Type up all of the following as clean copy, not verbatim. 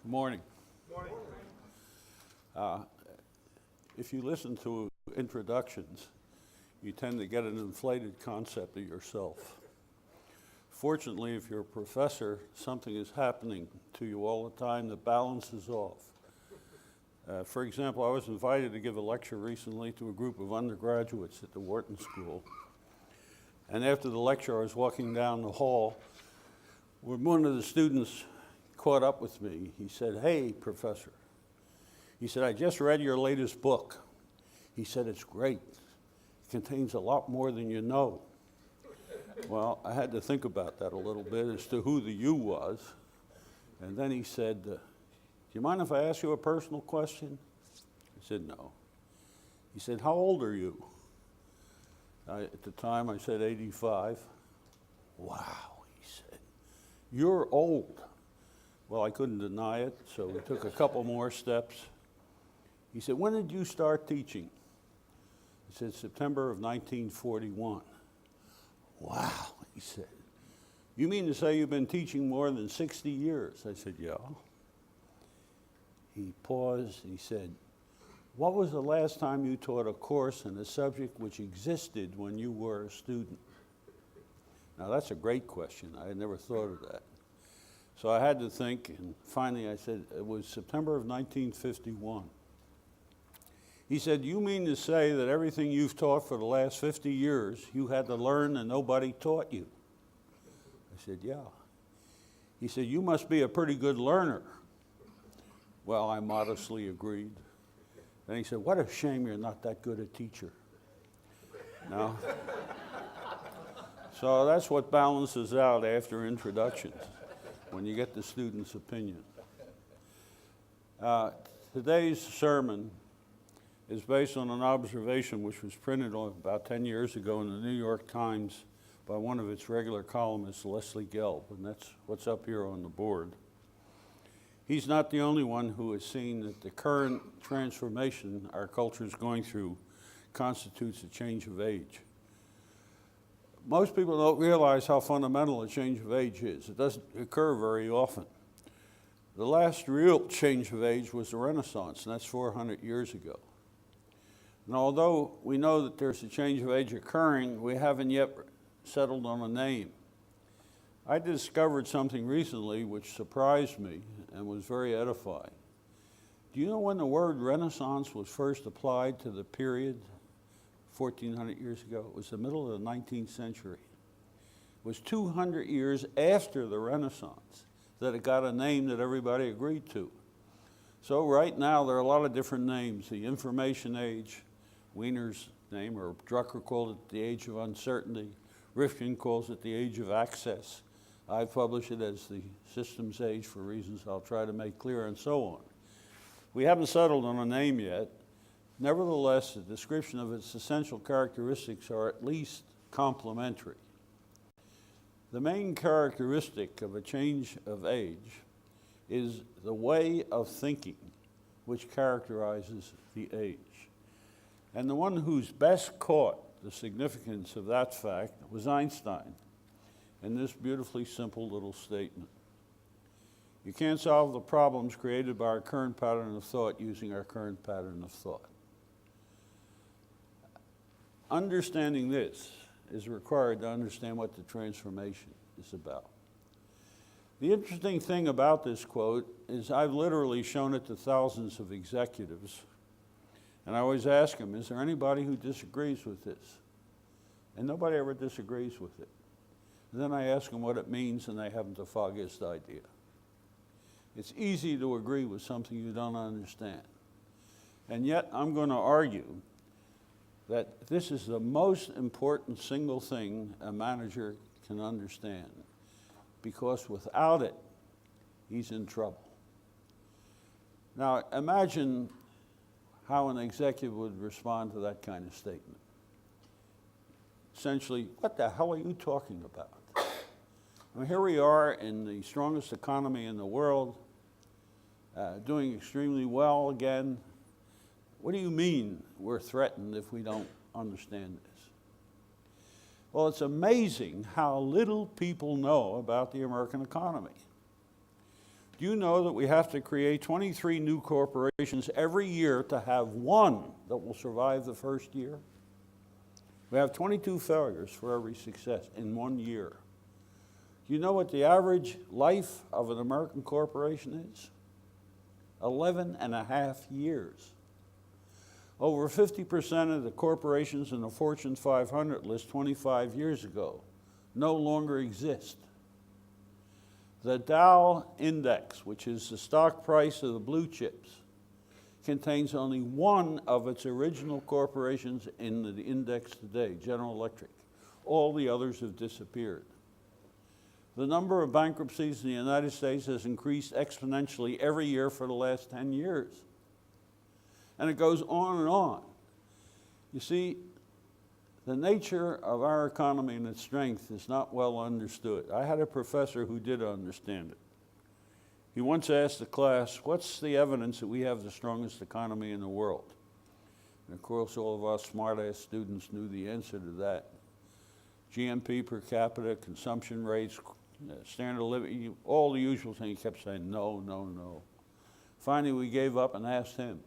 Good morning. Morning. If you listen to introductions, you tend to get an inflated concept of yourself. Fortunately, if you're a professor, something is happening to you all the time that balances off. For example, I was invited to give a lecture recently to a group of undergraduates at the Wharton School. And after the lecture, I was walking down the hall when one of the students caught up with me. He said, "Hey, professor." He said, "I just read your latest book." He said, "It's great. It contains a lot more than you know." Well, I had to think about that a little bit as to who the you was. And then he said, "Do you mind if I ask you a personal question?" I said, "No." He said, "How old are you?" At the time, I said 85. "Wow," he said, "you're old." Well, I couldn't deny it, so we took a couple more steps. He said, "When did you start teaching?" I said, "September of 1941. "Wow," he said, "you mean to say you've been teaching more than 60 years? I said, "Yeah." He paused, he said, "What was the last time you taught a course in a subject which existed when you were a student?" Now, that's a great question. I had never thought of that. So I had to think, and finally I said, "It was September of 1951. He said, "You mean to say that everything you've taught for the last 50 years, you had to learn and nobody taught you?" I said, "Yeah." He said, "You must be a pretty good learner." Well, I modestly agreed. Then he said, "What a shame you're not that good a teacher." No. So that's what balances out after introductions, when you get the student's opinion. Today's sermon is based on an observation which was printed about 10 years ago in the New York Times by one of its regular columnists, Leslie Gelb, and that's what's up here on the board. He's not the only one who has seen that the current transformation our culture is going through constitutes a change of age. Most people don't realize how fundamental a change of age is. It doesn't occur very often. The last real change of age was the Renaissance, and that's 400 years ago. And although we know that there's a change of age occurring, we haven't yet settled on a name. I discovered something recently which surprised me and was very edifying. Do you know when the word Renaissance was first applied to the period 1,400 years ago? It was the middle of the 19th century. It was 200 years after the Renaissance that it got a name that everybody agreed to. So right now there are a lot of different names. The information age, Wiener's name, or Drucker called it the age of uncertainty. Rifkin calls it the age of access. I publish it as the systems age for reasons I'll try to make clear, and so on. We haven't settled on a name yet. Nevertheless, the description of its essential characteristics are at least complementary. The main characteristic of a change of age is the way of thinking which characterizes the age. And the one who's best caught the significance of that fact was Einstein in this beautifully simple little statement: "You can't solve the problems created by our current pattern of thought using our current pattern of thought." Understanding this is required to understand what the transformation is about. The interesting thing about this quote is I've literally shown it to thousands of executives, and I always ask them, "Is there anybody who disagrees with this?" And nobody ever disagrees with it. And then I ask them what it means, and they haven't the foggiest idea. It's easy to agree with something you don't understand. And yet I'm going to argue that this is the most important single thing a manager can understand, because without it, he's in trouble. Now, imagine how an executive would respond to that kind of statement. Essentially, "What the hell are you talking about? I mean, here we are in the strongest economy in the world, doing extremely well again. What do you mean we're threatened if we don't understand this?" Well, it's amazing how little people know about the American economy. Do you know that we have to create 23 new corporations every year to have one that will survive the first year? We have 22 failures for every success in 1 year. Do you know what the average life of an American corporation is? 11 and a half years. Over 50% of the corporations in the Fortune 500 list 25 years ago no longer exist. The Dow Index, which is the stock price of the blue chips, contains only one of its original corporations in the index today, General Electric. All the others have disappeared. The number of bankruptcies in the United States has increased exponentially every year for the last 10 years. And it goes on and on. You see, the nature of our economy and its strength is not well understood. I had a professor who did understand it. He once asked the class, what's the evidence that we have the strongest economy in the world? And of course, all of us smart-ass students knew the answer to that. GNP per capita, consumption rates, standard of living, all the usual things. He kept saying, no, no, no. Finally, we gave up and asked him.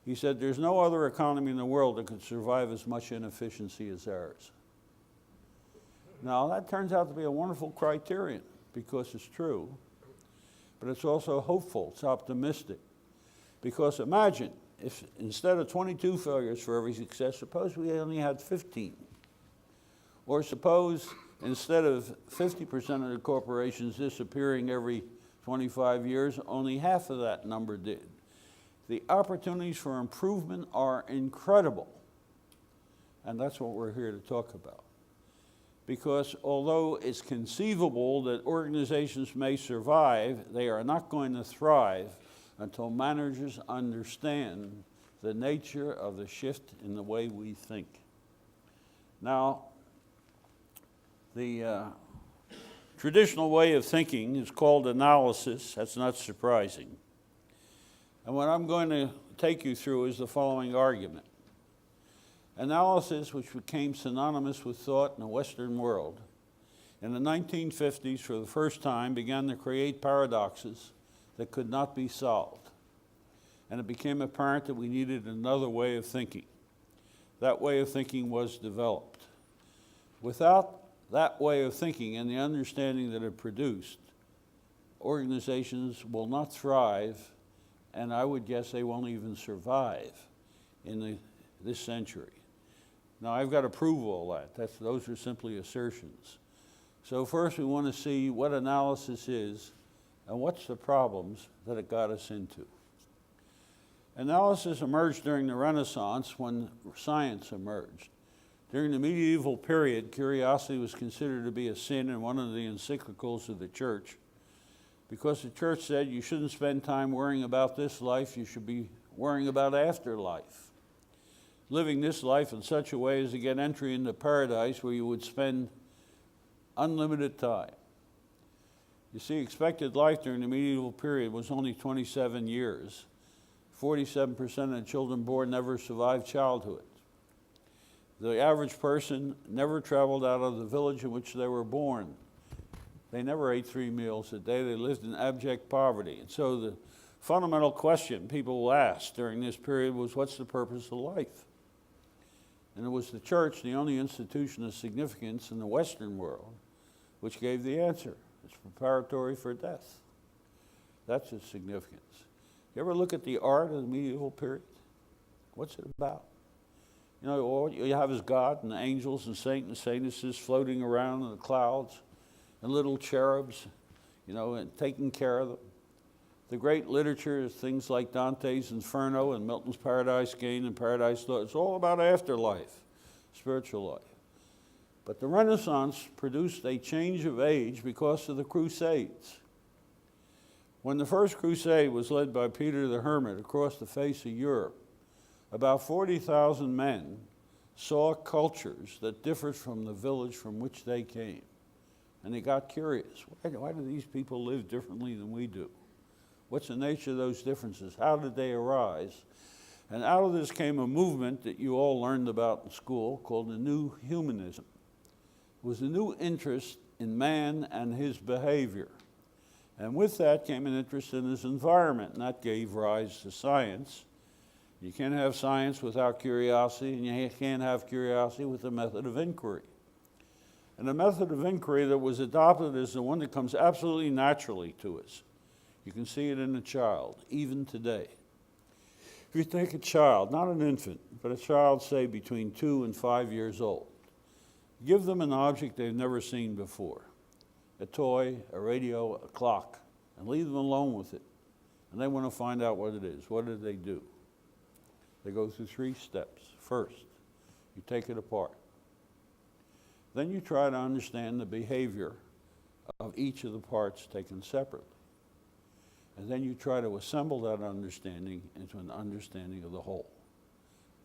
He said, there's no other economy in the world that could survive as much inefficiency as ours. Now, that turns out to be a wonderful criterion because it's true, but it's also hopeful, it's optimistic. Because imagine, if instead of 22 failures for every success, suppose we only had 15. Or suppose instead of 50% of the corporations disappearing every 25 years, only half of that number did. The opportunities for improvement are incredible. And that's what we're here to talk about. Because although it's conceivable that organizations may survive, they are not going to thrive until managers understand the nature of the shift in the way we think. Now, the traditional way of thinking is called analysis. That's not surprising. And what I'm going to take you through is the following argument. Analysis, which became synonymous with thought in the Western world, in the 1950s, for the first time, began to create paradoxes that could not be solved. And it became apparent that we needed another way of thinking. That way of thinking was developed. Without that way of thinking and the understanding that it produced, organizations will not thrive, and I would guess they won't even survive in this century. Now, I've got to prove all that. Those are simply assertions. So first we want to see what analysis is and what's the problems that it got us into. Analysis emerged during the Renaissance when science emerged. During the medieval period, curiosity was considered to be a sin in one of the encyclicals of the church, because the church said you shouldn't spend time worrying about this life, you should be worrying about afterlife. Living this life in such a way as to get entry into paradise where you would spend unlimited time. You see, expected life during the medieval period was only 27 years. 47% of the children born never survived childhood. The average person never traveled out of the village in which they were born. They never ate 3 meals a day. They lived in abject poverty. And so the fundamental question people asked during this period was, what's the purpose of life? And it was the church, the only institution of significance in the Western world, which gave the answer. It's preparatory for death. That's its significance. You ever look at the art of the medieval period? What's it about? You know, all you have is God and angels and saints and saintesses floating around in the clouds and little cherubs, you know, and taking care of them. The great literature is things like Dante's Inferno and Milton's Paradise Gained and Paradise Lost. It's all about afterlife, spiritual life. But the Renaissance produced a change of age because of the Crusades. When the first crusade was led by Peter the Hermit across the face of Europe, about 40,000 men saw cultures that differed from the village from which they came. And they got curious. Why do these people live differently than we do? What's the nature of those differences? How did they arise? And out of this came a movement that you all learned about in school called the New Humanism. It was a new interest in man and his behavior. And with that came an interest in his environment, and that gave rise to science. You can't have science without curiosity, and you can't have curiosity with a method of inquiry. And the method of inquiry that was adopted is the one that comes absolutely naturally to us. You can see it in a child, even today. If you take a child, not an infant, but a child, say, between 2 and 5 years old, give them an object they've never seen before, a toy, a radio, a clock, and leave them alone with it. And they want to find out what it is. What do? They go through 3 steps. First, you take it apart. Then you try to understand the behavior of each of the parts taken separately. And then you try to assemble that understanding into an understanding of the whole.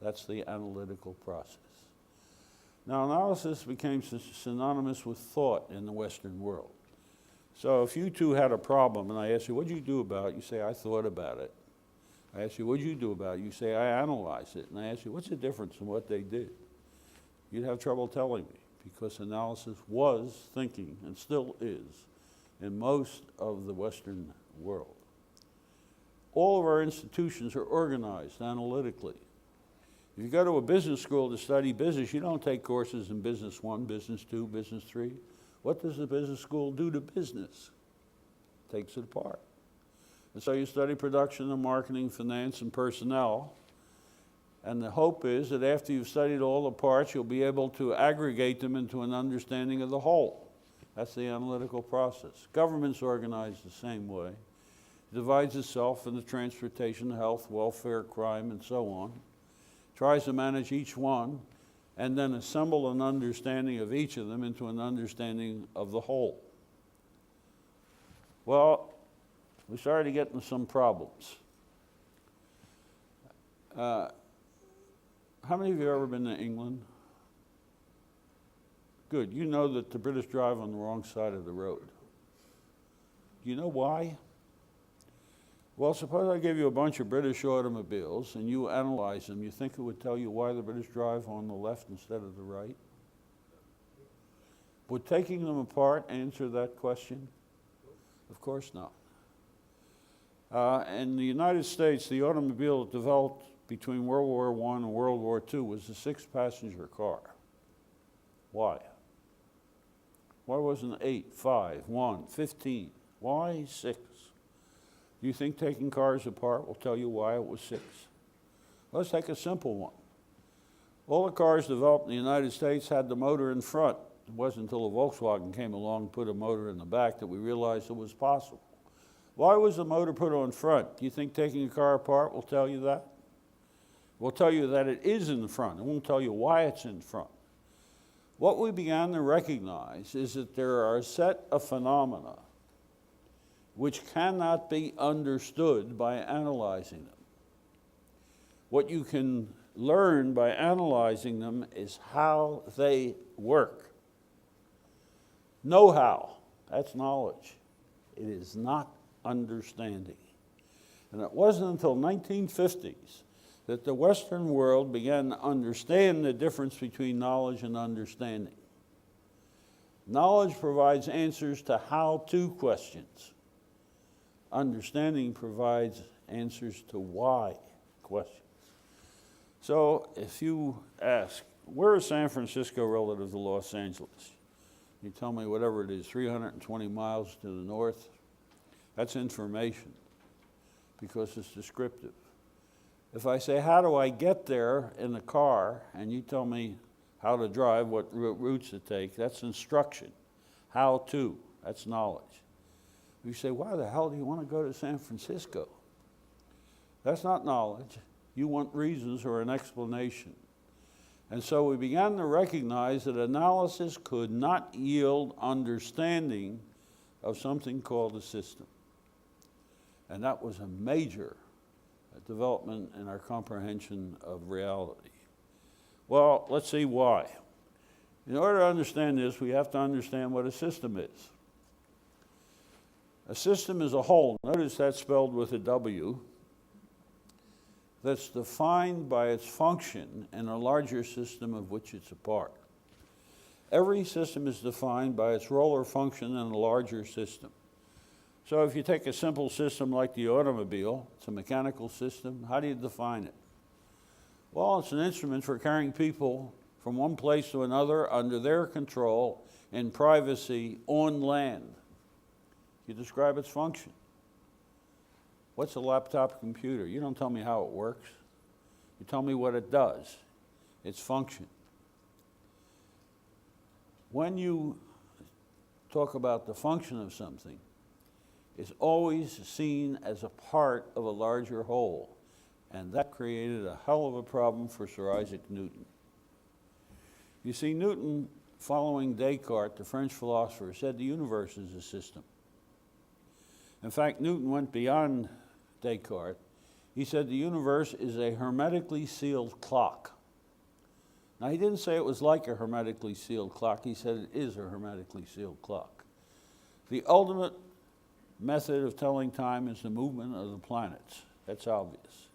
That's the analytical process. Now, analysis became synonymous with thought in the Western world. So if you two had a problem and I ask you, what did you do about it? You say, I thought about it. I ask you, what did you do about it? You say, I analyzed it. And I ask you, what's the difference in what they did? You'd have trouble telling me, because analysis was thinking, and still is, in most of the Western world. All of our institutions are organized analytically. If you go to a business school to study business, you don't take courses in Business 1, Business 2, Business 3. What does the business school do to business? Takes it apart. And so you study production and marketing, finance and personnel. And the hope is that after you've studied all the parts, you'll be able to aggregate them into an understanding of the whole. That's the analytical process. Government's organized the same way. It divides itself into transportation, health, welfare, crime, and so on. Tries to manage each one, and then assemble an understanding of each of them into an understanding of the whole. Well, we started getting into some problems. How many of you have ever been to England? Good. You know that the British drive on the wrong side of the road. Do you know why? Well, suppose I gave you a bunch of British automobiles and you analyze them. You think it would tell you why the British drive on the left instead of the right? Would taking them apart answer that question? Of course not. In the United States, the automobile that developed between World War I and World War II was a 6-passenger car. Why? Why wasn't 8, 5, 1, 15? Why 6? Do you think taking cars apart will tell you why it was 6? Let's take a simple one. All the cars developed in the United States had the motor in front. It wasn't until the Volkswagen came along and put a motor in the back that we realized it was possible. Why was the motor put on front? Do you think taking a car apart will tell you that? It will tell you that it is in the front. It won't tell you why it's in front. What we began to recognize is that there are a set of phenomena which cannot be understood by analyzing them. What you can learn by analyzing them is how they work. Know-how, that's knowledge. It is not understanding. And it wasn't until 1950s that the Western world began to understand the difference between knowledge and understanding. Knowledge provides answers to how-to questions. Understanding provides answers to why questions. So if you ask, where is San Francisco relative to Los Angeles? You tell me whatever it is, 320 miles to the north. That's information because it's descriptive. If I say, how do I get there in the car, and you tell me how to drive, what routes to take, that's instruction. How to, that's knowledge. You say, why the hell do you want to go to San Francisco? That's not knowledge. You want reasons or an explanation. And so we began to recognize that analysis could not yield understanding of something called a system. And that was a major development in our comprehension of reality. Well, let's see why. In order to understand this, we have to understand what a system is. A system is a whole. Notice that's spelled with a W. That's defined by its function in a larger system of which it's a part. Every system is defined by its role or function in a larger system. So if you take a simple system like the automobile, it's a mechanical system, how do you define it? Well, it's an instrument for carrying people from one place to another under their control in privacy on land. You describe its function. What's a laptop computer? You don't tell me how it works. You tell me what it does, its function. When you talk about the function of something, it's always seen as a part of a larger whole. And that created a hell of a problem for Sir Isaac Newton. You see, Newton, following Descartes, the French philosopher, said the universe is a system. In fact, Newton went beyond Descartes. He said the universe is a hermetically sealed clock. Now, he didn't say it was like a hermetically sealed clock. He said it is a hermetically sealed clock. The ultimate method of telling time is the movement of the planets. That's obvious.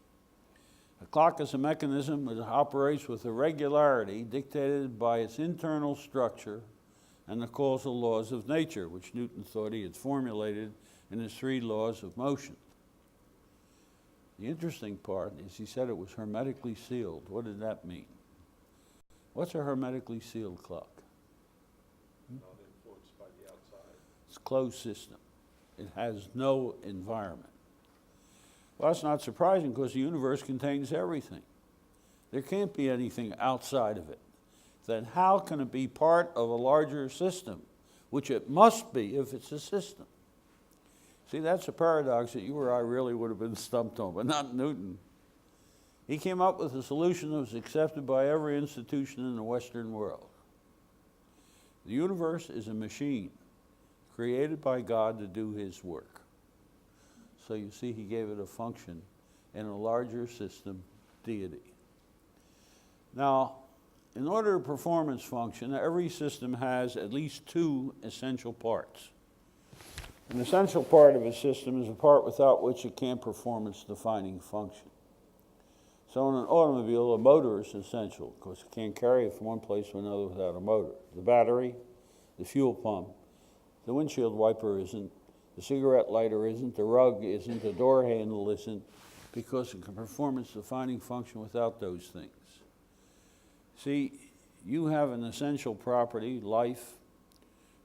A clock is a mechanism that operates with a regularity dictated by its internal structure and the causal laws of nature, which Newton thought he had formulated in his 3 laws of motion. The interesting part is he said it was hermetically sealed. What did that mean? What's a hermetically sealed clock? Not influenced by the outside. It's a closed system. It has no environment. Well, that's not surprising because the universe contains everything. There can't be anything outside of it. Then how can it be part of a larger system, which it must be if it's a system? See, that's a paradox that you or I really would have been stumped on, but not Newton. He came up with a solution that was accepted by every institution in the Western world. The universe is a machine created by God to do his work. So you see, he gave it a function in a larger system, deity. Now, in order to perform its function, every system has at least 2 essential parts. An essential part of a system is a part without which it can't perform its defining function. So in an automobile, a motor is essential because it can't carry it from one place to another without a motor. The battery, the fuel pump, the windshield wiper isn't, the cigarette lighter isn't, the rug isn't, the door handle isn't, because it can perform its defining function without those things. See, you have an essential property, life,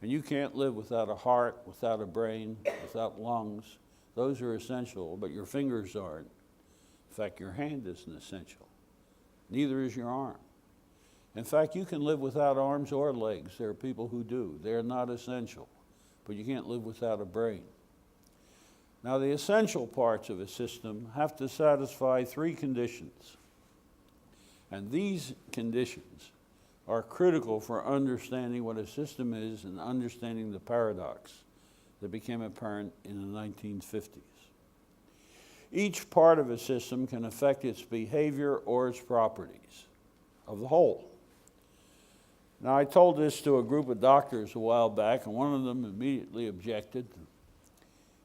and you can't live without a heart, without a brain, without lungs. Those are essential, but your fingers aren't. In fact, your hand isn't essential. Neither is your arm. In fact, you can live without arms or legs. There are people who do. They're not essential, but you can't live without a brain. Now, the essential parts of a system have to satisfy 3 conditions. And these conditions are critical for understanding what a system is and understanding the paradox that became apparent in the 1950s. Each part of a system can affect its behavior or its properties of the whole. Now, I told this to a group of doctors a while back, and one of them immediately objected.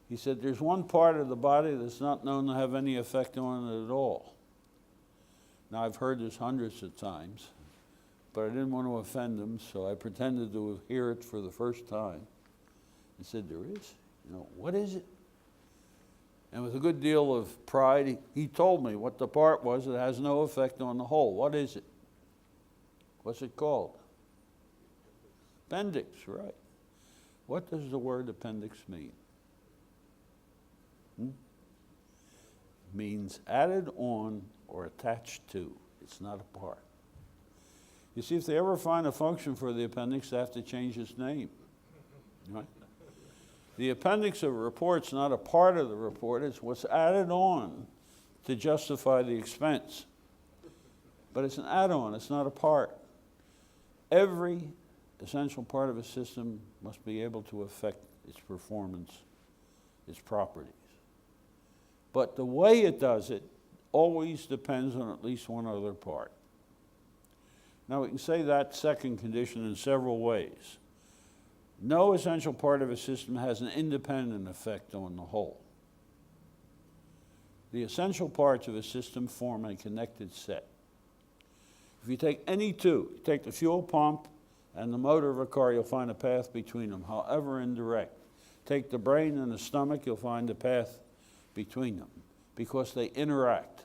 He said, there's one part of the body that's not known to have any effect on it at all. Now, I've heard this hundreds of times, but I didn't want to offend them, so I pretended to hear it for the first time. I said, there is? What is it? And with a good deal of pride, he told me what the part was that has no effect on the whole. What is it? What's it called? Appendix, right. What does the word appendix mean? Means added on or attached to. It's not a part. You see, if they ever find a function for the appendix, they have to change its name. Right? The appendix of a report's not a part of the report. It's what's added on to justify the expense. But it's an add-on. It's not a part. Every essential part of a system must be able to affect its performance, its properties. But the way it does it always depends on at least one other part. Now, we can say that second condition in several ways. No essential part of a system has an independent effect on the whole. The essential parts of a system form a connected set. If you take any 2, you take the fuel pump and the motor of a car, you'll find a path between them, however indirect. Take the brain and the stomach, you'll find the path between them because they interact.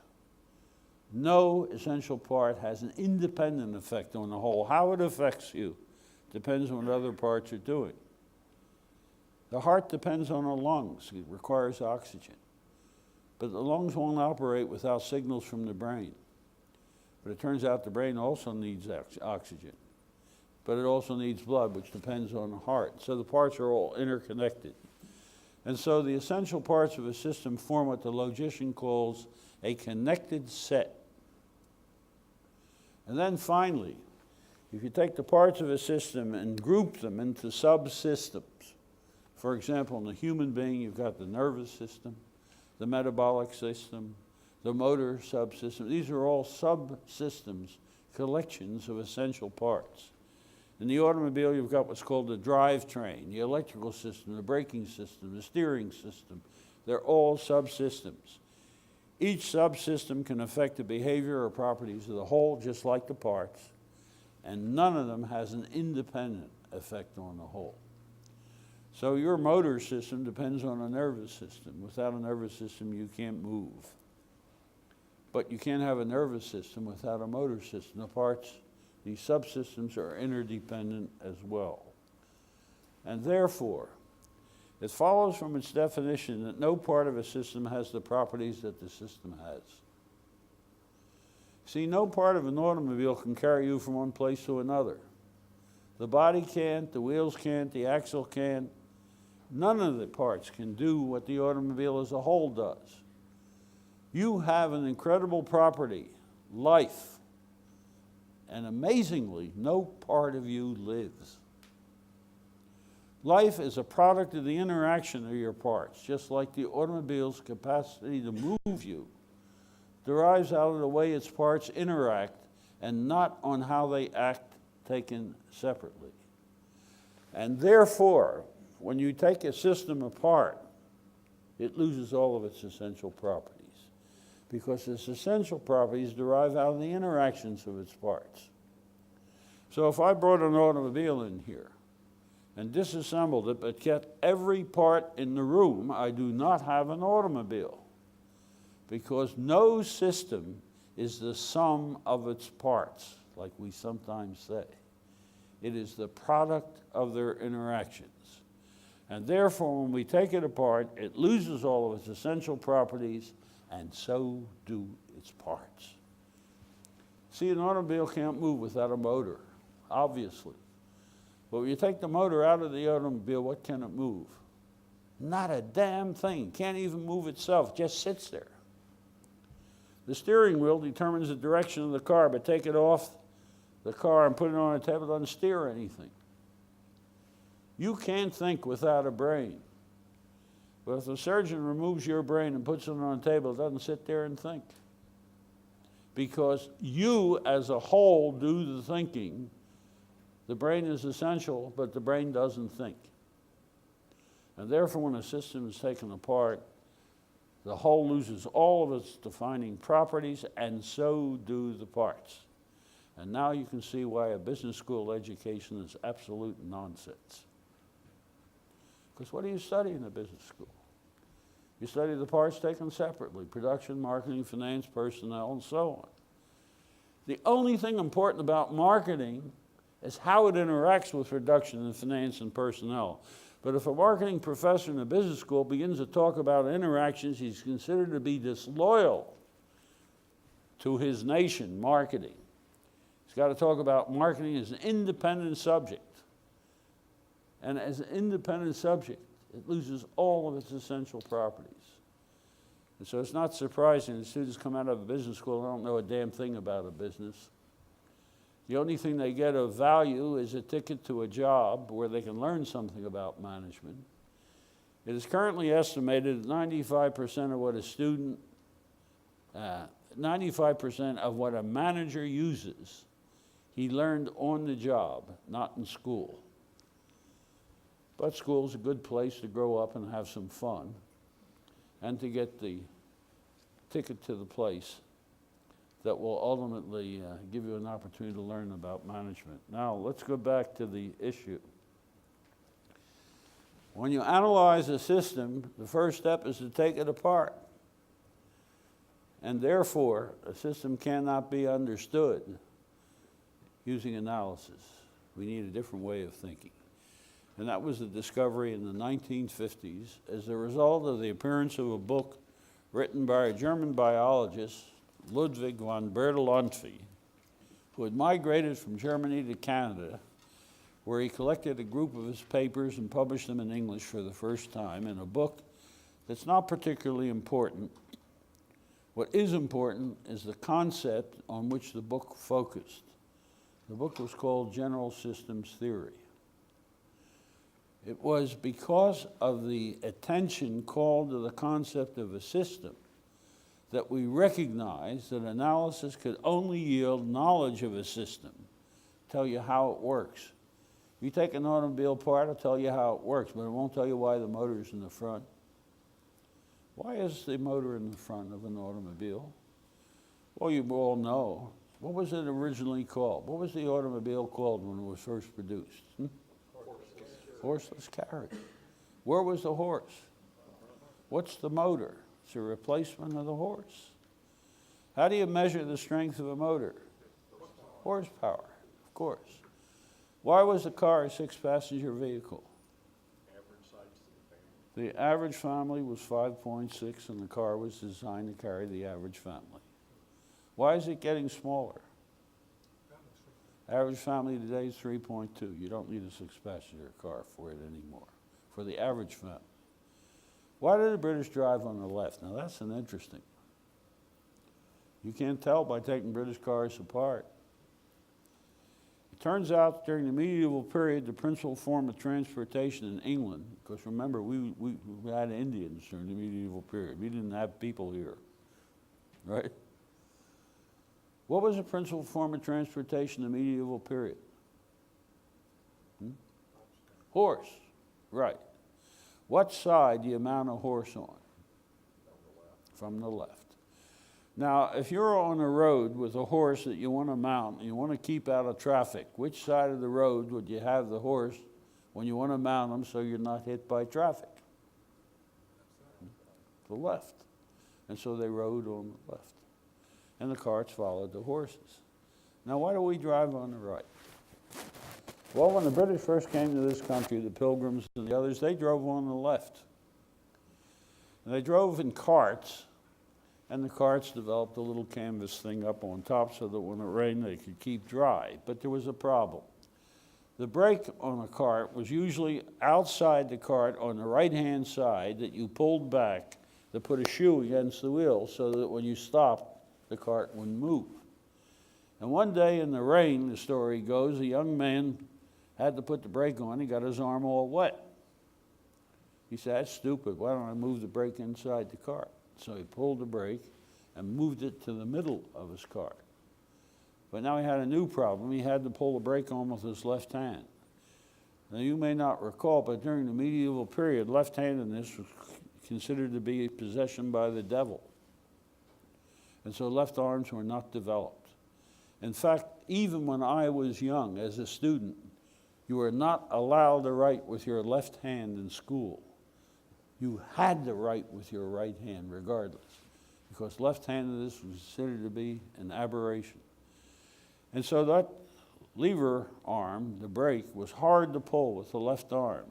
No essential part has an independent effect on the whole. How it affects you depends on what other parts are doing. The heart depends on the lungs. It requires oxygen. But the lungs won't operate without signals from the brain. But it turns out the brain also needs oxygen. But it also needs blood, which depends on the heart. So the parts are all interconnected. And so the essential parts of a system form what the logician calls a connected set. And then finally, if you take the parts of a system and group them into subsystems, for example, in the human being, you've got the nervous system, the metabolic system, the motor subsystem. These are all subsystems, collections of essential parts. In the automobile, you've got what's called the drivetrain, the electrical system, the braking system, the steering system. They're all subsystems. Each subsystem can affect the behavior or properties of the whole, just like the parts, and none of them has an independent effect on the whole. So your motor system depends on a nervous system. Without a nervous system, you can't move. But you can't have a nervous system without a motor system. The parts, these subsystems are interdependent as well. And therefore, it follows from its definition that no part of a system has the properties that the system has. See, no part of an automobile can carry you from one place to another. The body can't, the wheels can't, the axle can't. None of the parts can do what the automobile as a whole does. You have an incredible property, life, and amazingly, no part of you lives. Life is a product of the interaction of your parts, just like the automobile's capacity to move you derives out of the way its parts interact and not on how they act taken separately. And therefore, when you take a system apart, it loses all of its essential properties because its essential properties derive out of the interactions of its parts. So if I brought an automobile in here and disassembled it, but kept every part in the room, I do not have an automobile, because no system is the sum of its parts, like we sometimes say. It is the product of their interactions. And therefore, when we take it apart, it loses all of its essential properties, and so do its parts. See, an automobile can't move without a motor, obviously. But when you take the motor out of the automobile, what can it move? Not a damn thing. Can't even move itself, just sits there. The steering wheel determines the direction of the car, but take it off the car and put it on a table, it doesn't steer anything. You can't think without a brain. But if the surgeon removes your brain and puts it on a table, it doesn't sit there and think. Because you as a whole do the thinking. The brain is essential, but the brain doesn't think. And therefore, when a system is taken apart, the whole loses all of its defining properties, and so do the parts. And now you can see why a business school education is absolute nonsense. Because what do you study in a business school? You study the parts taken separately: production, marketing, finance, personnel, and so on. The only thing important about marketing is how it interacts with production and finance and personnel. But if a marketing professor in a business school begins to talk about interactions, he's considered to be disloyal to his nation, marketing. He's got to talk about marketing as an independent subject. And as an independent subject, it loses all of its essential properties. And so it's not surprising that students come out of a business school and don't know a damn thing about a business. The only thing they get of value is a ticket to a job where they can learn something about management. It is currently estimated that 95% of what a student, 95% of what a manager uses, he learned on the job, not in school. But school's a good place to grow up and have some fun and to get the ticket to the place that will ultimately give you an opportunity to learn about management. Now, let's go back to the issue. When you analyze a system, the first step is to take it apart. And therefore, a system cannot be understood using analysis. We need a different way of thinking. And that was the discovery in the 1950s as a result of the appearance of a book written by a German biologist, Ludwig von Bertalanffy, who had migrated from Germany to Canada, where he collected a group of his papers and published them in English for the first time in a book that's not particularly important. What is important is the concept on which the book focused. The book was called General Systems Theory. It was because of the attention called to the concept of a system that we recognized that analysis could only yield knowledge of a system, tell you how it works. If you take an automobile apart, it'll tell you how it works, but it won't tell you why the motor's in the front. Why is the motor in the front of an automobile? Well, you all know. What was it originally called? What was the automobile called when it was first produced? Horseless carriage. Where was the horse? What's the motor? It's a replacement of the horse. How do you measure the strength of a motor? Horsepower, of course. Why was the car a 6-passenger vehicle? Average size to the family. The average family was 5.6, and the car was designed to carry the average family. Why is it getting smaller? Average family today is 3.2. You don't need a 6-passenger car for it anymore, for the average family. Why did the British drive on the left? Now that's an interesting. You can't tell by taking British cars apart. It turns out during the medieval period, the principal form of transportation in England, because remember, we had Indians during the medieval period. We didn't have people here, right? What was the principal form of transportation in the medieval period? Horse, right. What side do you mount a horse on? From the left. Now, if you're on a road with a horse that you want to mount and you want to keep out of traffic, which side of the road would you have the horse when you want to mount him so you're not hit by traffic? The left. And so they rode on the left. And the carts followed the horses. Now, why do we drive on the right? Well, when the British first came to this country, the Pilgrims and the others, they drove on the left. And they drove in carts, and the carts developed a little canvas thing up on top so that when it rained, they could keep dry. But there was a problem. The brake on a cart was usually outside the cart on the right-hand side that you pulled back to put a shoe against the wheel so that when you stopped, the cart wouldn't move. And one day in the rain, the story goes, a young man had to put the brake on. He got his arm all wet. He said, that's stupid. Why don't I move the brake inside the cart? So he pulled the brake and moved it to the middle of his cart. But now he had a new problem. He had to pull the brake on with his left hand. Now you may not recall, but during the medieval period, left-handedness was considered to be a possession by the devil. And so left arms were not developed. In fact, even when I was young as a student, you were not allowed to write with your left hand in school. You had to write with your right hand regardless, because left-handedness was considered to be an aberration. And so that lever arm, the brake, was hard to pull with the left arm.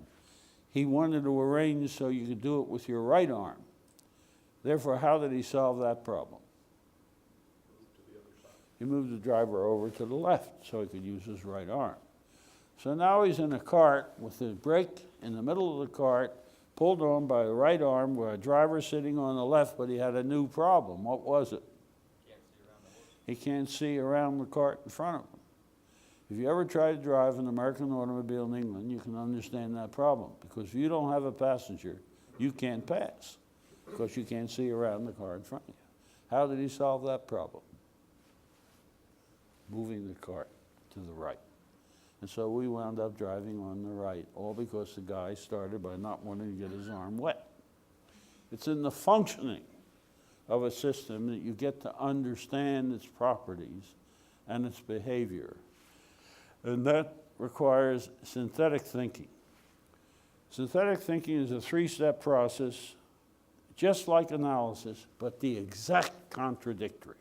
He wanted to arrange so you could do it with your right arm. Therefore, how did he solve that problem? He moved the driver over to the left so he could use his right arm. So now he's in a cart with the brake in the middle of the cart, pulled on by the right arm, with a driver sitting on the left, but he had a new problem. What was it? He can't see around the cart in front of him. If you ever try to drive an American automobile in England, you can understand that problem, because if you don't have a passenger, you can't pass, because you can't see around the car in front of you. How did he solve that problem? Moving the cart to the right. And so we wound up driving on the right, all because the guy started by not wanting to get his arm wet. It's in the functioning of a system that you get to understand its properties and its behavior. And that requires synthetic thinking. Synthetic thinking is a three-step process, just like analysis, but the exact contradictory.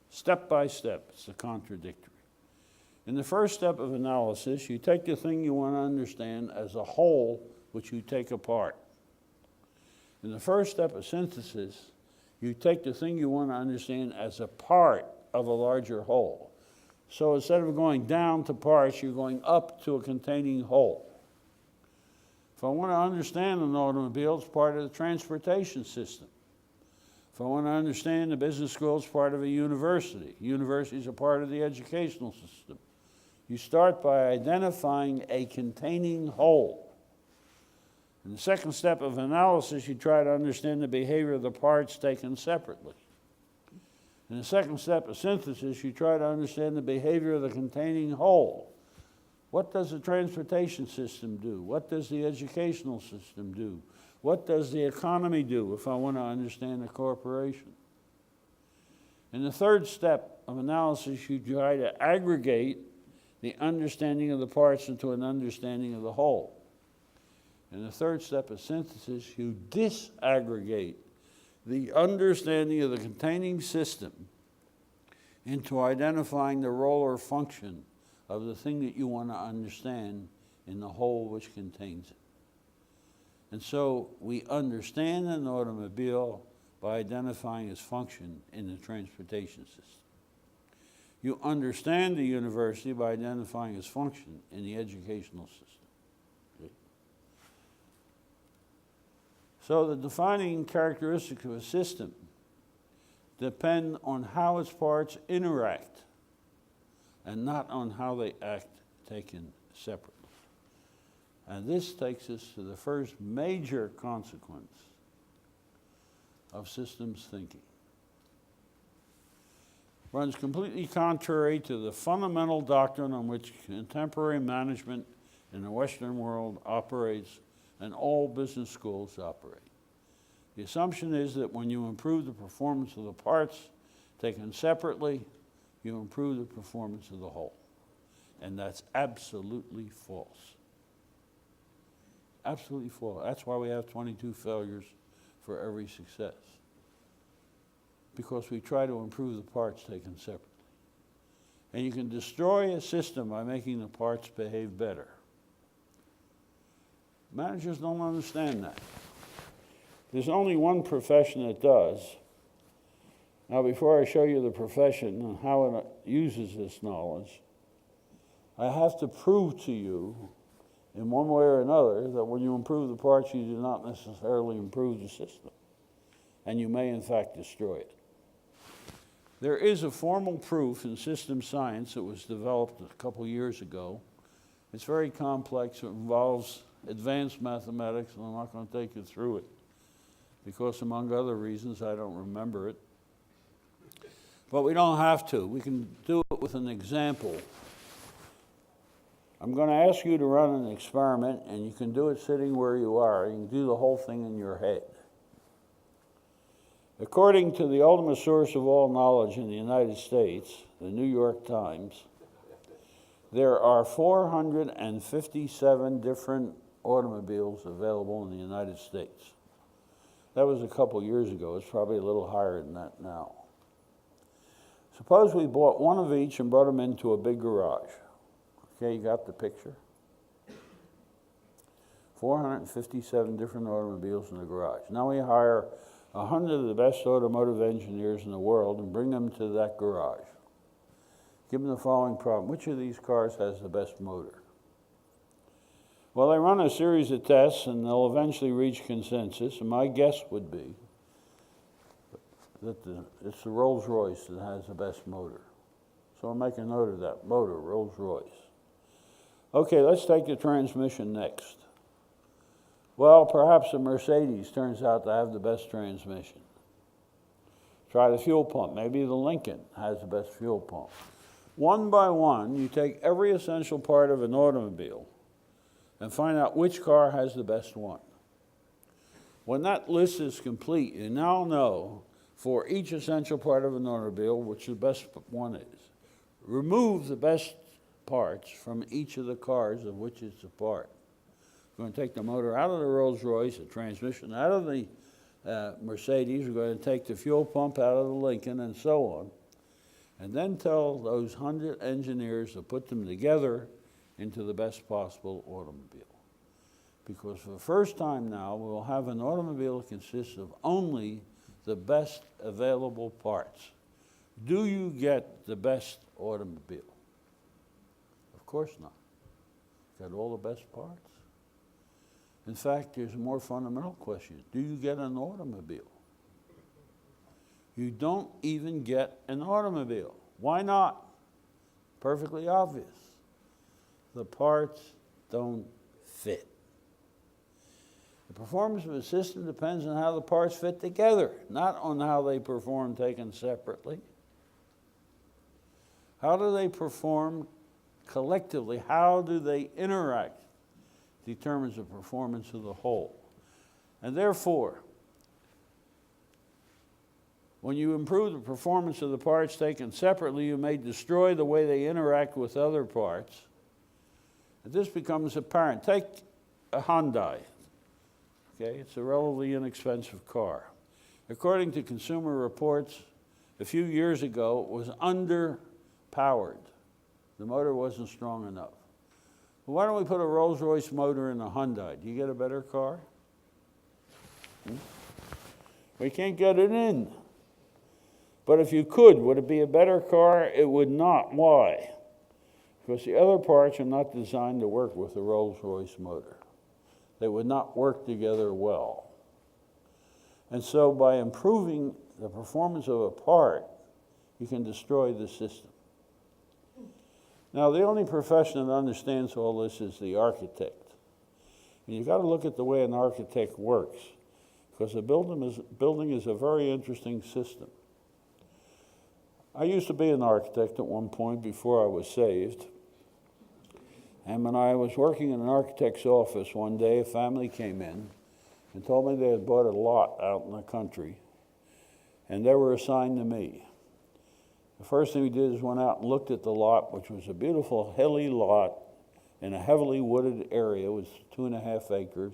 Step by step, it's the contradictory. In the first step of analysis, you take the thing you want to understand as a whole, which you take apart. In the first step of synthesis, you take the thing you want to understand as a part of a larger whole. So instead of going down to parts, you're going up to a containing whole. If I want to understand an automobile, it's part of the transportation system. If I want to understand the business school, it's part of a university. Universities are part of the educational system. You start by identifying a containing whole. In the second step of analysis, you try to understand the behavior of the parts taken separately. In the second step of synthesis, you try to understand the behavior of the containing whole. What does the transportation system do? What does the educational system do? What does the economy do if I want to understand a corporation? In the third step of analysis, you try to aggregate the understanding of the parts into an understanding of the whole. In the third step of synthesis, you disaggregate the understanding of the containing system into identifying the role or function of the thing that you want to understand in the whole which contains it. And so we understand an automobile by identifying its function in the transportation system. You understand the university by identifying its function in the educational system. Okay? So the defining characteristics of a system depend on how its parts interact and not on how they act taken separately. And this takes us to the first major consequence of systems thinking. Runs completely contrary to the fundamental doctrine on which contemporary management in the Western world operates and all business schools operate. The assumption is that when you improve the performance of the parts taken separately, you improve the performance of the whole. And that's absolutely false. Absolutely false. That's why we have 22 failures for every success. Because we try to improve the parts taken separately. And you can destroy a system by making the parts behave better. Managers don't understand that. There's only one profession that does. Now, before I show you the profession and how it uses this knowledge, I have to prove to you in one way or another that when you improve the parts, you do not necessarily improve the system. And you may, in fact, destroy it. There is a formal proof in system science that was developed a couple years ago. It's very complex. It involves advanced mathematics, and I'm not going to take you through it because, among other reasons, I don't remember it. But we don't have to. We can do it with an example. I'm going to ask you to run an experiment, and you can do it sitting where you are. You can do the whole thing in your head. According to the ultimate source of all knowledge in the United States, the New York Times, there are 457 different automobiles available in the United States. That was a couple years ago. It's probably a little higher than that now. Suppose we bought one of each and brought them into a big garage. Okay, you got the picture? 457 different automobiles in the garage. Now we hire 100 of the best automotive engineers in the world and bring them to that garage. Give them the following problem. Which of these cars has the best motor? Well, they run a series of tests and they'll eventually reach consensus, and my guess would be that it's the Rolls-Royce that has the best motor. So I'll make a note of that. Motor, Rolls-Royce. Okay, let's take the transmission next. Well, perhaps the Mercedes turns out to have the best transmission. Try the fuel pump. Maybe the Lincoln has the best fuel pump. One by one, you take every essential part of an automobile and find out which car has the best one. When that list is complete, you now know for each essential part of an automobile which the best one is. Remove the best parts from each of the cars of which it's a part. We're going to take the motor out of the Rolls Royce, the transmission out of the Mercedes. We're going to take the fuel pump out of the Lincoln, and so on. And then tell those 100 engineers to put them together into the best possible automobile. Because for the first time now, we'll have an automobile that consists of only the best available parts. Do you get the best automobile? Of course not. Got all the best parts? In fact, there's a more fundamental question. Do you get an automobile? You don't even get an automobile. Why not? Perfectly obvious. The parts don't fit. The performance of a system depends on how the parts fit together, not on how they perform taken separately. How do they perform collectively? How do they interact? Determines the performance of the whole. And therefore, when you improve the performance of the parts taken separately, you may destroy the way they interact with other parts. And this becomes apparent. Take a Hyundai. Okay, it's a relatively inexpensive car. According to Consumer Reports, a few years ago, it was underpowered. The motor wasn't strong enough. Well, why don't we put a Rolls-Royce motor in a Hyundai? Do you get a better car? We can't get it in. But if you could, would it be a better car? It would not. Why? Because the other parts are not designed to work with the Rolls-Royce motor. They would not work together well. And so by improving the performance of a part, you can destroy the system. Now, the only profession that understands all this is the architect. And you've got to look at the way an architect works, because a building is a very interesting system. I used to be an architect at one point before I was saved. And when I was working in an architect's office one day, a family came in and told me they had bought a lot out in the country, and they were assigned to me. The first thing we did is went out and looked at the lot, which was a beautiful hilly lot in a heavily wooded area. It was 2.5 acres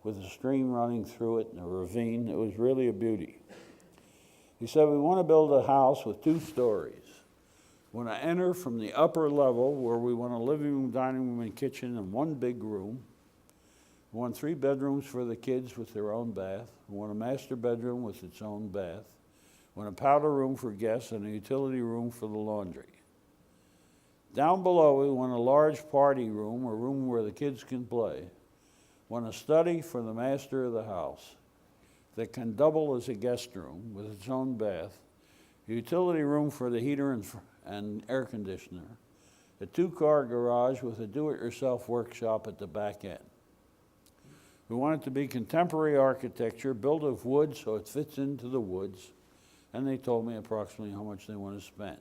with a stream running through it and a ravine. It was really a beauty. He said, we want to build a house with 2 stories. We want to enter from the upper level where we want a living room, dining room, and kitchen and 1 big room. We want 3 bedrooms for the kids with their own bath. We want a master bedroom with its own bath. We want a powder room for guests and a utility room for the laundry. Down below, we want a large party room, a room where the kids can play. We want a study for the master of the house that can double as a guest room with its own bath, a utility room for the heater and air conditioner, a 2-car garage with a do-it-yourself workshop at the back end. We want it to be contemporary architecture, built of wood so it fits into the woods, and they told me approximately how much they want to spend.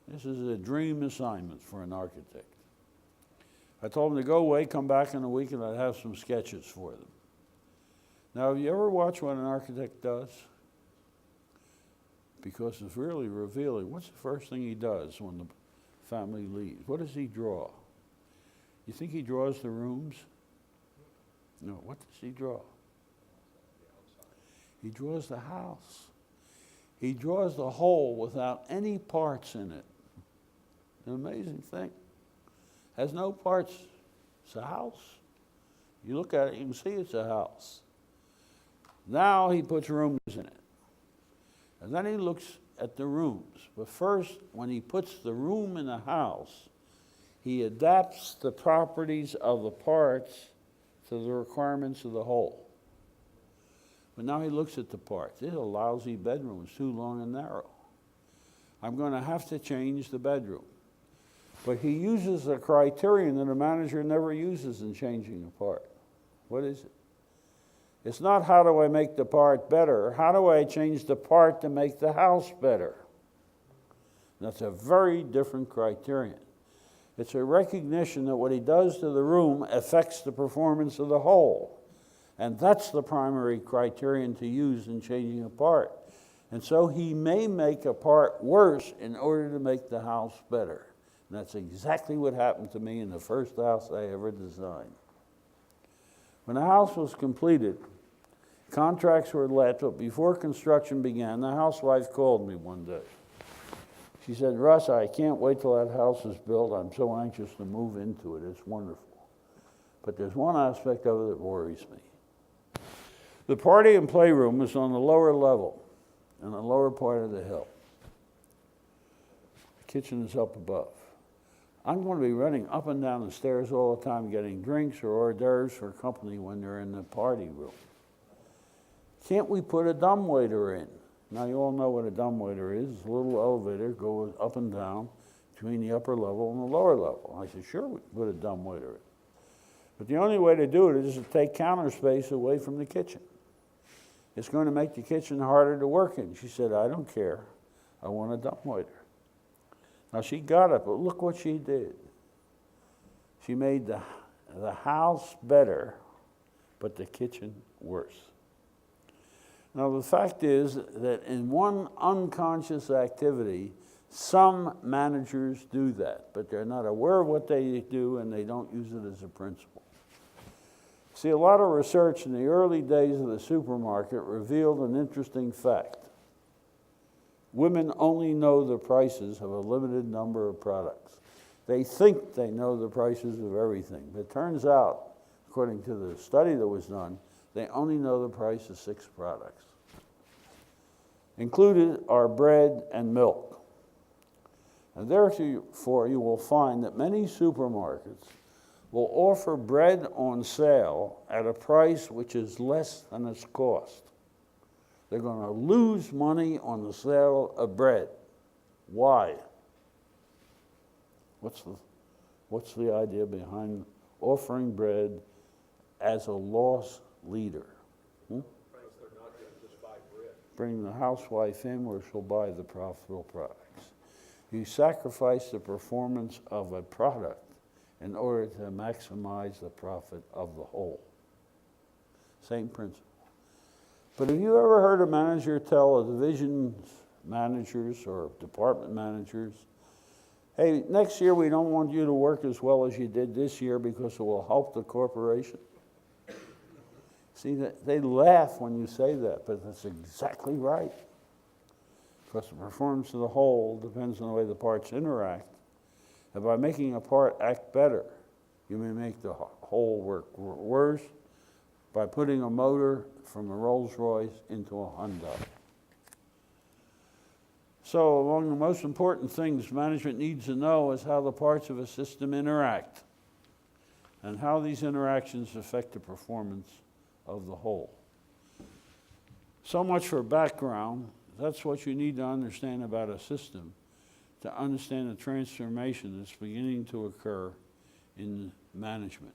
This is a dream assignment for an architect. I told them to go away, come back in a week, and I'd have some sketches for them. Now, have you ever watched what an architect does? Because it's really revealing. What's the first thing he does when the family leaves? What does he draw? You think he draws the rooms? No, what does he draw? He draws the house. He draws the whole without any parts in it. An amazing thing. Has no parts. It's a house. You look at it, you can see it's a house. Now he puts rooms in it. And then he looks at the rooms. But first, when he puts the room in a house, he adapts the properties of the parts to the requirements of the whole. But now he looks at the parts. It's a lousy bedroom. It's too long and narrow. I'm going to have to change the bedroom. But he uses a criterion that a manager never uses in changing a part. What is it? It's not how do I make the part better, how do I change the part to make the house better? That's a very different criterion. It's a recognition that what he does to the room affects the performance of the whole. And that's the primary criterion to use in changing a part. And so he may make a part worse in order to make the house better. And that's exactly what happened to me in the first house I ever designed. When the house was completed, contracts were let, but before construction began, the housewife called me one day. She said, Russ, I can't wait till that house is built. I'm so anxious to move into it. It's wonderful. But there's one aspect of it that worries me. The party and playroom is on the lower level, in the lower part of the hill. The kitchen is up above. I'm going to be running up and down the stairs all the time getting drinks or hors d'oeuvres for company when they're in the party room. Can't we put a dumbwaiter in? Now, you all know what a dumbwaiter is. It's a little elevator goes up and down between the upper level and the lower level. I said, sure, we can put a dumbwaiter in. But the only way to do it is to take counter space away from the kitchen. It's going to make the kitchen harder to work in. She said, I don't care. I want a dumbwaiter. Now, she got it, but look what she did. She made the house better, but the kitchen worse. Now, the fact is that in one unconscious activity, some managers do that, but they're not aware of what they do and they don't use it as a principle. See, a lot of research in the early days of the supermarket revealed an interesting fact. Women only know the prices of a limited number of products. They think they know the prices of everything, but it turns out, according to the study that was done, they only know the price of 6 products. Included are bread and milk. And therefore, you will find that many supermarkets will offer bread on sale at a price which is less than its cost. They're going to lose money on the sale of bread. Why? What's the idea behind offering bread as a loss leader? Because they're not going to just buy bread. Bring the housewife in where she'll buy the profitable products. You sacrifice the performance of a product in order to maximize the profit of the whole. Same principle. But have you ever heard a manager tell a division managers or department managers, hey, next year we don't want you to work as well as you did this year because it will help the corporation? See, they laugh when you say that, but that's exactly right. Because the performance of the whole depends on the way the parts interact. And by making a part act better, you may make the whole work worse by putting a motor from a Rolls-Royce into a Hyundai. So among the most important things management needs to know is how the parts of a system interact and how these interactions affect the performance of the whole. So much for background. That's what you need to understand about a system to understand the transformation that's beginning to occur in management.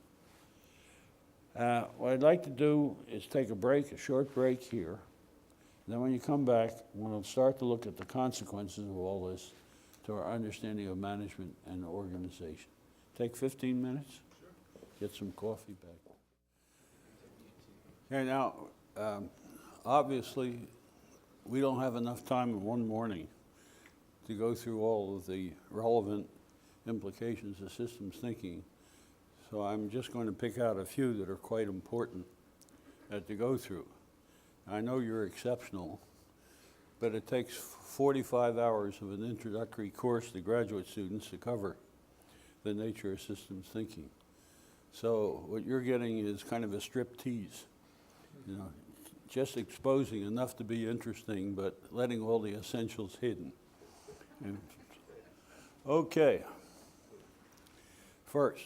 What I'd like to do is take a short break here. Then when you come back, we'll start to look at the consequences of all this to our understanding of management and organization. Take 15 minutes, get some coffee back. Okay, now, obviously, we don't have enough time in one morning to go through all of the relevant implications of systems thinking. So I'm just going to pick out a few that are quite important to go through. I know you're exceptional, but it takes 45 hours of an introductory course to graduate students to cover the nature of systems thinking. So what you're getting is kind of a strip tease, you know, just exposing enough to be interesting, but letting all the essentials hidden. Okay. First,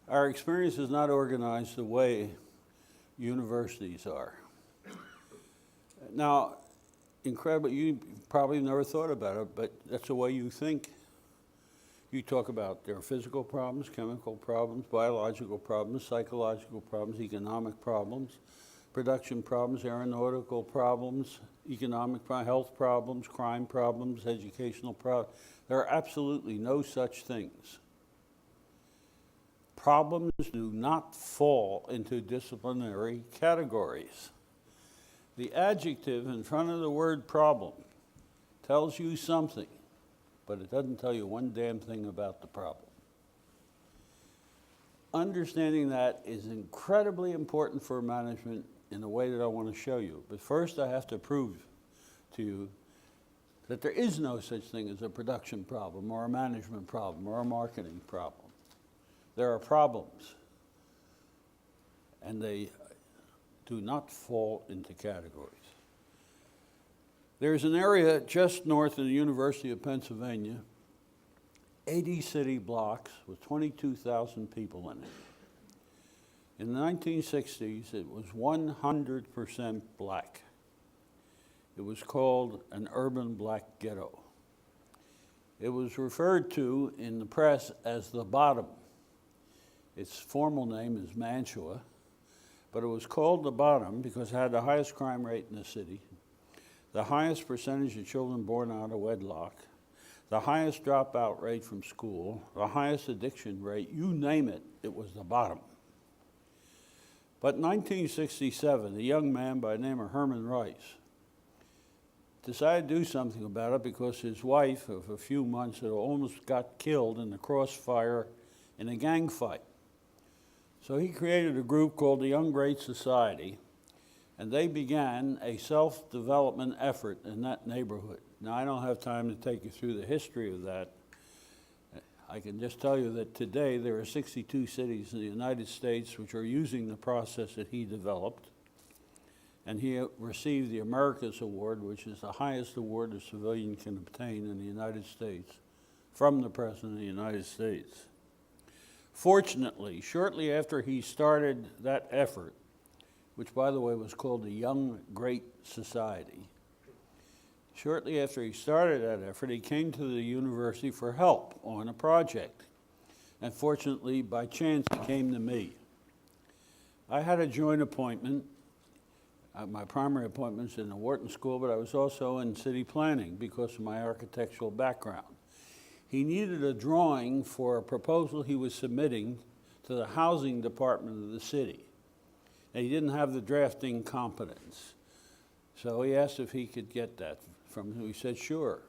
our experience is not organized the way universities are. Now, incredible, you probably never thought about it, but that's the way you think. You talk about there are physical problems, chemical problems, biological problems, psychological problems, economic problems, production problems, aeronautical problems, economic health problems, crime problems, educational problems. There are absolutely no such things. Problems do not fall into disciplinary categories. The adjective in front of the word problem tells you something, but it doesn't tell you one damn thing about the problem. Understanding that is incredibly important for management in the way that I want to show you. But first I have to prove to you that there is no such thing as a production problem or a management problem or a marketing problem. There are problems, and they do not fall into categories. There's an area just north of the University of Pennsylvania, 80 city blocks with 22,000 people in it. In the 1960s, it was 100% black. It was called an urban black ghetto. It was referred to in the press as the Bottom. Its formal name is Mantua, but it was called the Bottom because it had the highest crime rate in the city, the highest percentage of children born out of wedlock, the highest dropout rate from school, the highest addiction rate, you name it, it was the Bottom. But in 1967, a young man by the name of Herman Rice decided to do something about it because his wife of a few months had almost got killed in the crossfire in a gang fight. So he created a group called the Young Great Society, and they began a self-development effort in that neighborhood. Now, I don't have time to take you through the history of that. I can just tell you that today there are 62 cities in the United States which are using the process that he developed, and he received the America's Award, which is the highest award a civilian can obtain in the United States, from the President of the United States. Fortunately, shortly after he started that effort, which by the way was called the Young Great Society, shortly after he started that effort, he came to the university for help on a project. And fortunately, by chance, he came to me. I had a joint appointment. My primary appointment's in the Wharton School, but I was also in city planning because of my architectural background. He needed a drawing for a proposal he was submitting to the housing department of the city. And he didn't have the drafting competence. So he asked if he could get that from him. We said, sure.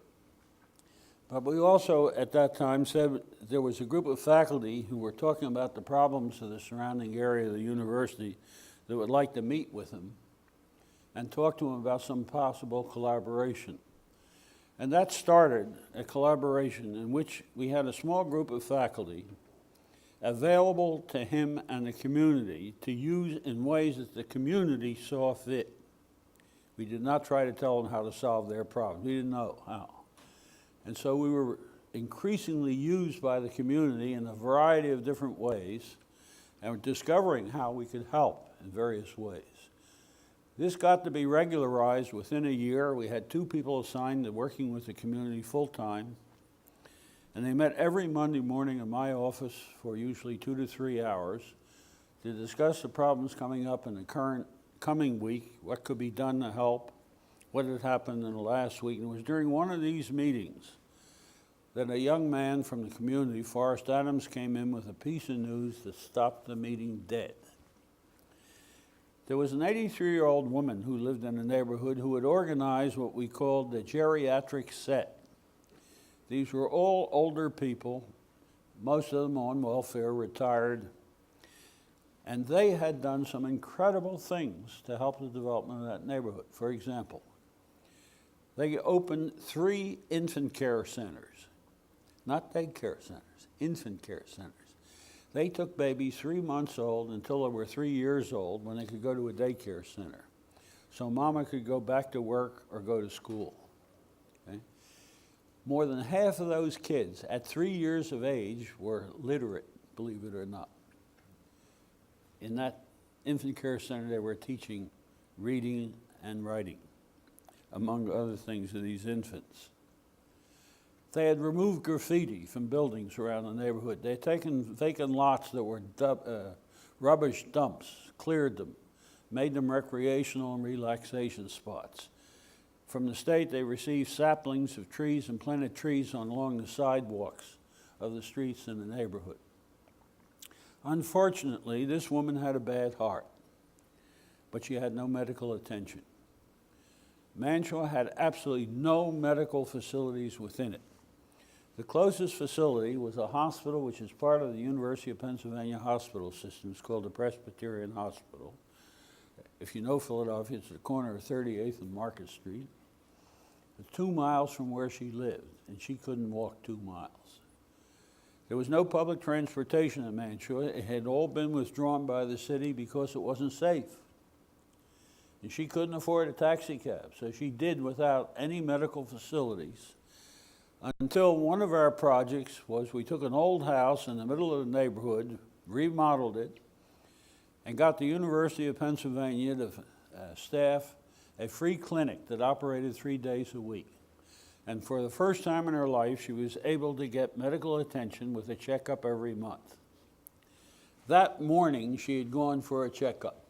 But we also, at that time, said there was a group of faculty who were talking about the problems of the surrounding area of the university that would like to meet with him and talk to him about some possible collaboration. And that started a collaboration in which we had a small group of faculty available to him and the community to use in ways that the community saw fit. We did not try to tell them how to solve their problems. We didn't know how. And so we were increasingly used by the community in a variety of different ways, and we're discovering how we could help in various ways. This got to be regularized within a year. We had 2 people assigned to working with the community full-time, and they met every Monday morning in my office for usually 2 to 3 hours to discuss the problems coming up in the coming week, what could be done to help, what had happened in the last week. And it was during one of these meetings that a young man from the community, Forrest Adams, came in with a piece of news that stopped the meeting dead. There was an 83-year-old woman who lived in the neighborhood who had organized what we called the geriatric set. These were all older people, most of them on welfare, retired, and they had done some incredible things to help the development of that neighborhood. For example, they opened 3 infant care centers, not daycare centers, infant care centers. They took babies 3 months old until they were 3 years old when they could go to a daycare center. So mama could go back to work or go to school. Okay? More than half of those kids at 3 years of age were literate, believe it or not. In that infant care center, they were teaching reading and writing, among other things, to these infants. They had removed graffiti from buildings around the neighborhood. They had taken vacant lots that were rubbish dumps, cleared them, made them recreational and relaxation spots. From the state, they received saplings of trees and planted trees along the sidewalks of the streets in the neighborhood. Unfortunately, this woman had a bad heart, but she had no medical attention. Mantua had absolutely no medical facilities within it. The closest facility was a hospital which is part of the University of Pennsylvania hospital system. It's called the Presbyterian Hospital. If you know Philadelphia, it's at the corner of 38th and Market Street. It's 2 miles from where she lived, and she couldn't walk 2 miles. There was no public transportation in Mantua. It had all been withdrawn by the city because it wasn't safe. And she couldn't afford a taxi cab, so she did without any medical facilities until one of our projects was we took an old house in the middle of the neighborhood, remodeled it, and got the University of Pennsylvania to staff a free clinic that operated 3 days a week. And for the first time in her life, she was able to get medical attention with a checkup every month. That morning, she had gone for a checkup.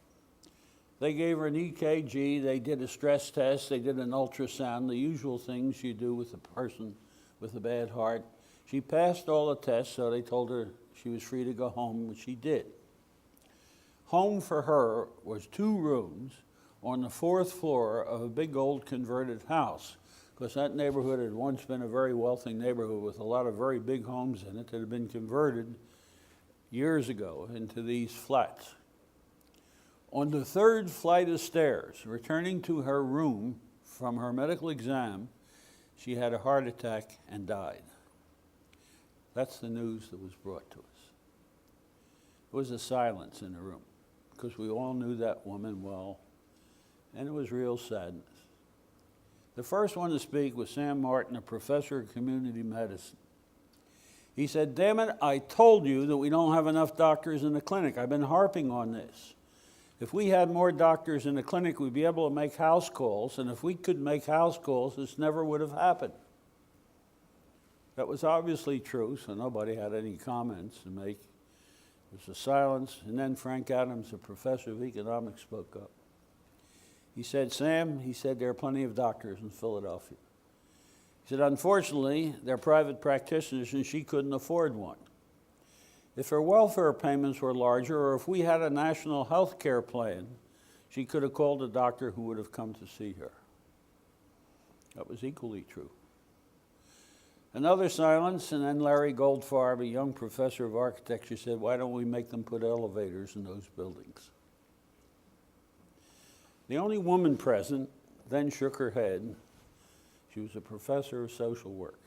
They gave her an EKG, they did a stress test, they did an ultrasound, the usual things you do with a person with a bad heart. She passed all the tests, so they told her she was free to go home, which she did. Home for her was 2 rooms on the 4th floor of a big old converted house, because that neighborhood had once been a very wealthy neighborhood with a lot of very big homes in it that had been converted years ago into these flats. On the 3rd flight of stairs, returning to her room from her medical exam, she had a heart attack and died. That's the news that was brought to us. There was a silence in the room, because we all knew that woman well, and it was real sadness. The first one to speak was Sam Martin, a professor of community medicine. He said, "Damn it, I told you that we don't have enough doctors in the clinic. I've been harping on this. If we had more doctors in the clinic, we'd be able to make house calls, and if we could make house calls, this never would have happened." That was obviously true, so nobody had any comments to make. There was a silence, and then Frank Adams, a professor of economics, spoke up. He said, "Sam," he said, "there are plenty of doctors in Philadelphia." He said, "Unfortunately, they're private practitioners, and she couldn't afford one. If her welfare payments were larger, or if we had a national health care plan, she could have called a doctor who would have come to see her." That was equally true. Another silence, and then Larry Goldfarb, a young professor of architecture, said, "Why don't we make them put elevators in those buildings?" The only woman present then shook her head. She was a professor of social work.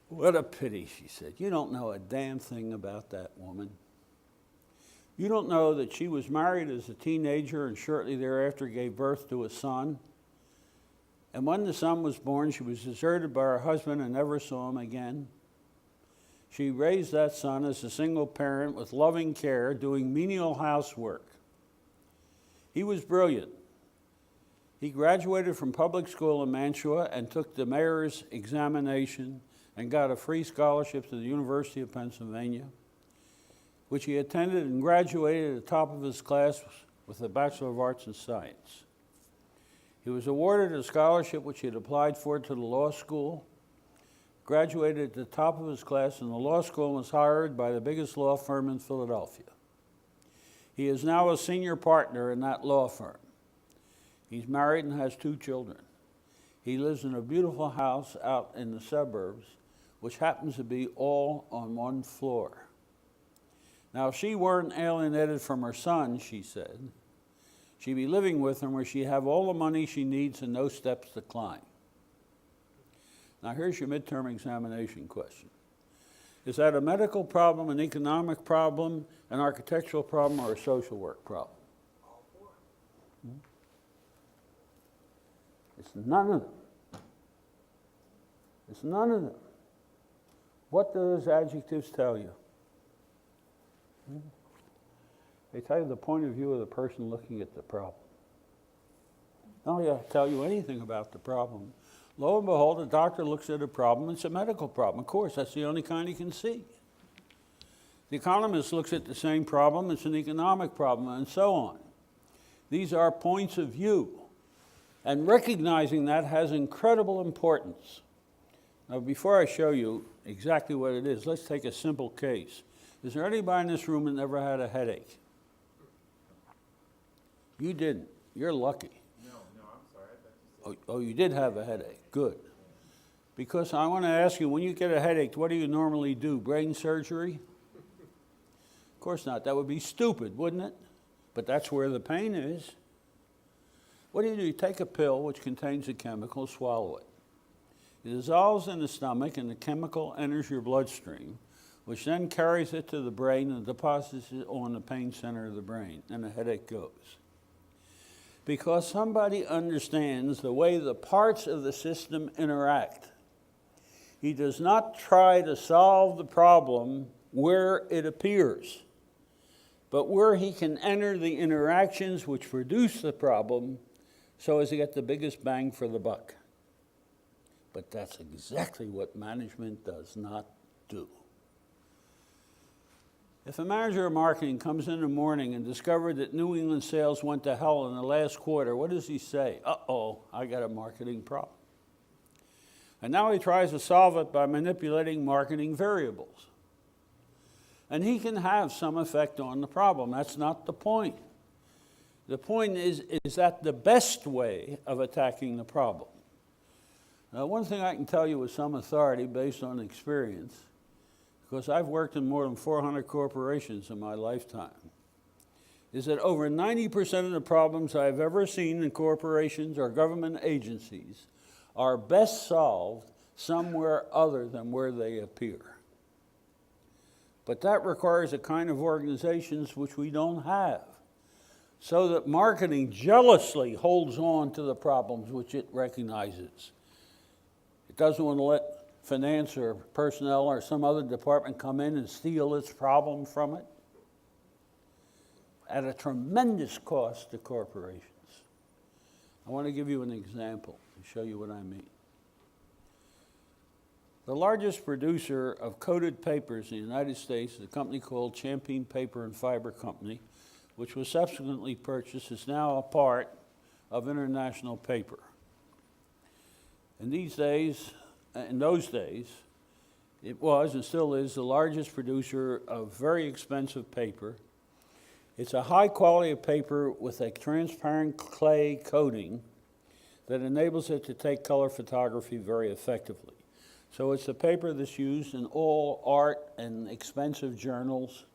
"What a pity," she said. "You don't know a damn thing about that woman. You don't know that she was married as a teenager and shortly thereafter gave birth to a son. And when the son was born, she was deserted by her husband and never saw him again. She raised that son as a single parent with loving care, doing menial housework. He was brilliant. He graduated from public school in Mantua and took the mayor's examination and got a free scholarship to the University of Pennsylvania, which he attended and graduated at the top of his class with a Bachelor of Arts in Science. He was awarded a scholarship which he had applied for to the law school, graduated at the top of his class in the law school, and was hired by the biggest law firm in Philadelphia. He is now a senior partner in that law firm. He's married and has 2 children. He lives in a beautiful house out in the suburbs, which happens to be all on 1 floor. Now, if she weren't alienated from her son," she said, "she'd be living with him where she'd have all the money she needs and no steps to climb." Now, here's your midterm examination question. Is that a medical problem, an economic problem, an architectural problem, or a social work problem? All 4. It's none of them. It's none of them. What do those adjectives tell you? They tell you the point of view of the person looking at the problem. They don't tell you anything about the problem. Lo and behold, the doctor looks at a problem, it's a medical problem. Of course, that's the only kind he can see. The economist looks at the same problem, it's an economic problem, and so on. These are points of view, and recognizing that has incredible importance. Now, before I show you exactly what it is, let's take a simple case. Is there anybody in this room that never had a headache? You didn't. You're lucky. No, I'm sorry. I thought you said Oh, you did have a headache. Good. Because I want to ask you, when you get a headache, what do you normally do? Brain surgery? Of course not. That would be stupid, wouldn't it? But that's where the pain is. What do? You take a pill which contains a chemical, swallow it. It dissolves in the stomach, and the chemical enters your bloodstream, which then carries it to the brain and deposits it on the pain center of the brain, and the headache goes. Because somebody understands the way the parts of the system interact. He does not try to solve the problem where it appears, but where he can enter the interactions which produce the problem so as to get the biggest bang for the buck. But that's exactly what management does not do. If a manager of marketing comes in the morning and discovered that New England sales went to hell in the last quarter, what does he say? Uh-oh, I got a marketing problem. And now he tries to solve it by manipulating marketing variables. And he can have some effect on the problem. That's not the point. The point is that the best way of attacking the problem? Now, one thing I can tell you with some authority based on experience, because I've worked in more than 400 corporations in my lifetime, is that over 90% of the problems I've ever seen in corporations or government agencies are best solved somewhere other than where they appear. But that requires a kind of organizations which we don't have, so that marketing jealously holds on to the problems which it recognizes. It doesn't want to let finance or personnel or some other department come in and steal its problem from it at a tremendous cost to corporations. I want to give you an example to show you what I mean. The largest producer of coated papers in the United States is a company called Champion Paper and Fiber Company, which was subsequently purchased, is now a part of International Paper. In those days, it was and still is the largest producer of very expensive paper. It's a high quality of paper with a transparent clay coating that enables it to take color photography very effectively. So it's a paper that's used in all art and expensive journals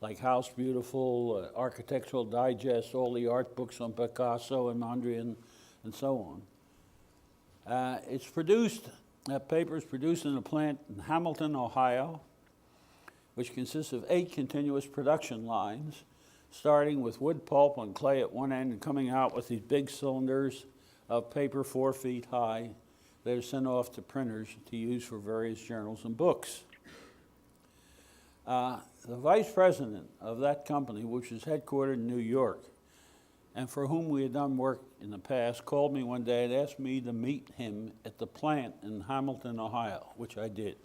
like House Beautiful, Architectural Digest, all the art books on Picasso and Mondrian, and so on. That paper is produced in a plant in Hamilton, Ohio, which consists of 8 continuous production lines, starting with wood pulp and clay at one end and coming out with these big cylinders of paper 4 feet high that are sent off to printers to use for various journals and books. The vice president of that company, which is headquartered in New York, and for whom we had done work in the past, called me one day and asked me to meet him at the plant in Hamilton, Ohio, which I did.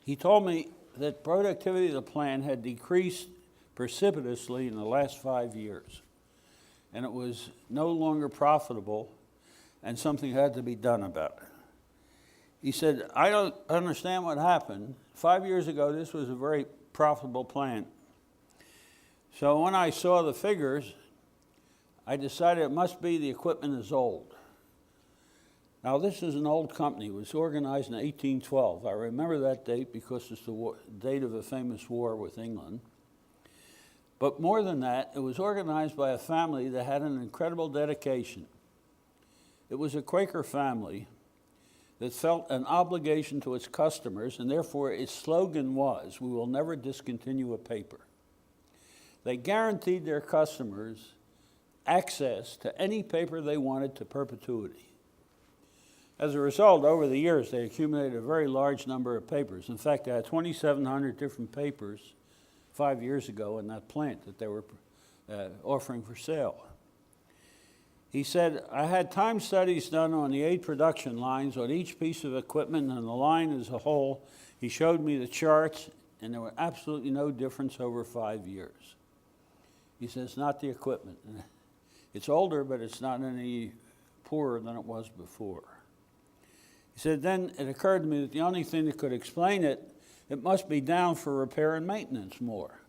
He told me that productivity of the plant had decreased precipitously in the last 5 years, and it was no longer profitable, and something had to be done about it. He said, I don't understand what happened. 5 years ago, this was a very profitable plant. So when I saw the figures, I decided it must be the equipment is old. Now, this is an old company. It was organized in 1812. I remember that date because it's the date of a famous war with England. But more than that, it was organized by a family that had an incredible dedication. It was a Quaker family that felt an obligation to its customers, and therefore its slogan was, "We will never discontinue a paper." They guaranteed their customers access to any paper they wanted to perpetuity. As a result, over the years, they accumulated a very large number of papers. In fact, they had 2,700 different papers 5 years ago in that plant that they were offering for sale. He said, I had time studies done on the 8 production lines on each piece of equipment and the line as a whole. He showed me the charts, and there were absolutely no difference over 5 years. He says, it's not the equipment. It's older, but it's not any poorer than it was before. He said, then it occurred to me that the only thing that could explain it, it must be down for repair and maintenance more.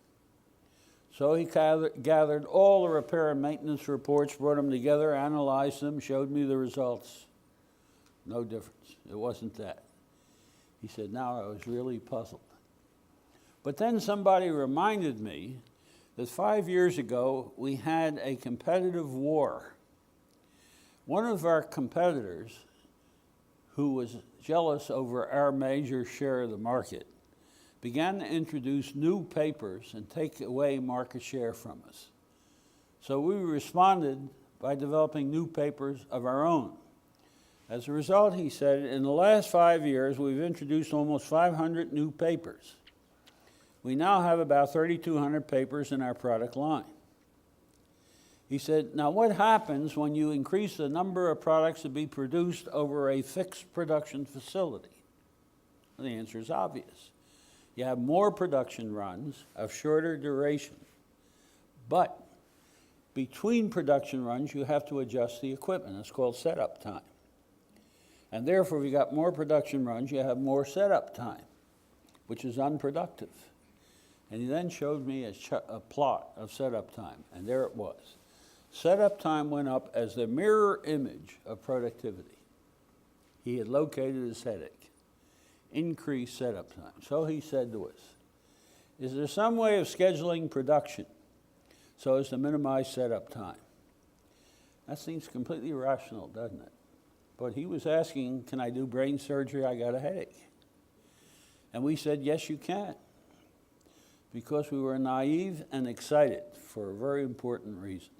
So he gathered all the repair and maintenance reports, brought them together, analyzed them, showed me the results. no difference. It wasn't that. He said, now I was really puzzled. But then somebody reminded me that 5 years ago we had a competitive war. One of our competitors, who was jealous over our major share of the market, began to introduce new papers and take away market share from us. So we responded by developing new papers of our own. As a result, he said, in the last 5 years, we've introduced almost 500 new papers. We now have about 3,200 papers in our product line. He said, now what happens when you increase the number of products to be produced over a fixed production facility? Well, the answer is obvious. You have more production runs of shorter duration. But between production runs, you have to adjust the equipment. It's called setup time. And therefore, if you got more production runs, you have more setup time, which is unproductive. And he then showed me a plot of setup time, and there it was. Setup time went up as the mirror image of productivity. He had located his headache. Increased setup time. So he said to us, is there some way of scheduling production so as to minimize setup time? That seems completely irrational, doesn't it? But he was asking, can I do brain surgery? I got a headache. And we said, yes, you can. Because we were naive and excited for a very important reason.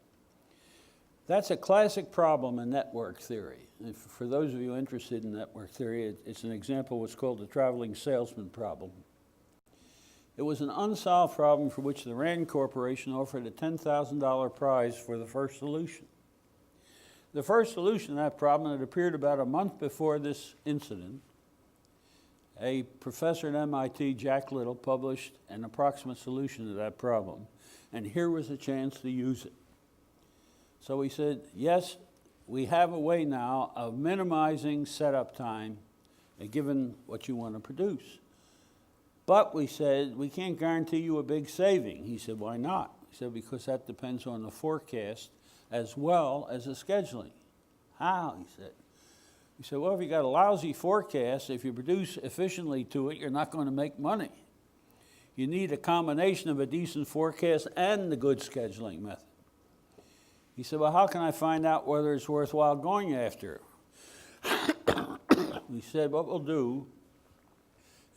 That's a classic problem in network theory. And for those of you interested in network theory, it's an example of what's called the traveling salesman problem. It was an unsolved problem for which the Rand Corporation offered a $10,000 prize for the first solution. The first solution to that problem had appeared about a month before this incident. A professor at MIT, Jack Little, published an approximate solution to that problem, and here was a chance to use it. So we said, yes, we have a way now of minimizing setup time given what you want to produce. But we said, we can't guarantee you a big saving. He said, why not? He said, because that depends on the forecast as well as the scheduling. How? He said. He said, well, if you got a lousy forecast, if you produce efficiently to it, you're not going to make money. You need a combination of a decent forecast and the good scheduling method. He said, well, how can I find out whether it's worthwhile going after? We said, what we'll do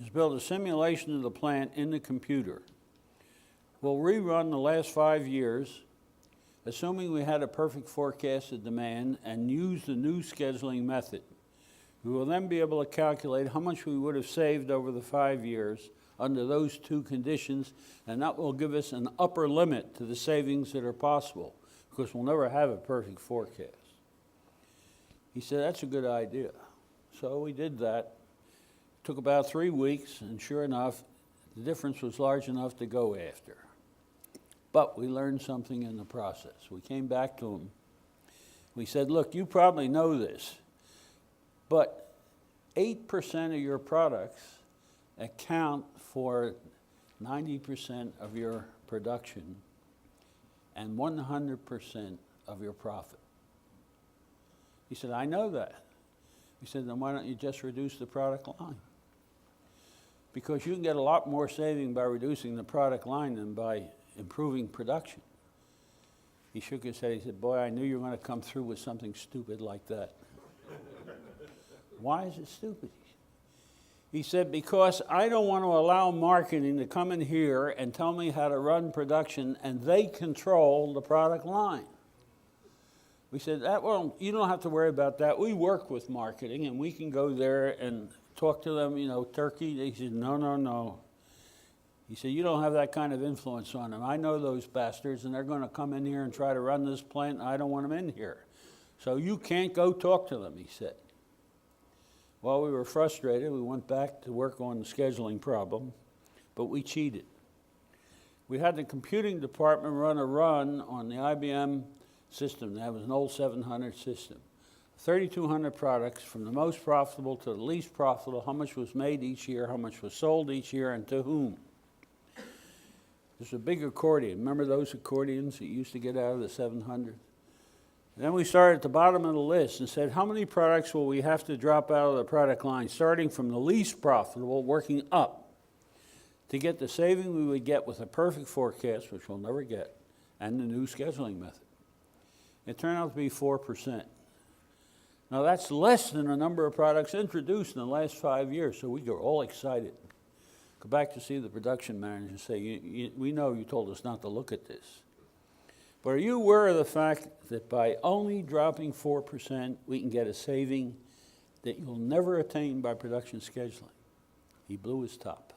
is build a simulation of the plant in the computer. We'll rerun the last 5 years, assuming we had a perfect forecasted demand, and use the new scheduling method. We will then be able to calculate how much we would have saved over the 5 years under those two conditions, and that will give us an upper limit to the savings that are possible, because we'll never have a perfect forecast. He said, that's a good idea. So we did that. It took about 3 weeks, and sure enough, the difference was large enough to go after. But we learned something in the process. We came back to him. We said, look, you probably know this, but 8% of your products account for 90% of your production and 100% of your profit. He said, I know that. He said, then why don't you just reduce the product line? Because you can get a lot more saving by reducing the product line than by improving production. He shook his head. He said, boy, I knew you were going to come through with something stupid like that. Why is it stupid? He said, because I don't want to allow marketing to come in here and tell me how to run production, and they control the product line. We said, well, you don't have to worry about that. We work with marketing, and we can go there and talk to them, you know, turkey. He said, no. He said, you don't have that kind of influence on them. I know those bastards, and they're going to come in here and try to run this plant, and I don't want them in here. So you can't go talk to them, he said. Well, we were frustrated. We went back to work on the scheduling problem, but we cheated. We had the computing department run a run on the IBM system. That was an old 700 system. 3,200 products, from the most profitable to the least profitable, how much was made each year, how much was sold each year, and to whom. There's a big accordion. Remember those accordions that you used to get out of the 700? Then we started at the bottom of the list and said, how many products will we have to drop out of the product line, starting from the least profitable, working up, to get the saving we would get with a perfect forecast, which we'll never get, and the new scheduling method. It turned out to be 4%. Now that's less than the number of products introduced in the last 5 years, so we were all excited. Go back to see the production manager and say, we know you told us not to look at this. But are you aware of the fact that by only dropping 4%, we can get a saving that you'll never attain by production scheduling? He blew his top.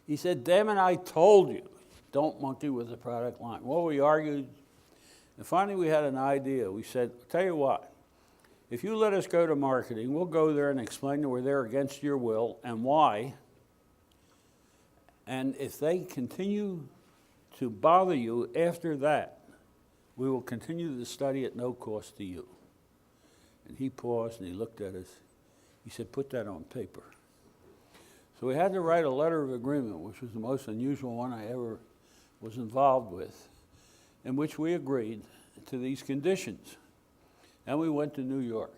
He said, damn it, I told you, don't monkey with the product line. Well, we argued, and finally we had an idea. We said, tell you what, if you let us go to marketing, we'll go there and explain that we're there against your will and why. And if they continue to bother you after that, we will continue the study at no cost to you. And he paused and he looked at us. He said, put that on paper. So we had to write a letter of agreement, which was the most unusual one I ever was involved with, in which we agreed to these conditions. And we went to New York,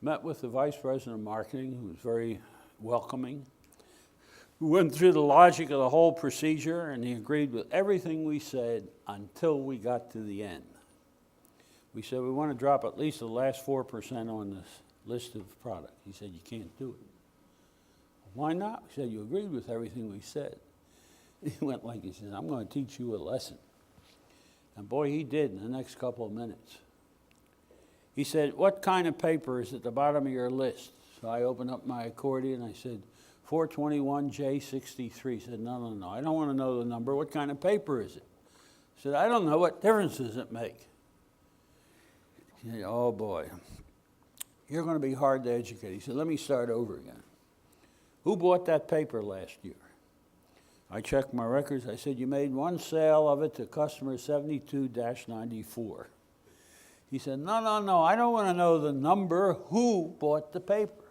met with the vice president of marketing, who was very welcoming. We went through the logic of the whole procedure, and he agreed with everything we said until we got to the end. We said, we want to drop at least the last 4% on this list of products. He said, you can't do it. Why not? We said, you agreed with everything we said. He went like, he says, I'm going to teach you a lesson. And boy, he did in the next couple of minutes. He said, what kind of paper is at the bottom of your list? So I opened up my accordion, I said, 421J63. He said, no, I don't want to know the number. What kind of paper is it? I said, I don't know. What difference does it make? He said, oh boy, you're going to be hard to educate. He said, let me start over again. Who bought that paper last year? I checked my records. I said, you made one sale of it to customer 72-94. He said, no, I don't want to know the number. Who bought the paper?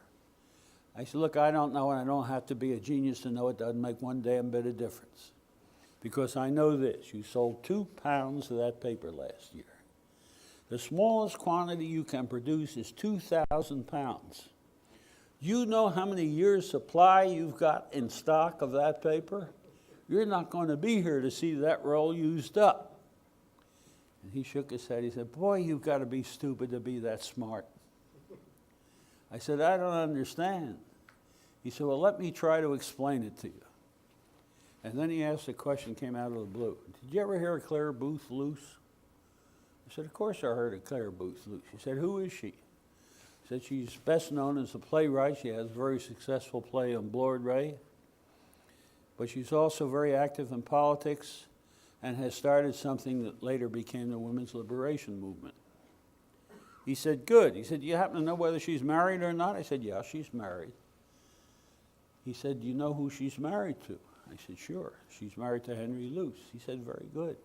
I said, look, I don't know, and I don't have to be a genius to know it doesn't make one damn bit of difference. Because I know this, you sold 2 pounds of that paper last year. The smallest quantity you can produce is 2,000 pounds. You know how many years' supply you've got in stock of that paper? You're not going to be here to see that roll used up. And he shook his head. He said, boy, you've got to be stupid to be that smart. I said, I don't understand. He said, well, let me try to explain it to you. And then he asked a question, came out of the blue. Did you ever hear of Claire Booth Luce? I said, of course I heard of Claire Booth Luce. He said, who is she? He said, she's best known as a playwright. She has a very successful play on Broadway. But she's also very active in politics and has started something that later became the women's liberation movement. He said, good. He said, do you happen to know whether she's married or not? I said, yeah, she's married. He said, do you know who she's married to? I said, sure. She's married to Henry Luce. He said, very good.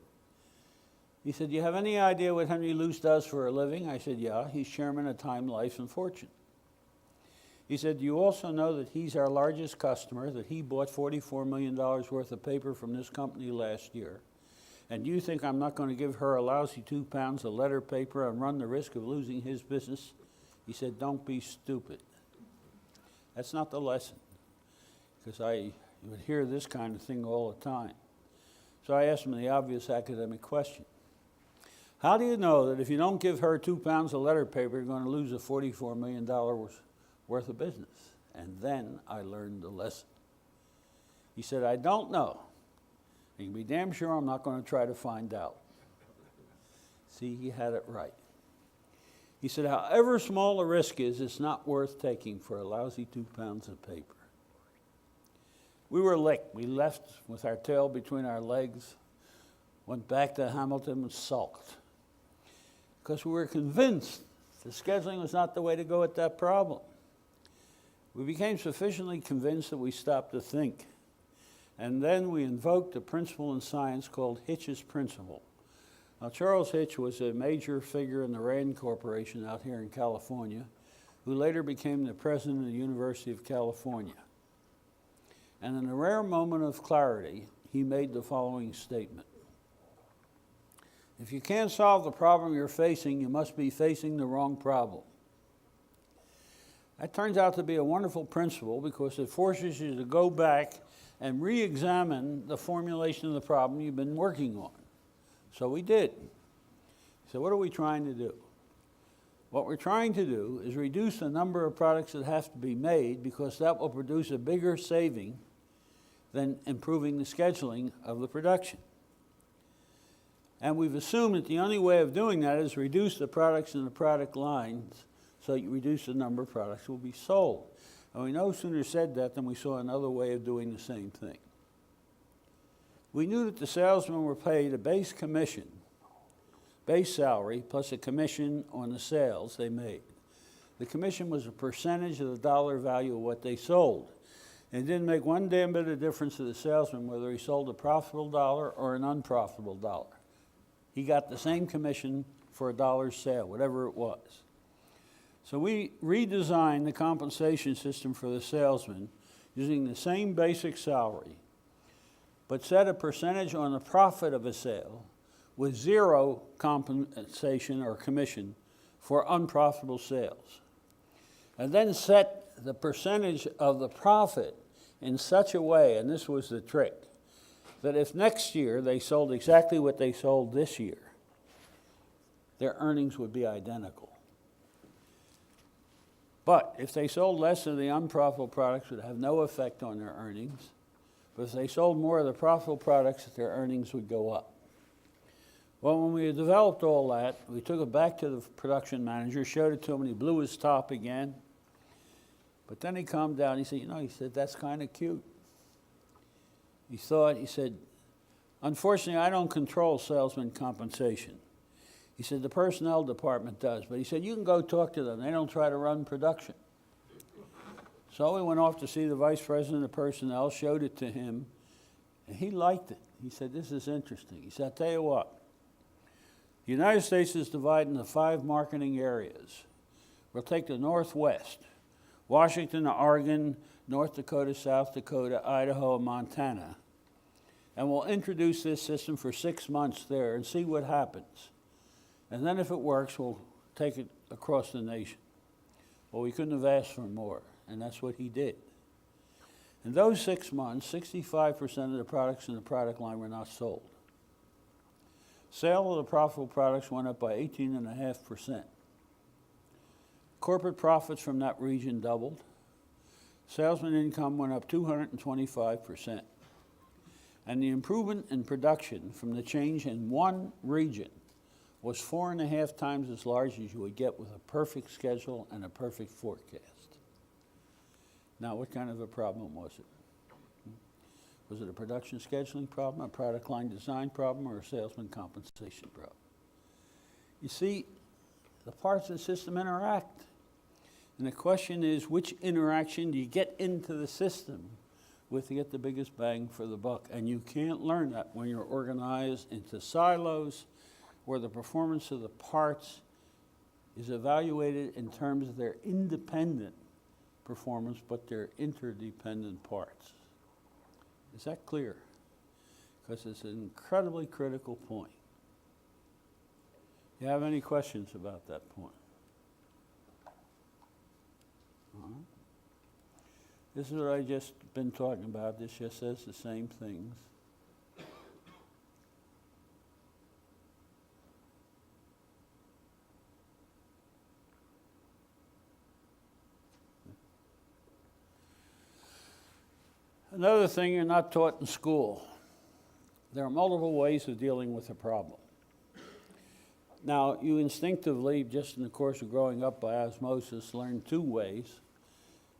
He said, do you have any idea what Henry Luce does for a living? I said, yeah, he's chairman of Time, Life, and Fortune. He said, do you also know that he's our largest customer, that he bought $44 million worth of paper from this company last year? And do you think I'm not going to give her a lousy 2 pounds of letter paper and run the risk of losing his business? He said, don't be stupid. That's not the lesson, because I would hear this kind of thing all the time. So I asked him the obvious academic question. How do you know that if you don't give her 2 pounds of letter paper, you're going to lose a $44 million worth of business? And then I learned the lesson. He said, I don't know. You can be damn sure I'm not going to try to find out. See, he had it right. He said, however small the risk is, it's not worth taking for a lousy 2 pounds of paper. We were licked. We left with our tail between our legs, went back to Hamilton and sulked. Because we were convinced the scheduling was not the way to go at that problem. We became sufficiently convinced that we stopped to think. And then we invoked a principle in science called Hitches Principle. Now, Charles Hitch was a major figure in the Rand Corporation out here in California, who later became the president of the University of California. And in a rare moment of clarity, he made the following statement. If you can't solve the problem you're facing, you must be facing the wrong problem. That turns out to be a wonderful principle because it forces you to go back and re-examine the formulation of the problem you've been working on. So we did. So what are we trying to do? What we're trying to do is reduce the number of products that have to be made because that will produce a bigger saving than improving the scheduling of the production. And we've assumed that the only way of doing that is reduce the products in the product lines so you reduce the number of products that will be sold. And we no sooner said that than we saw another way of doing the same thing. We knew that the salesmen were paid a base commission, base salary, plus a commission on the sales they made. The commission was a percentage of the dollar value of what they sold. And it didn't make one damn bit of difference to the salesman whether he sold a profitable dollar or an unprofitable dollar. He got the same commission for a dollar sale, whatever it was. So we redesigned the compensation system for the salesman using the same basic salary, but set a percentage on the profit of a sale with zero compensation or commission for unprofitable sales. And then set the percentage of the profit in such a way, and this was the trick, that if next year they sold exactly what they sold this year, their earnings would be identical. But if they sold less of the unprofitable products, it would have no effect on their earnings. But if they sold more of the profitable products, their earnings would go up. Well, when we had developed all that, we took it back to the production manager, showed it to him, and he blew his top again. But then he calmed down. He said, he said, that's kind of cute. He said, unfortunately, I don't control salesman compensation. He said, the personnel department does. But he said, you can go talk to them. They don't try to run production. So we went off to see the vice president of personnel, showed it to him, and he liked it. He said, this is interesting. He said, I'll tell you what. The United States is divided into 5 marketing areas. We'll take the Northwest, Washington, Oregon, North Dakota, South Dakota, Idaho, and Montana. And we'll introduce this system for 6 months there and see what happens. And then if it works, we'll take it across the nation. Well, we couldn't have asked for more, and that's what he did. In those 6 months, 65% of the products in the product line were not sold. Sale of the profitable products went up by 18.5%. Corporate profits from that region doubled. Salesman income went up 225%. And the improvement in production from the change in one region was 4.5 times as large as you would get with a perfect schedule and a perfect forecast. Now, what kind of a problem was it? Was it a production scheduling problem, a product line design problem, or a salesman compensation problem? You see, the parts of the system interact. And the question is, which interaction do you get into the system with to get the biggest bang for the buck? And you can't learn that when you're organized into silos where the performance of the parts is evaluated in terms of their independent performance, but their interdependent parts. Is that clear? Because it's an incredibly critical point. You have any questions about that point? This is what I just been talking about. This just says the same things. Another thing you're not taught in school. There are multiple ways of dealing with a problem. Now, you instinctively, just in the course of growing up by osmosis, learn 2 ways.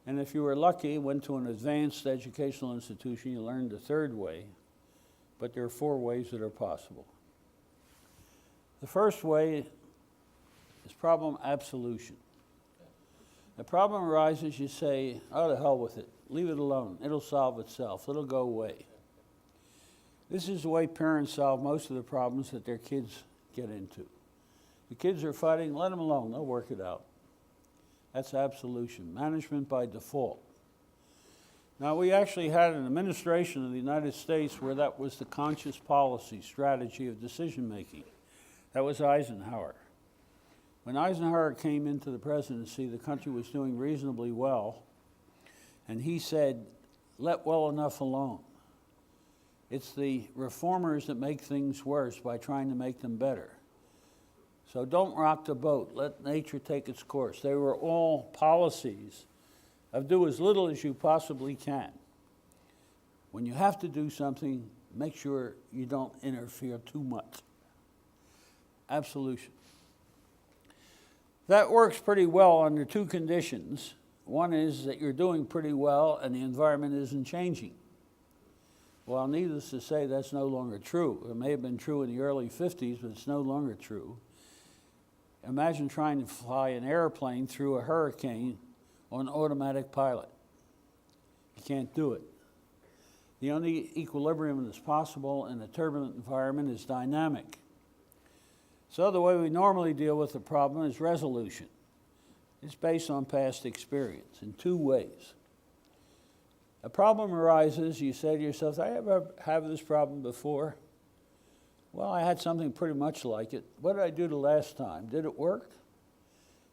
And if you were lucky, went to an advanced educational institution, you learned a 3rd way. But there are 4 ways that are possible. The first way is problem absolution. The problem arises, you say, oh, to hell with it. Leave it alone. It'll solve itself. It'll go away. This is the way parents solve most of the problems that their kids get into. The kids are fighting, let them alone. They'll work it out. That's absolution. Management by default. Now, we actually had an administration of the United States where that was the conscious policy strategy of decision making. That was Eisenhower. When Eisenhower came into the presidency, the country was doing reasonably well, and he said, let well enough alone. It's the reformers that make things worse by trying to make them better. So don't rock the boat. Let nature take its course. They were all policies of do as little as you possibly can. When you have to do something, make sure you don't interfere too much. Absolution. That works pretty well under two conditions. One is that you're doing pretty well and the environment isn't changing. Well, needless to say, that's no longer true. It may have been true in the early 50s, but it's no longer true. Imagine trying to fly an airplane through a hurricane on automatic pilot. You can't do it. The only equilibrium that's possible in a turbulent environment is dynamic. So the way we normally deal with the problem is resolution. It's based on past experience in two ways. A problem arises, you say to yourself, did I ever have this problem before? Well, I had something pretty much like it. What did I do the last time? Did it work?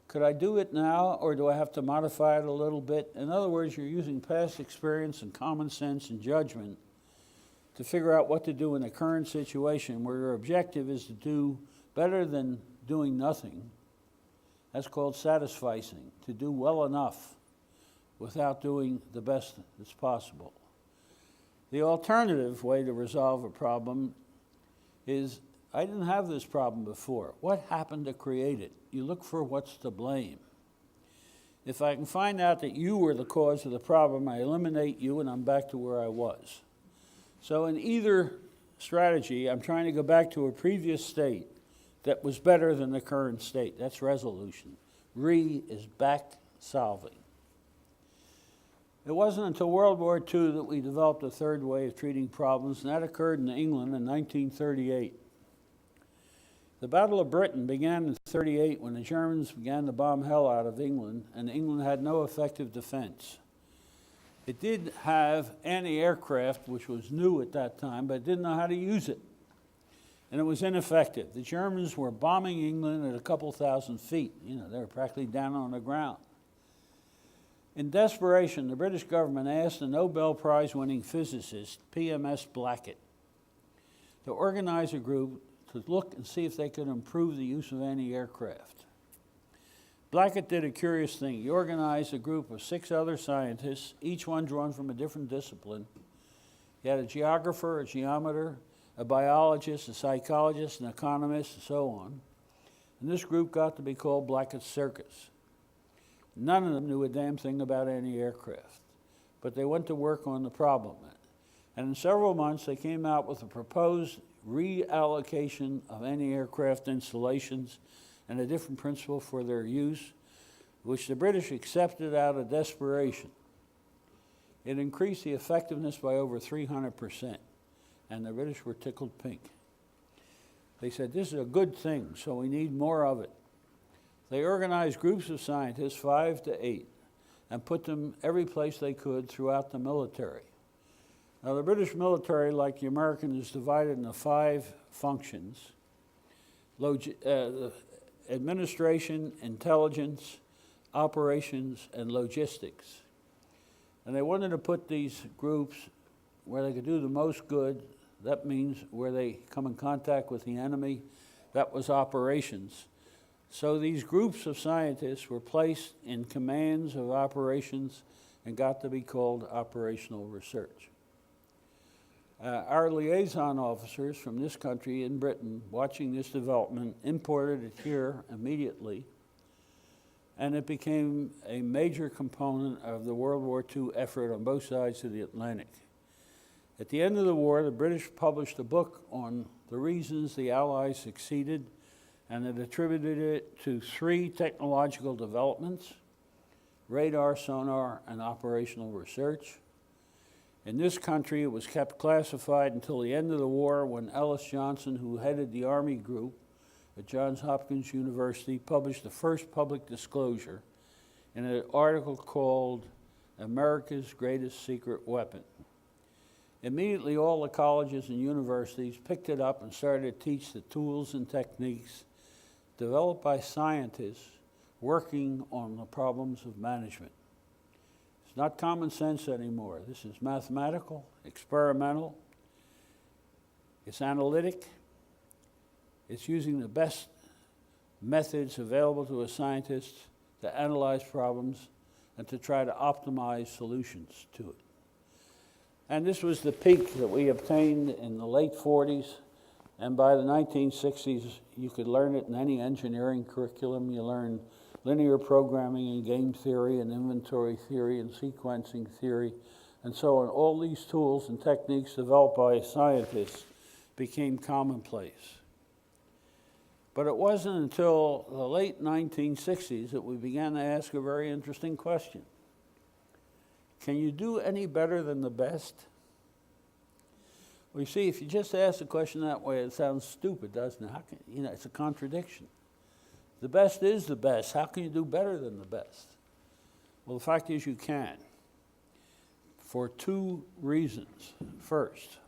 Could I do it now, or do I have to modify it a little bit? In other words, you're using past experience and common sense and judgment to figure out what to do in the current situation where your objective is to do better than doing nothing. That's called satisficing, to do well enough without doing the best that's possible. The alternative way to resolve a problem is, I didn't have this problem before. What happened to create it? You look for what's to blame. If I can find out that you were the cause of the problem, I eliminate you and I'm back to where I was. So in either strategy, I'm trying to go back to a previous state that was better than the current state. That's resolution. Re is back solving. It wasn't until World War II that we developed a third way of treating problems, and that occurred in England in 1938. The Battle of Britain began in 1938 when the Germans began to bomb hell out of England, and England had no effective defense. It did have anti-aircraft, which was new at that time, but it didn't know how to use it. And it was ineffective. The Germans were bombing England at a couple thousand feet. They were practically down on the ground. In desperation, the British government asked the Nobel Prize-winning physicist, P.M.S. Blackett, to organize a group to look and see if they could improve the use of anti-aircraft. Blackett did a curious thing. He organized a group of 6 other scientists, each one drawn from a different discipline. He had a geographer, a geometer, a biologist, a psychologist, an economist, and so on. And this group got to be called Blackett's Circus. None of them knew a damn thing about anti-aircraft, but they went to work on the problem. And in several months, they came out with a proposed reallocation of anti-aircraft installations and a different principle for their use, which the British accepted out of desperation. It increased the effectiveness by over 300%, and the British were tickled pink. They said, this is a good thing, so we need more of it. They organized groups of scientists, 5 to 8, and put them every place they could throughout the military. Now, the British military, like the American, is divided into 5 functions: administration, intelligence, operations, and logistics. And they wanted to put these groups where they could do the most good. That means where they come in contact with the enemy. That was operations. So these groups of scientists were placed in commands of operations and got to be called operational research. Our liaison officers from this country in Britain, watching this development, imported it here immediately, and it became a major component of the World War II effort on both sides of the Atlantic. At the end of the war, the British published a book on the reasons the Allies succeeded, and it attributed it to 3 technological developments: radar, sonar, and operational research. In this country, it was kept classified until the end of the war, when Ellis Johnson, who headed the Army group at Johns Hopkins University, published the first public disclosure in an article called America's Greatest Secret Weapon. Immediately, all the colleges and universities picked it up and started to teach the tools and techniques developed by scientists working on the problems of management. It's not common sense anymore. This is mathematical, experimental, it's analytic, it's using the best methods available to a scientist to analyze problems and to try to optimize solutions to it. And this was the peak that we obtained in the late 40s, and by the 1960s, you could learn it in any engineering curriculum. You learn linear programming and game theory and inventory theory and sequencing theory, and so on. All these tools and techniques developed by scientists became commonplace. But it wasn't until the late 1960s that we began to ask a very interesting question. Can you do any better than the best? Well, you see, if you just ask the question that way, it sounds stupid, doesn't it? How can, it's a contradiction. The best is the best. How can you do better than the best? Well, the fact is you can, for two reasons. First,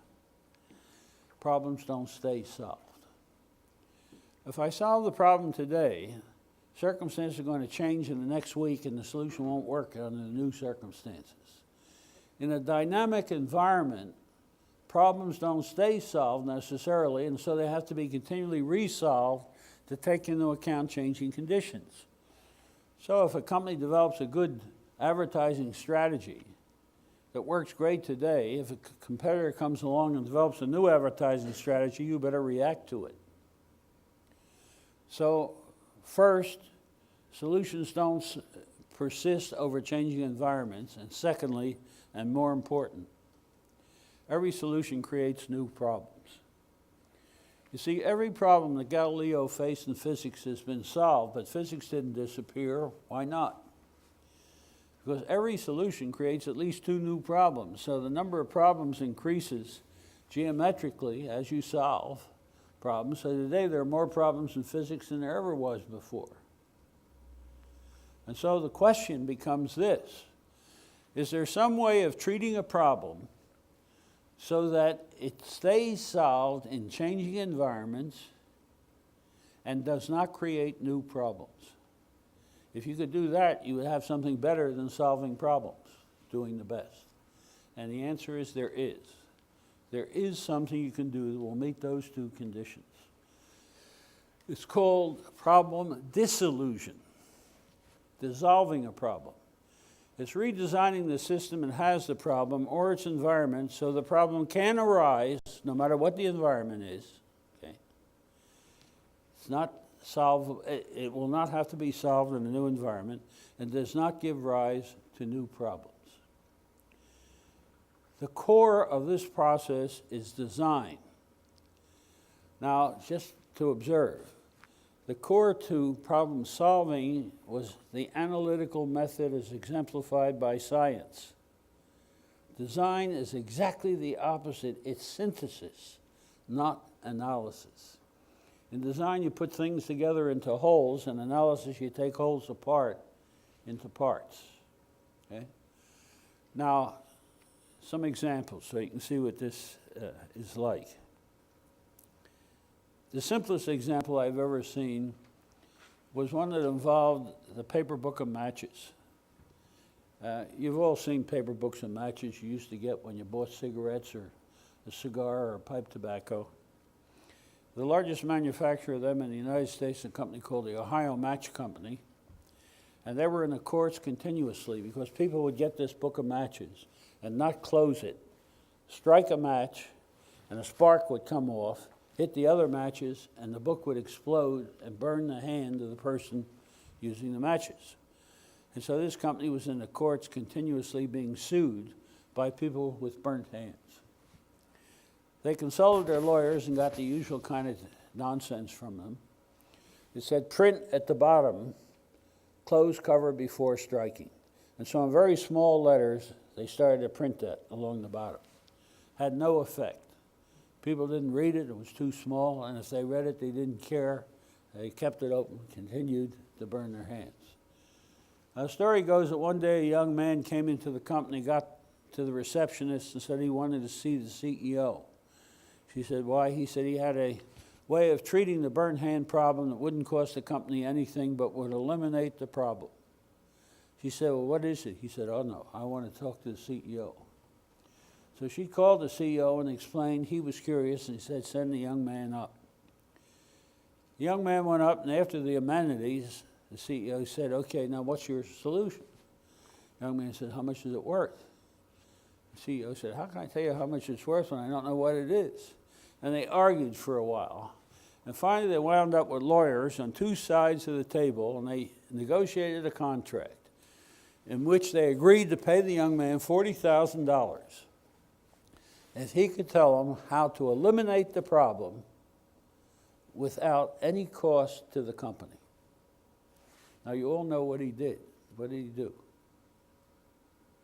problems don't stay solved. If I solve the problem today, circumstances are going to change in the next week and the solution won't work under the new circumstances. In a dynamic environment, problems don't stay solved necessarily, and so they have to be continually resolved to take into account changing conditions. So if a company develops a good advertising strategy that works great today, if a competitor comes along and develops a new advertising strategy, you better react to it. So first, solutions don't persist over changing environments, and secondly, and more important, every solution creates new problems. You see, every problem that Galileo faced in physics has been solved, but physics didn't disappear. Why not? Because every solution creates at least two new problems. So the number of problems increases geometrically as you solve problems. So today there are more problems in physics than there ever was before. And so the question becomes this: is there some way of treating a problem so that it stays solved in changing environments and does not create new problems? If you could do that, you would have something better than solving problems, doing the best. And the answer is there is. There is something you can do that will meet those two conditions. It's called problem dissolution, dissolving a problem. It's redesigning the system that has the problem or its environment so the problem can arise no matter what the environment is. Okay? It's not solvable. It will not have to be solved in a new environment and does not give rise to new problems. The core of this process is design. Now, just to observe, the core to problem solving was the analytical method as exemplified by science. Design is exactly the opposite. It's synthesis, not analysis. In design, you put things together into wholes. In analysis, you take wholes apart into parts. Okay? Now, some examples so you can see what this is like. The simplest example I've ever seen was one that involved the paper book of matches. You've all seen paper books of matches you used to get when you bought cigarettes or a cigar or pipe tobacco. The largest manufacturer of them in the United States is a company called the Ohio Match Company, and they were in the courts continuously because people would get this book of matches and not close it, strike a match, and a spark would come off, hit the other matches, and the book would explode and burn the hand of the person using the matches. And so this company was in the courts continuously being sued by people with burnt hands. They consulted their lawyers and got the usual kind of nonsense from them. It said, print at the bottom, close cover before striking. And so in very small letters, they started to print that along the bottom. Had no effect. People didn't read it was too small, and if they read it, they didn't care. They kept it open, continued to burn their hands. Now, the story goes that one day a young man came into the company, got to the receptionist and said he wanted to see the CEO. She said, why? He said he had a way of treating the burnt hand problem that wouldn't cost the company anything but would eliminate the problem. She said, well, what is it? He said, oh no, I want to talk to the CEO. So she called the CEO and explained he was curious, and he said, send the young man up. The young man went up, and after the amenities, the CEO said, okay, now what's your solution? The young man said, how much is it worth? The CEO said, how can I tell you how much it's worth when I don't know what it is? And they argued for a while. And finally, they wound up with lawyers on two sides of the table, and they negotiated a contract in which they agreed to pay the young man $40,000 if he could tell them how to eliminate the problem without any cost to the company. Now, you all know what he did. What did he do?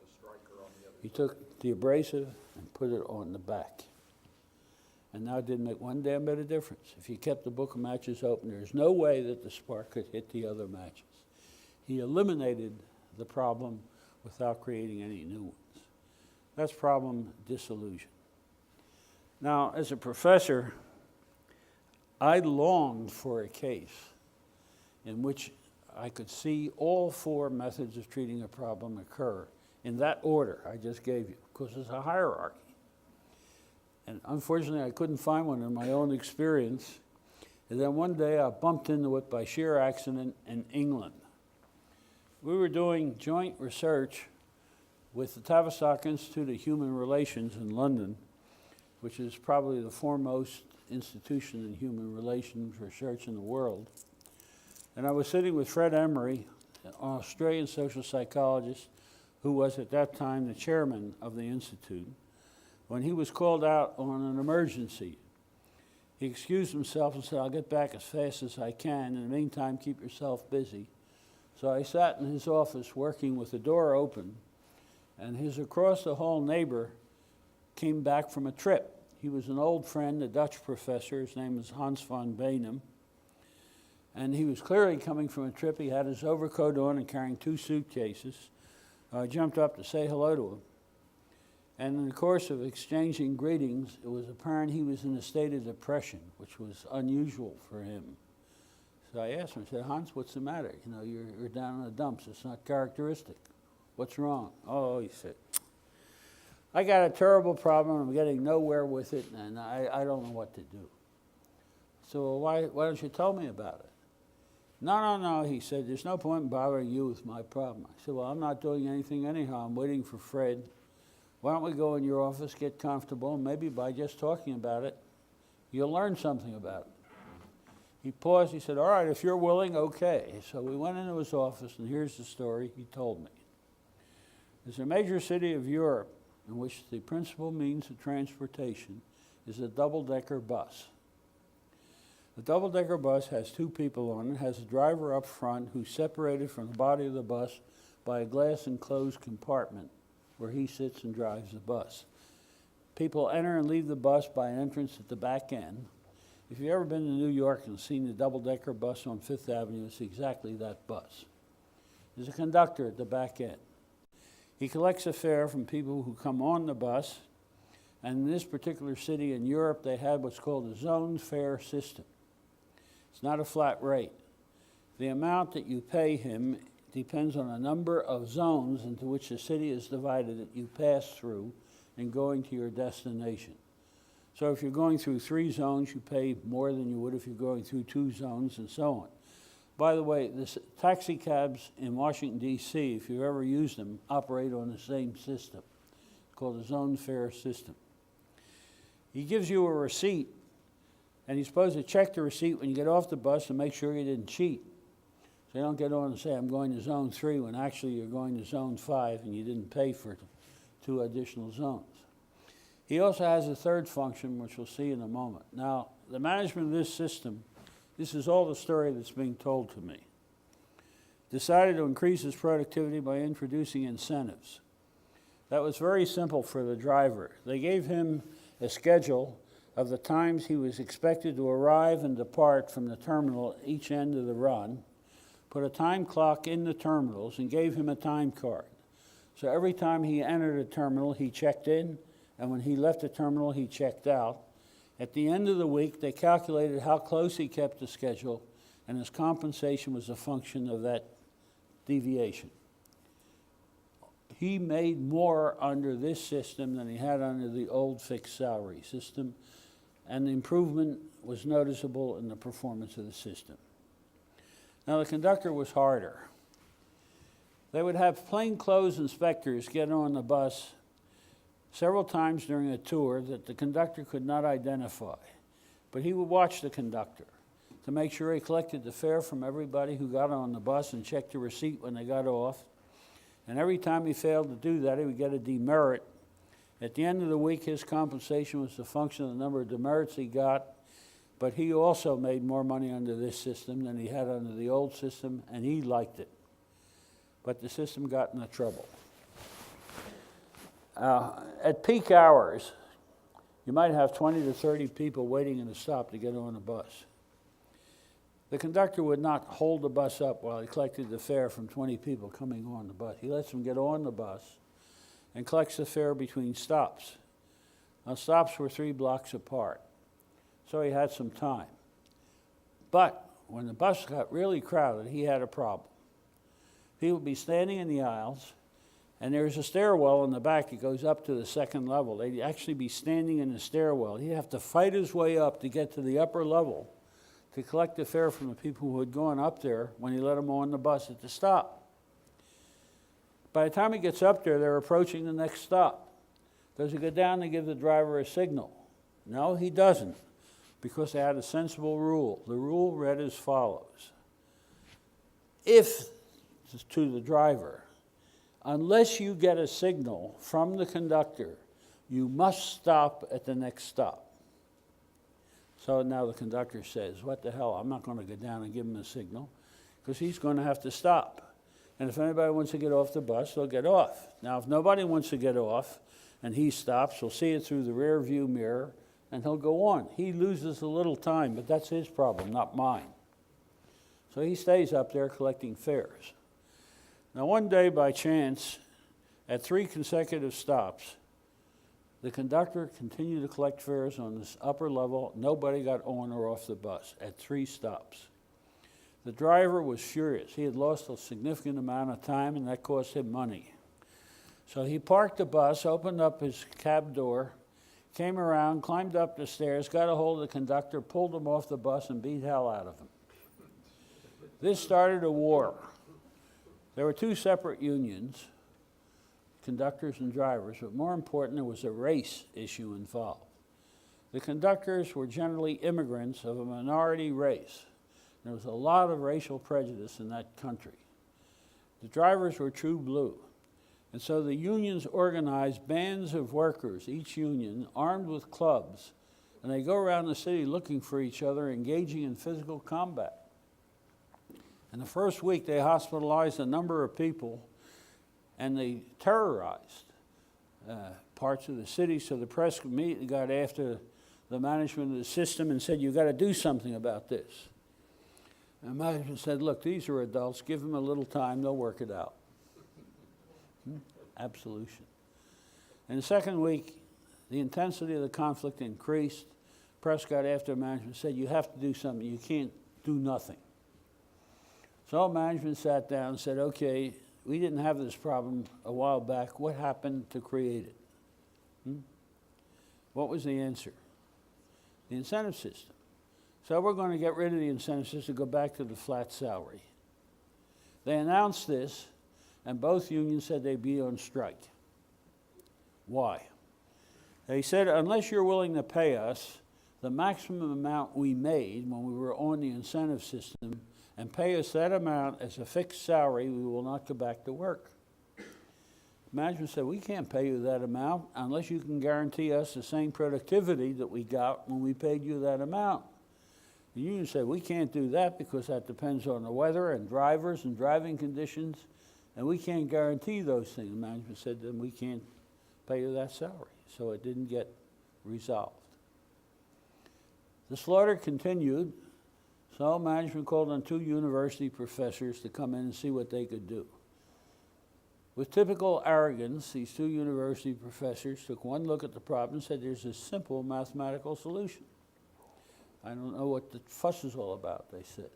The striker on the other He side. took the abrasive and put it on the back. And now it didn't make one damn bit of difference. If you kept the book of matches open, there's no way that the spark could hit the other matches. He eliminated the problem without creating any new ones. That's problem disillusion. Now, as a professor, I longed for a case in which I could see all four methods of treating a problem occur in that order I just gave you, because it's a hierarchy. And unfortunately, I couldn't find one in my own experience. And then one day I bumped into it by sheer accident in England. We were doing joint research with the Tavistock Institute of Human Relations in London, which is probably the foremost institution in human relations research in the world. And I was sitting with Fred Emery, an Australian social psychologist who was at that time the chairman of the institute, when he was called out on an emergency. He excused himself and said, I'll get back as fast as I can. In the meantime, keep yourself busy. So I sat in his office working with the door open, and his across-the-hall neighbor came back from a trip. He was an old friend, a Dutch professor. His name was Hans van Beenem. And he was clearly coming from a trip. He had his overcoat on and carrying two suitcases. I jumped up to say hello to him. And in the course of exchanging greetings, it was apparent he was in a state of depression, which was unusual for him. So I asked him, I said, Hans, what's the matter? You know, you're down in the dumps. It's not characteristic. What's wrong? Oh, he said, I got a terrible problem. I'm getting nowhere with it, and I don't know what to do. So why don't you tell me about it? No, he said, there's no point in bothering you with my problem. I said, well, I'm not doing anything anyhow. I'm waiting for Fred. Why don't we go in your office, get comfortable, and maybe by just talking about it, you'll learn something about it. He paused, he said, all right, if you're willing, okay. So we went into his office, and here's the story he told me. There's a major city of Europe in which the principal means of transportation is a double-decker bus. The double-decker bus has two people on it, has a driver up front who's separated from the body of the bus by a glass-enclosed compartment where he sits and drives the bus. People enter and leave the bus by an entrance at the back end. If you've ever been to New York and seen the double-decker bus on Fifth Avenue, it's exactly that bus. There's a conductor at the back end. He collects a fare from people who come on the bus, and in this particular city in Europe, they had what's called a zone fare system. It's not a flat rate. The amount that you pay him depends on a number of zones into which the city is divided that you pass through in going to your destination. So if you're going through 3 zones, you pay more than you would if you're going through 2 zones and so on. By the way, the taxi cabs in Washington, D.C., if you've ever used them, operate on the same system. It's called a zone fare system. He gives you a receipt, and you're supposed to check the receipt when you get off the bus and make sure you didn't cheat. So you don't get on and say, I'm going to zone 3, when actually you're going to zone 5 and you didn't pay for 2 additional zones. He also has a third function, which we'll see in a moment. Now, the management of this system, this is all the story that's being told to me, decided to increase his productivity by introducing incentives. That was very simple for the driver. They gave him a schedule of the times he was expected to arrive and depart from the terminal at each end of the run, put a time clock in the terminals, and gave him a time card. So every time he entered a terminal, he checked in, and when he left the terminal, he checked out. At the end of the week, they calculated how close he kept the schedule, and his compensation was a function of that deviation. He made more under this system than he had under the old fixed salary system, and the improvement was noticeable in the performance of the system. Now, the conductor was harder. They would have plainclothes inspectors get on the bus several times during a tour that the conductor could not identify, but he would watch the conductor to make sure he collected the fare from everybody who got on the bus and checked the receipt when they got off. And every time he failed to do that, he would get a demerit. At the end of the week, his compensation was a function of the number of demerits he got, but he also made more money under this system than he had under the old system, and he liked it. But the system got into trouble. At peak hours, you might have 20 to 30 people waiting in a stop to get on a bus. The conductor would not hold the bus up while he collected the fare from 20 people coming on the bus. He lets them get on the bus and collects the fare between stops. Now, stops were 3 blocks apart, so he had some time. But when the bus got really crowded, he had a problem. He would be standing in the aisles, and there's a stairwell in the back that goes up to the second level. They'd actually be standing in the stairwell. He'd have to fight his way up to get to the upper level to collect the fare from the people who had gone up there when he let them on the bus at the stop. By the time he gets up there, they're approaching the next stop. Does he go down and give the driver a signal? No, he doesn't, because they had a sensible rule. The rule read as follows. If, to the driver, unless you get a signal from the conductor, you must stop at the next stop. So now the conductor says, what the hell, I'm not going to go down and give him a signal, because he's going to have to stop. And if anybody wants to get off the bus, they'll get off. Now, if nobody wants to get off and he stops, he'll see it through the rear view mirror, and he'll go on. He loses a little time, but that's his problem, not mine. So he stays up there collecting fares. Now, one day, by chance, at 3 consecutive stops, the conductor continued to collect fares on this upper level. Nobody got on or off the bus at 3 stops. The driver was furious. He had lost a significant amount of time, and that cost him money. So he parked the bus, opened up his cab door, came around, climbed up the stairs, got a hold of the conductor, pulled him off the bus, and beat hell out of him. This started a war. There were 2 separate unions, conductors and drivers, but more important, there was a race issue involved. The conductors were generally immigrants of a minority race. There was a lot of racial prejudice in that country. The drivers were true blue. And so the unions organized bands of workers, each union, armed with clubs, and they go around the city looking for each other, engaging in physical combat. In the first week, they hospitalized a number of people, and they terrorized parts of the city, so the press immediately got after the management of the system and said, you've got to do something about this. And management said, look, these are adults, give them a little time, they'll work it out. Absolution. In the second week, the intensity of the conflict increased. Press got after management and said, you have to do something, you can't do nothing. So management sat down and said, okay, we didn't have this problem a while back. What happened to create it? What was the answer? The incentive system. So we're going to get rid of the incentive system, go back to the flat salary. They announced this, and both unions said they'd be on strike. Why? They said, unless you're willing to pay us the maximum amount we made when we were on the incentive system, and pay us that amount as a fixed salary, we will not go back to work. Management said, we can't pay you that amount unless you can guarantee us the same productivity that we got when we paid you that amount. The union said, we can't do that because that depends on the weather and drivers and driving conditions, and we can't guarantee those things. Management said, then we can't pay you that salary. So it didn't get resolved. The slaughter continued. So management called on 2 university professors to come in and see what they could do. With typical arrogance, these two university professors took one look at the problem and said, there's a simple mathematical solution. I don't know what the fuss is all about, they said.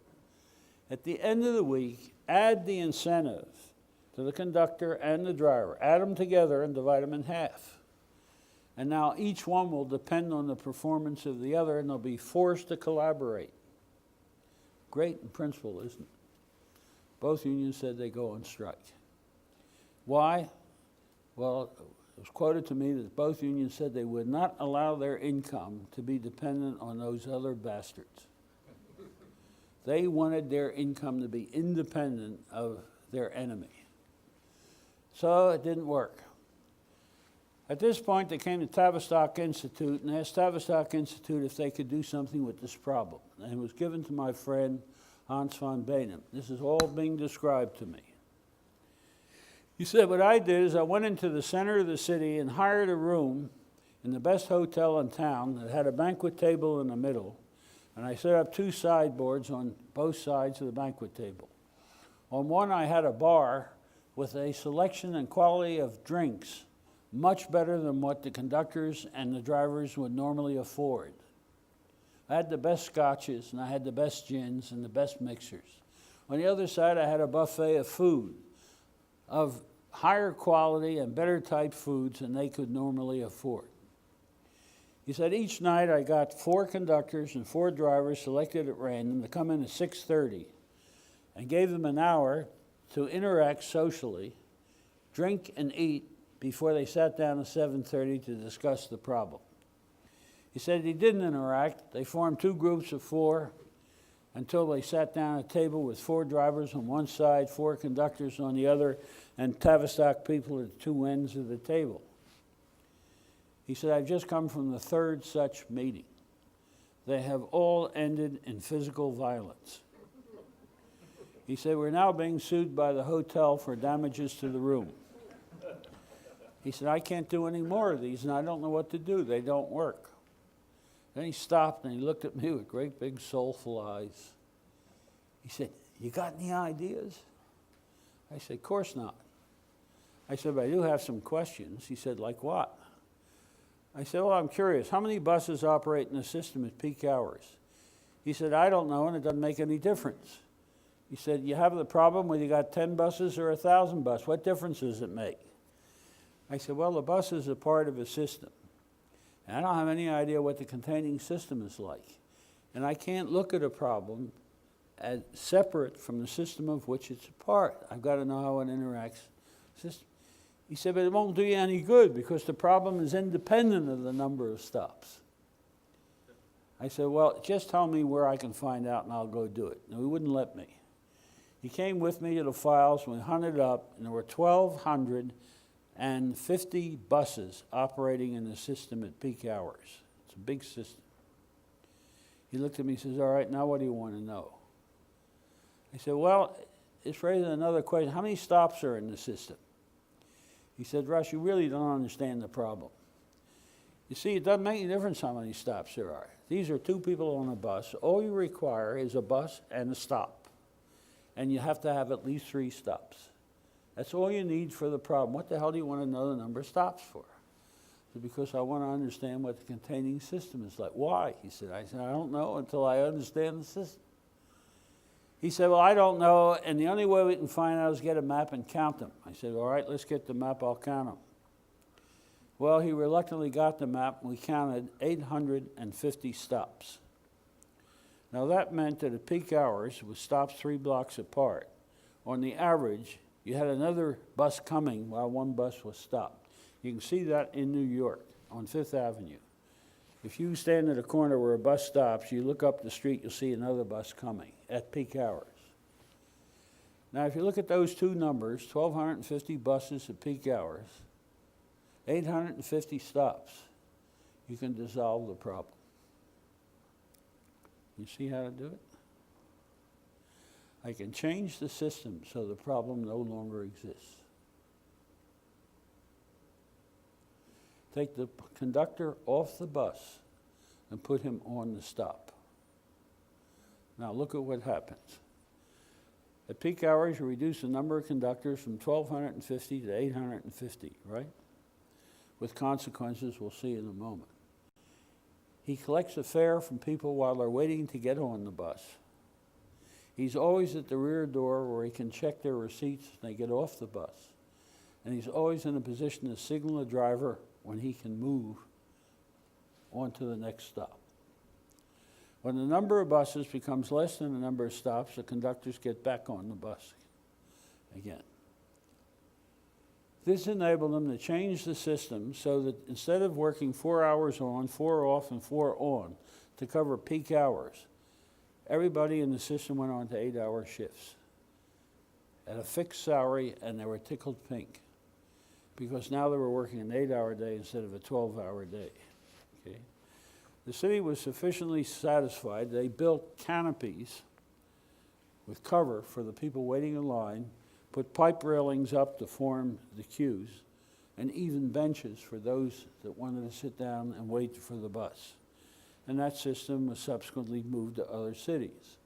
At the end of the week, add the incentive to the conductor and the driver. Add them together and divide them in half. And now each one will depend on the performance of the other, and they'll be forced to collaborate. Great in principle, isn't it? Both unions said they go on strike. Why? Well, it was quoted to me that both unions said they would not allow their income to be dependent on those other bastards. They wanted their income to be independent of their enemy. So it didn't work. At this point, they came to Tavistock Institute and asked Tavistock Institute if they could do something with this problem. And it was given to my friend Hans von Benen. This is all being described to me. He said, what I did is I went into the center of the city and hired a room in the best hotel in town that had a banquet table in the middle, and I set up two sideboards on both sides of the banquet table. On one, I had a bar with a selection and quality of drinks much better than what the conductors and the drivers would normally afford. I had the best scotches, and I had the best gins and the best mixers. On the other side, I had a buffet of food, of higher quality and better type foods than they could normally afford. He said each night I got 4 conductors and 4 drivers selected at random to come in at 6:30 and gave them an hour to interact socially, drink and eat before they sat down at 7:30 to discuss the problem. He said he didn't interact. They formed 2 groups of 4 until they sat down at a table with 4 drivers on one side, 4 conductors on the other, and Tavistock people at the 2 ends of the table. He said, I've just come from the 3rd such meeting. They have all ended in physical violence. He said, we're now being sued by the hotel for damages to the room. He said, I can't do any more of these, and I don't know what to do. They don't work. Then he stopped and he looked at me with great big soulful eyes. He said, you got any ideas? I said, of course not. I said, but I do have some questions. He said, like what? I said, well, I'm curious. How many buses operate in the system at peak hours? He said, I don't know, and it doesn't make any difference. He said, you have the problem whether you got 10 buses or 1,000 buses. What difference does it make? I said, well, the bus is a part of a system. And I don't have any idea what the containing system is like. And I can't look at a problem as separate from the system of which it's a part. I've got to know how it interacts. He said, but it won't do you any good because the problem is independent of the number of stops. I said, well, just tell me where I can find out and I'll go do it. And he wouldn't let me. He came with me to the files, we hunted up, and there were 1,250 buses operating in the system at peak hours. It's a big system. He looked at me and says, all right, now what do you want to know? I said, well, it's raising another question. How many stops are in the system? He said, Russ, you really don't understand the problem. You see, it doesn't make any difference how many stops there are. These are 2 people on a bus. All you require is a bus and a stop. And you have to have at least 3 stops. That's all you need for the problem. What the hell do you want to know the number of stops for? I said, because I want to understand what the containing system is like. Why? He said, I don't know until I understand the system. He said, well, I don't know, and the only way we can find out is get a map and count them. I said, all right, let's get the map, I'll count them. Well, he reluctantly got the map, and we counted 850 stops. Now, that meant that at peak hours, with stops 3 blocks apart, on the average, you had another bus coming while one bus was stopped. You can see that in New York on 5th Avenue. If you stand at a corner where a bus stops, you look up the street, you'll see another bus coming at peak hours. Now, if you look at those 2 numbers, 1,250 buses at peak hours, 850 stops, you can dissolve the problem. You see how to do it? I can change the system so the problem no longer exists. Take the conductor off the bus and put him on the stop. Now look at what happens. At peak hours, you reduce the number of conductors from 1,250 to 850, right? With consequences we'll see in a moment. He collects a fare from people while they're waiting to get on the bus. He's always at the rear door where he can check their receipts when they get off the bus. And he's always in a position to signal the driver when he can move on to the next stop. When the number of buses becomes less than the number of stops, the conductors get back on the bus again. This enabled them to change the system so that instead of working 4 hours on, 4 off, and 4 on to cover peak hours, everybody in the system went on to 8-hour shifts at a fixed salary, and they were tickled pink because now they were working an 8-hour day instead of a 12-hour day. Okay? The city was sufficiently satisfied. They built canopies with cover for the people waiting in line, put pipe railings up to form the queues, and even benches for those that wanted to sit down and wait for the bus. And that system was subsequently moved to other cities.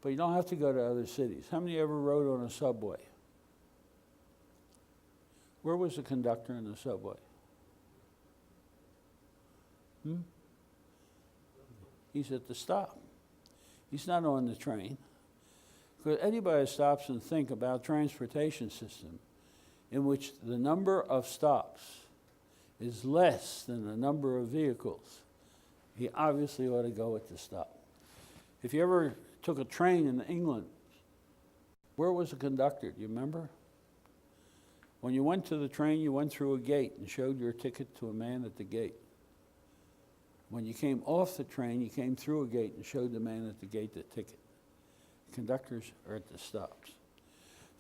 But you don't have to go to other cities. How many ever rode on a subway? Where was the conductor in the subway? He's at the stop. He's not on the train. Because anybody who stops and think about transportation system in which the number of stops is less than the number of vehicles, he obviously ought to go at the stop. If you ever took a train in England, where was the conductor? Do you remember? When you went to the train, you went through a gate and showed your ticket to a man at the gate. When you came off the train, you came through a gate and showed the man at the gate the ticket. Conductors are at the stops.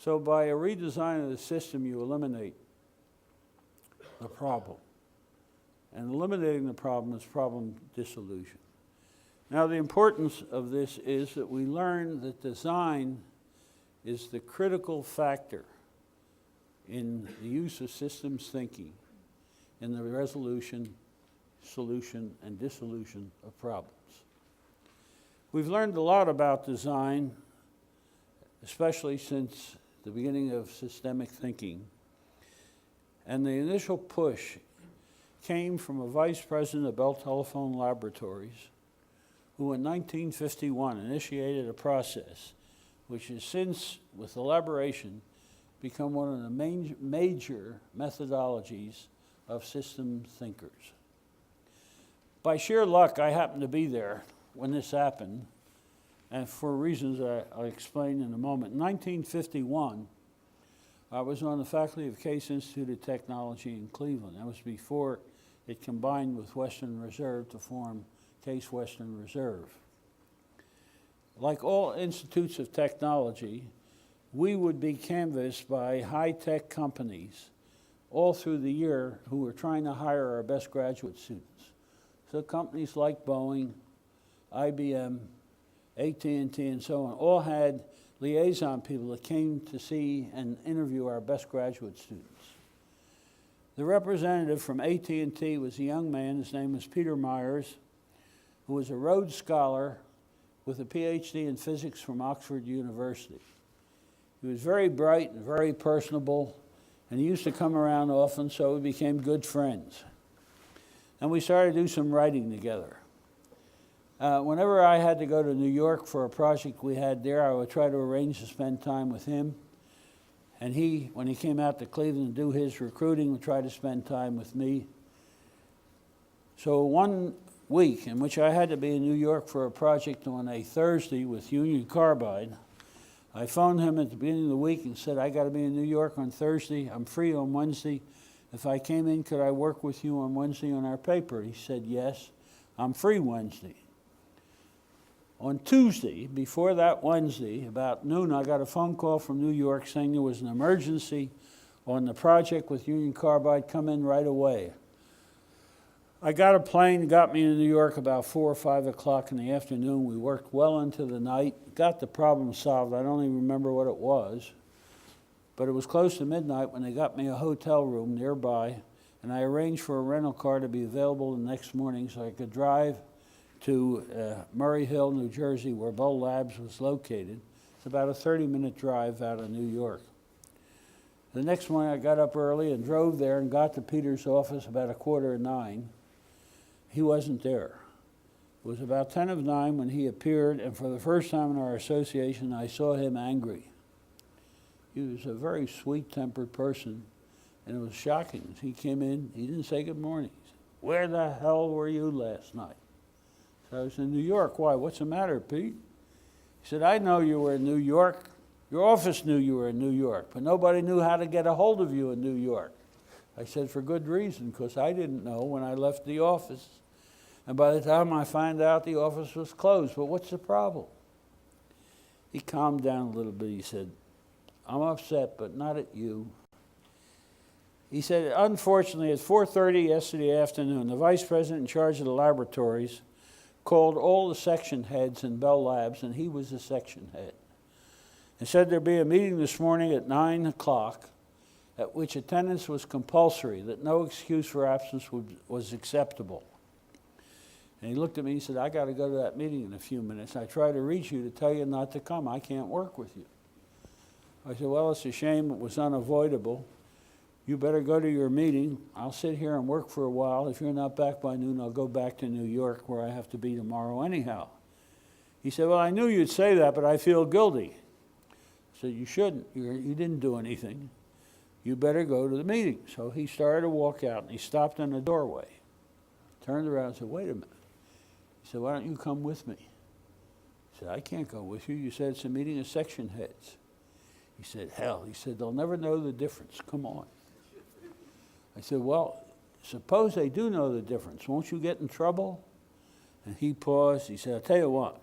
So by a redesign of the system, you eliminate the problem. And eliminating the problem is problem dissolution. Now, the importance of this is that we learn that design is the critical factor in the use of systems thinking in the resolution, solution, and dissolution of problems. We've learned a lot about design, especially since the beginning of systemic thinking. And the initial push came from a vice president of Bell Telephone Laboratories, who in 1951 initiated a process which has since, with elaboration, become one of the major methodologies of system thinkers. By sheer luck, I happened to be there when this happened, and for reasons I'll explain in a moment. In 1951, I was on the faculty of Case Institute of Technology in Cleveland. That was before it combined with Western Reserve to form Case Western Reserve. Like all institutes of technology, we would be canvassed by high-tech companies all through the year who were trying to hire our best graduate students. So companies like Boeing, IBM, AT&T, and so on, all had liaison people that came to see and interview our best graduate students. The representative from AT&T was a young man. His name was Peter Myers, who was a Rhodes Scholar with a PhD in physics from Oxford University. He was very bright and very personable, and he used to come around often, so we became good friends. And we started to do some writing together. Whenever I had to go to New York for a project we had there, I would try to arrange to spend time with him. And he, when he came out to Cleveland to do his recruiting, would try to spend time with me. So one week in which I had to be in New York for a project on a Thursday with Union Carbide, I phoned him at the beginning of the week and said, I got to be in New York on Thursday. I'm free on Wednesday. If I came in, could I work with you on Wednesday on our paper? He said, yes, I'm free Wednesday. On Tuesday, before that Wednesday, about noon, I got a phone call from New York saying there was an emergency on the project with Union Carbide. Come in right away. I got a plane, got me to New York about 4 or 5 o'clock in the afternoon. We worked well into the night, got the problem solved. I don't even remember what it was. But it was close to midnight when they got me a hotel room nearby, and I arranged for a rental car to be available the next morning so I could drive to Murray Hill, New Jersey, where Bell Labs was located, It's about a 30-minute drive out of New York. The next morning I got up early and drove there and got to Peter's office about 8:45. He wasn't there. It was about 9:10 when he appeared, and for the first time in our association I saw him angry. He was a very sweet-tempered person, and it was shocking. He came in, he didn't say good morning. He said, "Where the hell were you last night?" So I was in New York. "Why, what's the matter, Pete?" He said, "I know you were in New York. Your office knew you were in New York, but nobody knew how to get a hold of you in New York." I said, "For good reason, because I didn't know when I left the office. And by the time I found out, the office was closed. But what's the problem?" He calmed down a little bit. He said, "I'm upset, but not at you." He said, "Unfortunately, at 4:30 yesterday afternoon, the vice president in charge of the laboratories called all the section heads in Bell Labs, and he was the section head, and said there'd be a meeting this morning at 9 o'clock at which attendance was compulsory, that no excuse for absence was acceptable." And he looked at me and said, "I got to go to that meeting in a few minutes. I tried to reach you to tell you not to come. I can't work with you." I said, "Well, it's a shame. It was unavoidable. You better go to your meeting. I'll sit here and work for a while. If you're not back by noon, I'll go back to New York, where I have to be tomorrow anyhow." He said, "Well, I knew you'd say that, but I feel guilty." I said, "You shouldn't. You didn't do anything. You better go to the meeting." So he started to walk out, and he stopped in the doorway, turned around and said, "Wait a minute." He said, "Why don't you come with me?" I said, "I can't go with you. You said it's a meeting of section heads." He said, "Hell," he said, "they'll never know the difference. Come on." I said, "Well, suppose they do know the difference. Won't you get in trouble?" And he paused. He said, "I'll tell you what."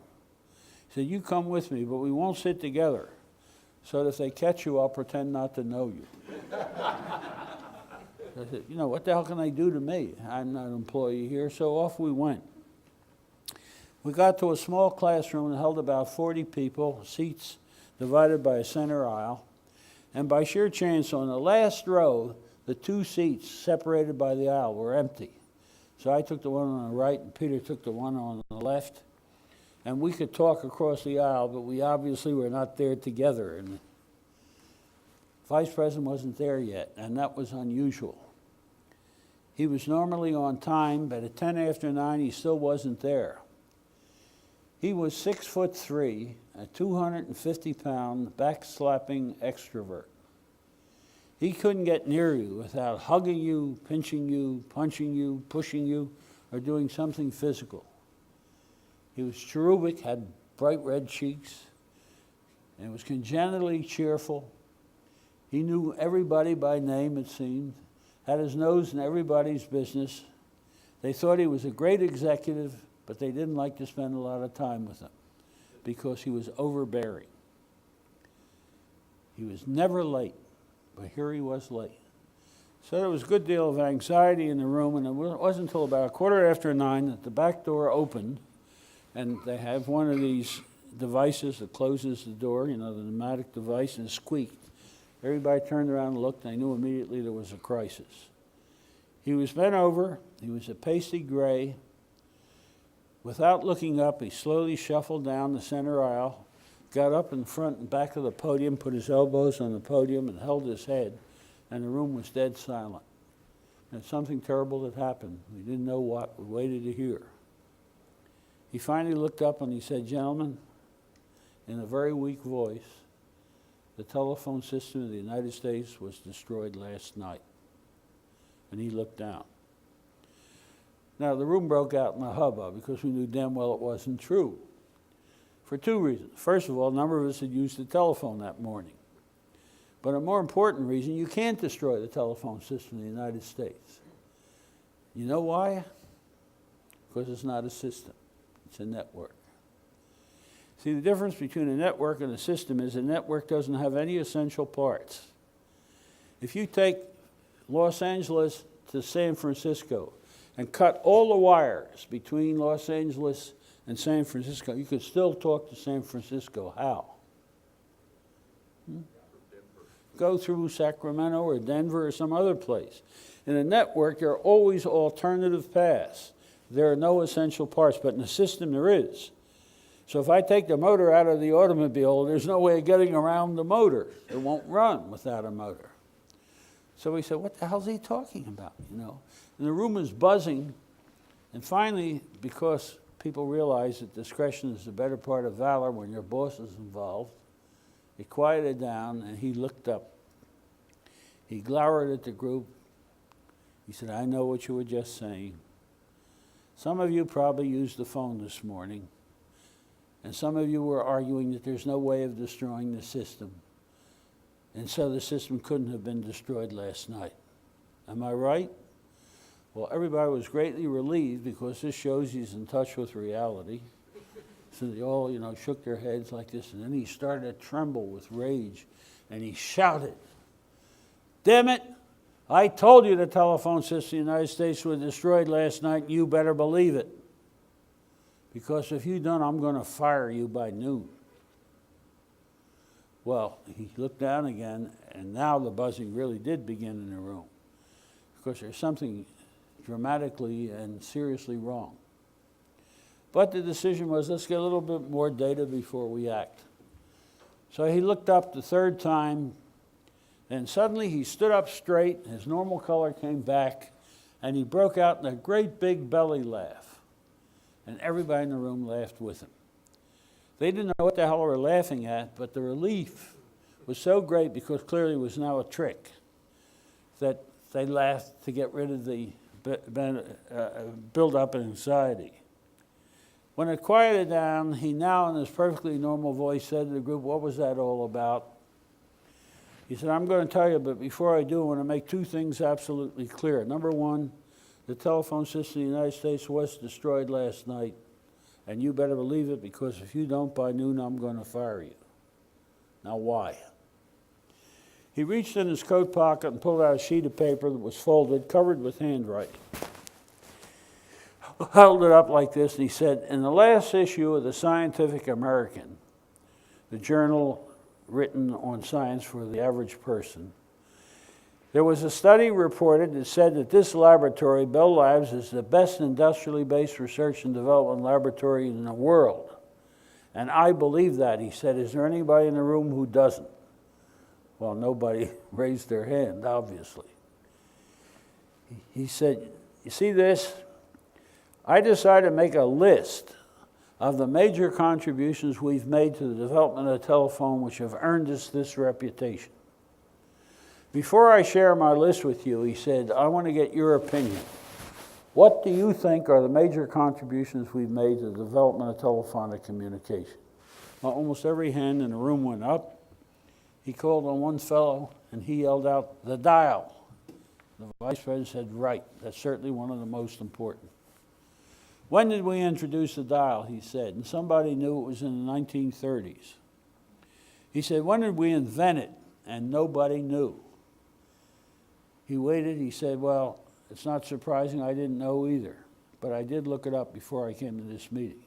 He said, "You come with me, but we won't sit together. So that if they catch you, I'll pretend not to know you." I said, "You know, what the hell can they do to me? I'm not an employee here." So off we went. We got to a small classroom that held about 40 people, seats divided by a center aisle. And by sheer chance, on the last row, the two seats separated by the aisle were empty. So I took the one on the right, and Peter took the one on the left. And we could talk across the aisle, but we obviously were not there together. And the vice president wasn't there yet, and that was unusual. He was normally on time, but at 9:10, he still wasn't there. He was 6'3", a 250-pound, back-slapping extrovert. He couldn't get near you without hugging you, pinching you, punching you, pushing you, or doing something physical. He was cherubic, had bright red cheeks, and was congenitally cheerful. He knew everybody by name, it seemed, had his nose in everybody's business. They thought he was a great executive, but they didn't like to spend a lot of time with him because he was overbearing. He was never late, but here he was late. So there was a good deal of anxiety in the room, and it wasn't until about 9:15 that the back door opened, and they have one of these devices that closes the door, you know, the pneumatic device, and it squeaked. Everybody turned around and looked, and they knew immediately there was a crisis. He was bent over. He was a pasty gray. Without looking up, he slowly shuffled down the center aisle, got up in front and back of the podium, put his elbows on the podium, and held his head, and the room was dead silent. And something terrible had happened. We didn't know what. We waited to hear. He finally looked up and he said, "Gentlemen," in a very weak voice, "the telephone system of the United States was destroyed last night." And he looked down. Now, the room broke out in a hubbub because we knew damn well it wasn't true. For two reasons. First of all, a number of us had used the telephone that morning. But a more important reason, you can't destroy the telephone system in the United States. You know why? Because it's not a system. It's a network. See, the difference between a network and a system is a network doesn't have any essential parts. If you take Los Angeles to San Francisco and cut all the wires between Los Angeles and San Francisco, you could still talk to San Francisco. How? Go through Sacramento or Denver or some other place. In a network, there are always alternative paths. There are no essential parts, but in a system there is. So if I take the motor out of the automobile, there's no way of getting around the motor. It won't run without a motor. So we said, what the hell's he talking about, you know? And the room was buzzing. And finally, because people realize that discretion is the better part of valor when your boss is involved, it quieted down and he looked up. He glowered at the group. He said, I know what you were just saying. Some of you probably used the phone this morning, and some of you were arguing that there's no way of destroying the system, and so the system couldn't have been destroyed last night. Am I right? Well, everybody was greatly relieved because this shows he's in touch with reality. So they all, you know, shook their heads like this, and then he started to tremble with rage, and he shouted, damn it, I told you the telephone system in the United States was destroyed last night, and you better believe it. Because if you don't, I'm going to fire you by noon. Well, he looked down again, and now the buzzing really did begin in the room. Because there's something dramatically and seriously wrong. But the decision was, let's get a little bit more data before we act. So he looked up the third time, and suddenly he stood up straight, his normal color came back, and he broke out in a great big belly laugh. And everybody in the room laughed with him. They didn't know what the hell they were laughing at, but the relief was so great, because clearly it was now a trick, that they laughed to get rid of the build-up anxiety. When it quieted down, he now, in his perfectly normal voice, said to the group, what was that all about? He said, I'm going to tell you, but before I do, I want to make two things absolutely clear. Number one, the telephone system in the United States was destroyed last night, and you better believe it, because if you don't, by noon, I'm going to fire you. Now, why? He reached in his coat pocket and pulled out a sheet of paper that was folded, covered with handwriting. Held it up like this, and he said, in the last issue of the Scientific American, the journal written on science for the average person, there was a study reported that said that this laboratory, Bell Labs, is the best industrially based research and development laboratory in the world. And I believe that, he said. Is there anybody in the room who doesn't? Well, nobody raised their hand, obviously. He said, you see this? I decided to make a list of the major contributions we've made to the development of the telephone which have earned us this reputation. Before I share my list with you, he said, I want to get your opinion. What do you think are the major contributions we've made to the development of telephonic communication? Well, almost every hand in the room went up. He called on one fellow, and he yelled out, the dial. The vice president said, right, that's certainly one of the most important. When did we introduce the dial, he said, and somebody knew it was in the 1930s. He said, when did we invent it? And nobody knew. He waited, he said, well, it's not surprising, I didn't know either, but I did look it up before I came to this meeting.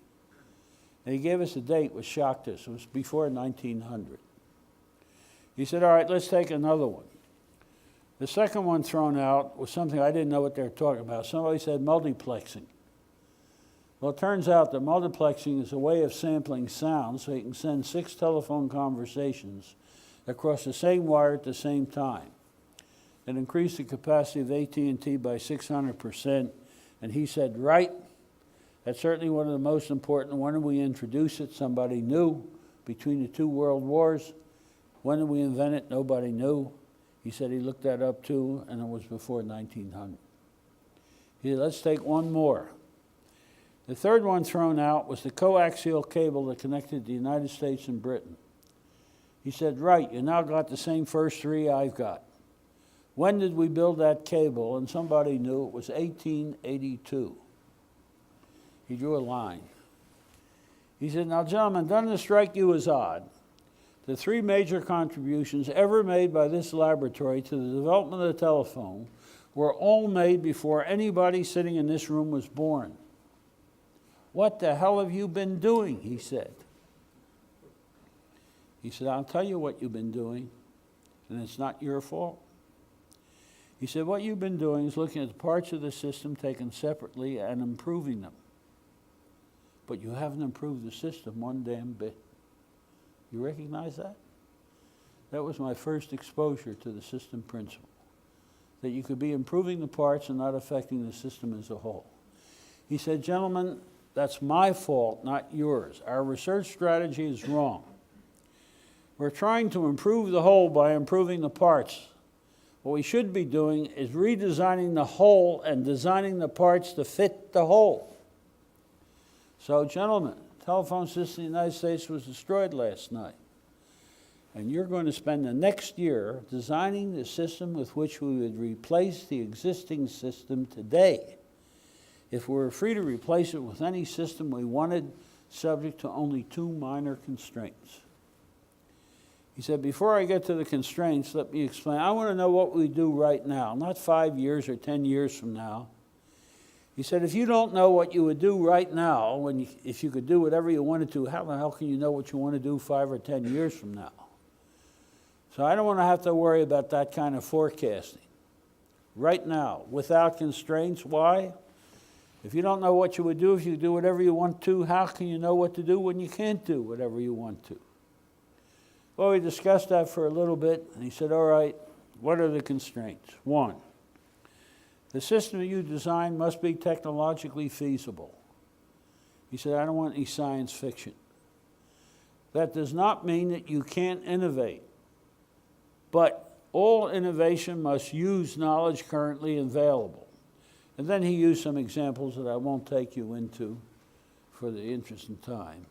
And he gave us a date which shocked us. It was before 1900. He said, all right, let's take another one. The second one thrown out was something I didn't know what they were talking about. Somebody said multiplexing. Well, it turns out that multiplexing is a way of sampling sound so you can send 6 telephone conversations across the same wire at the same time. It increased the capacity of AT&T by 600%, and he said, right, that's certainly one of the most important. When did we introduce it? Somebody knew. Between the 2 world wars. When did we invent it? Nobody knew. He said he looked that up too, and it was before 1900. He said, let's take one more. The third one thrown out was the coaxial cable that connected the United States and Britain. He said, right, you now got the same first 3 I've got. When did we build that cable? And somebody knew. It was 1882. He drew a line. He said, now, gentlemen, doesn't it strike you as odd? The 3 major contributions ever made by this laboratory to the development of the telephone were all made before anybody sitting in this room was born. What the hell have you been doing? He said. He said, I'll tell you what you've been doing, and it's not your fault. He said, what you've been doing is looking at the parts of the system taken separately and improving them. but you haven't improved the system one damn bit. You recognize that? That was my first exposure to the system principle, that you could be improving the parts and not affecting the system as a whole. He said, gentlemen, that's my fault, not yours. Our research strategy is wrong. We're trying to improve the whole by improving the parts. What we should be doing is redesigning the whole and designing the parts to fit the whole. So, gentlemen, the telephone system in the United States was destroyed last night. And you're going to spend the next year designing the system with which we would replace the existing system today, if we were free to replace it with any system we wanted, subject to only 2 minor constraints. He said, before I get to the constraints, let me explain. I want to know what we do right now, not 5 years or 10 years from now. He said, if you don't know what you would do right now, if you could do whatever you wanted to, how the hell can you know what you want to do 5 or 10 years from now? So I don't want to have to worry about that kind of forecasting. Right now, without constraints. Why? If you don't know what you would do if you do whatever you want to, how can you know what to do when you can't do whatever you want to? Well, we discussed that for a little bit, and he said, all right, what are the constraints? 1, the system you design must be technologically feasible. He said, I don't want any science fiction. That does not mean that you can't innovate, but all innovation must use knowledge currently available. And then he used some examples that I won't take you into for the interest in time.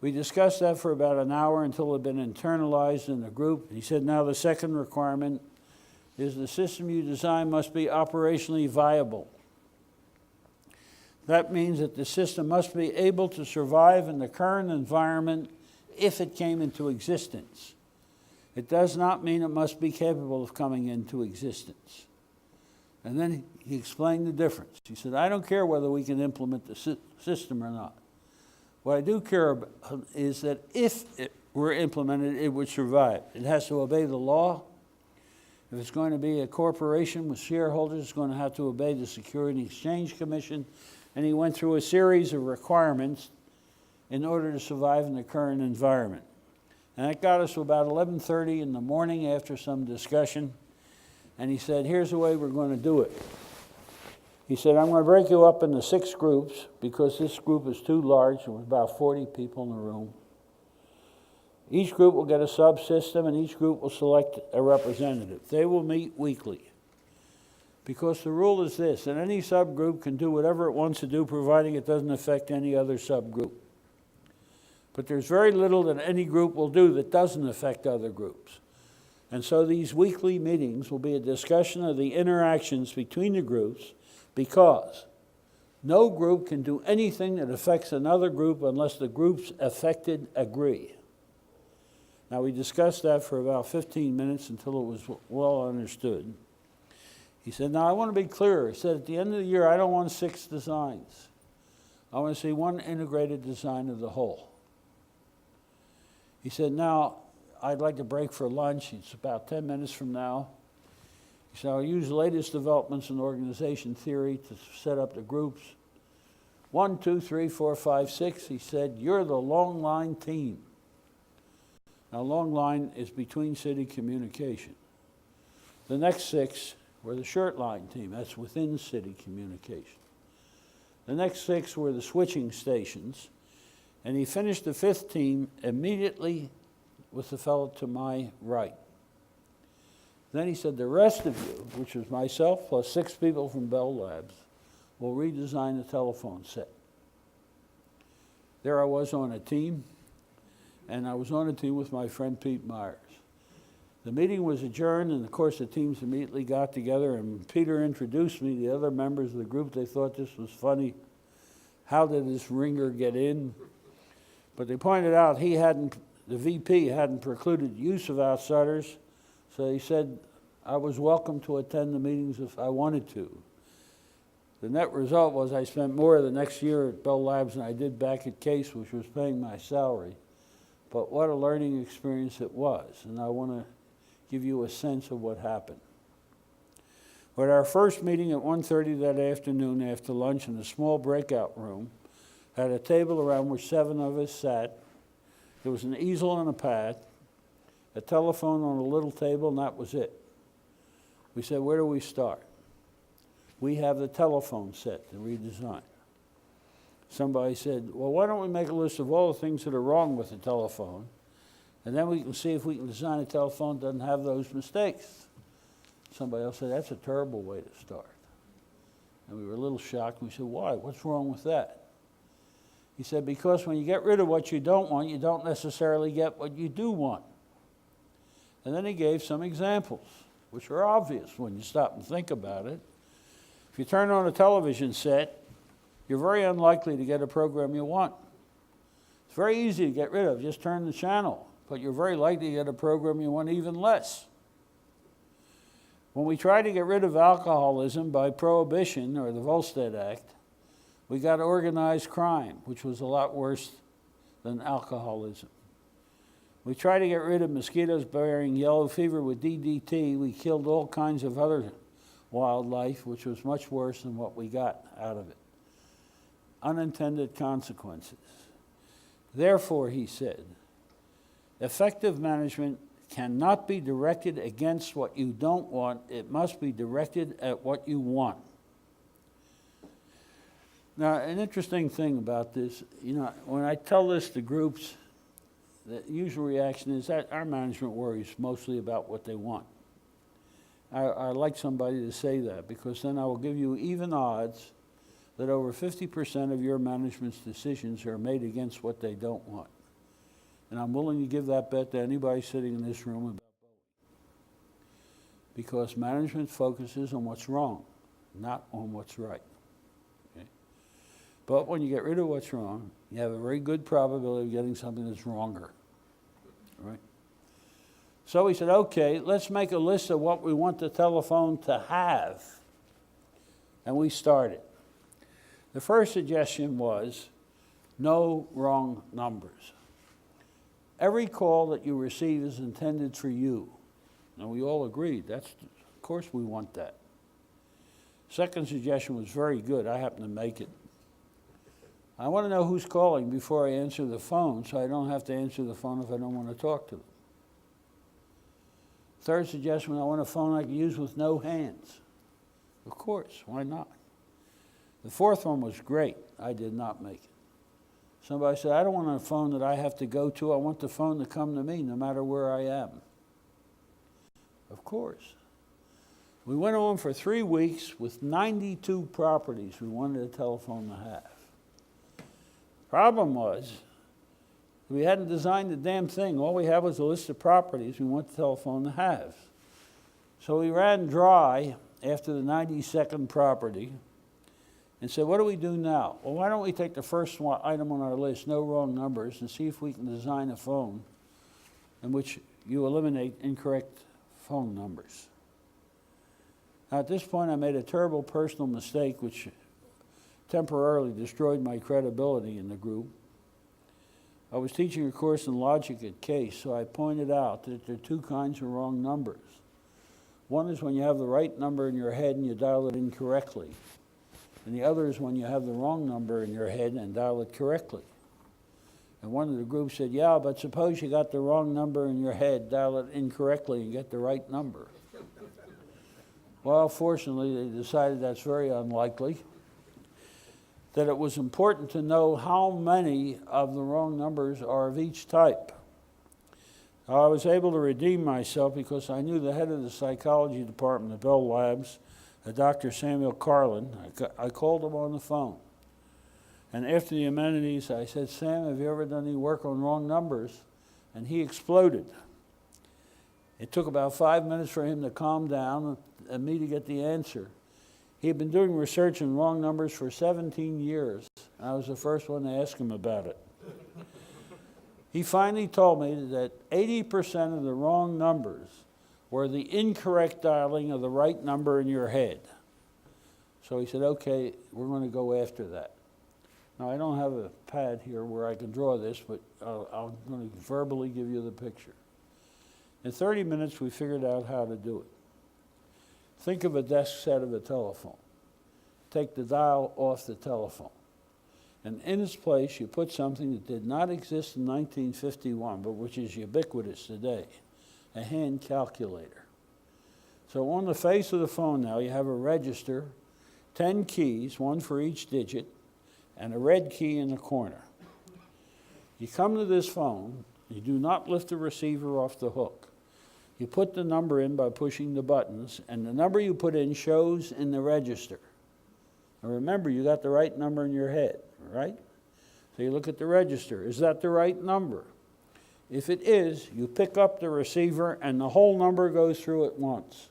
We discussed that for about an hour until it had been internalized in the group. He said, now the second requirement is the system you design must be operationally viable. That means that the system must be able to survive in the current environment if it came into existence. It does not mean it must be capable of coming into existence. And then he explained the difference. He said, I don't care whether we can implement the system or not. What I do care about is that if it were implemented, it would survive. It has to obey the law. If it's going to be a corporation with shareholders, it's going to have to obey the Securities and Exchange Commission. And he went through a series of requirements in order to survive in the current environment. And that got us to about 11:30 in the morning after some discussion. And he said, here's the way we're going to do it. He said, I'm going to break you up into 6 groups because this group is too large. There was about 40 people in the room. Each group will get a subsystem, and each group will select a representative. They will meet weekly. Because the rule is this, that any subgroup can do whatever it wants to do, providing it doesn't affect any other subgroup. But there's very little that any group will do that doesn't affect other groups. And so these weekly meetings will be a discussion of the interactions between the groups, because no group can do anything that affects another group unless the groups affected agree. Now, we discussed that for about 15 minutes until it was well understood. He said, now I want to be clear. He said, at the end of the year, I don't want 6 designs. I want to see one integrated design of the whole. He said, now, I'd like to break for lunch. It's about 10 minutes from now. He said, I'll use the latest developments in organization theory to set up the groups. 1, 2, 3, 4, 5, 6. He said, you're the long line team. Now, long line is between city communication. The next 6 were the short line team. That's within city communication. The next 6 were the switching stations. And he finished the 5th team immediately with the fellow to my right. Then he said, the rest of you, which was myself plus 6 people from Bell Labs, will redesign the telephone set. There I was on a team, and I was on a team with my friend Pete Myers. The meeting was adjourned, and of course the teams immediately got together, and Peter introduced me to the other members of the group. They thought this was funny. How did this ringer get in? But they pointed out the VP hadn't precluded use of outsiders, so he said I was welcome to attend the meetings if I wanted to. The net result was I spent more of the next year at Bell Labs than I did back at Case, which was paying my salary. But what a learning experience it was, and I want to give you a sense of what happened. At our first meeting at 1:30 that afternoon after lunch in a small breakout room, had a table around which 7 of us sat. There was an easel and a pad, a telephone on a little table, and that was it. We said, where do we start? We have the telephone set to redesign. Somebody said, well, why don't we make a list of all the things that are wrong with the telephone, and then we can see if we can design a telephone that doesn't have those mistakes. Somebody else said, that's a terrible way to start. And we were a little shocked. We said, why? What's wrong with that? He said, because when you get rid of what you don't necessarily get what you do want. And then he gave some examples, which are obvious when you stop and think about it. If you turn on a television set, you're very unlikely to get a program you want. It's very easy to get rid of. Just turn the channel. But you're very likely to get a program you want even less. When we tried to get rid of alcoholism by prohibition, or the Volstead Act, we got organized crime, which was a lot worse than alcoholism. We tried to get rid of mosquitoes bearing yellow fever with DDT. We killed all kinds of other wildlife, which was much worse than what we got out of it. Unintended consequences. Therefore, he said, effective management cannot be directed against what you don't want. It must be directed at what you want. Now, an interesting thing about this, when I tell this to groups, the usual reaction is that our management worries mostly about what they want. I like somebody to say that, because then I will give you even odds that over 50% of your management's decisions are made against what they don't want. And I'm willing to give that bet to anybody sitting in this room about both. Because management focuses on what's wrong, not on what's right. Okay? But when you get rid of what's wrong, you have a very good probability of getting something that's wronger. Right? So we said, okay, let's make a list of what we want the telephone to have. And we started. The first suggestion was no wrong numbers. Every call that you receive is intended for you. And we all agreed. Of course we want that. Second suggestion was very good. I happen to make it. I want to know who's calling before I answer the phone, so I don't have to answer the phone if I don't want to talk to them. Third suggestion, I want a phone I can use with no hands. Of course, why not? The fourth one was great. I did not make it. Somebody said, I don't want a phone that I have to go to. I want the phone to come to me no matter where I am. Of course. We went on for 3 weeks with 92 properties we wanted a telephone to have. Problem was, we hadn't designed the damn thing. All we had was a list of properties we want the telephone to have. So we ran dry after the 92nd property and said, what do we do now? Well, why don't we take the first item on our list, no wrong numbers, and see if we can design a phone in which you eliminate incorrect phone numbers. Now, at this point, I made a terrible personal mistake which temporarily destroyed my credibility in the group. I was teaching a course in logic at Case, so I pointed out that there are 2 kinds of wrong numbers. One is when you have the right number in your head and you dial it incorrectly. And the other is when you have the wrong number in your head and dial it correctly. And one of the groups said, yeah, but suppose you got the wrong number in your head, dial it incorrectly and get the right number. Well, fortunately, they decided that's very unlikely. That it was important to know how many of the wrong numbers are of each type. I was able to redeem myself because I knew the head of the psychology department at Bell Labs, Dr. Samuel Carlin. I called him on the phone. And after the amenities, I said, Sam, have you ever done any work on wrong numbers? And he exploded. It took about 5 minutes for him to calm down and me to get the answer. He had been doing research on wrong numbers for 17 years. I was the first one to ask him about it. He finally told me that 80% of the wrong numbers were the incorrect dialing of the right number in your head. So he said, okay, we're going to go after that. Now, I don't have a pad here where I can draw this, but I'm going to verbally give you the picture. In 30 minutes, we figured out how to do it. Think of a desk set of a telephone. Take the dial off the telephone. And in its place, you put something that did not exist in 1951, but which is ubiquitous today, a hand calculator. So on the face of the phone now, you have a register, 10 keys, one for each digit, and a red key in the corner. You come to this phone, you do not lift the receiver off the hook. You put the number in by pushing the buttons, and the number you put in shows in the register. Now remember, you got the right number in your head, right? So you look at the register. Is that the right number? If it is, you pick up the receiver and the whole number goes through at once.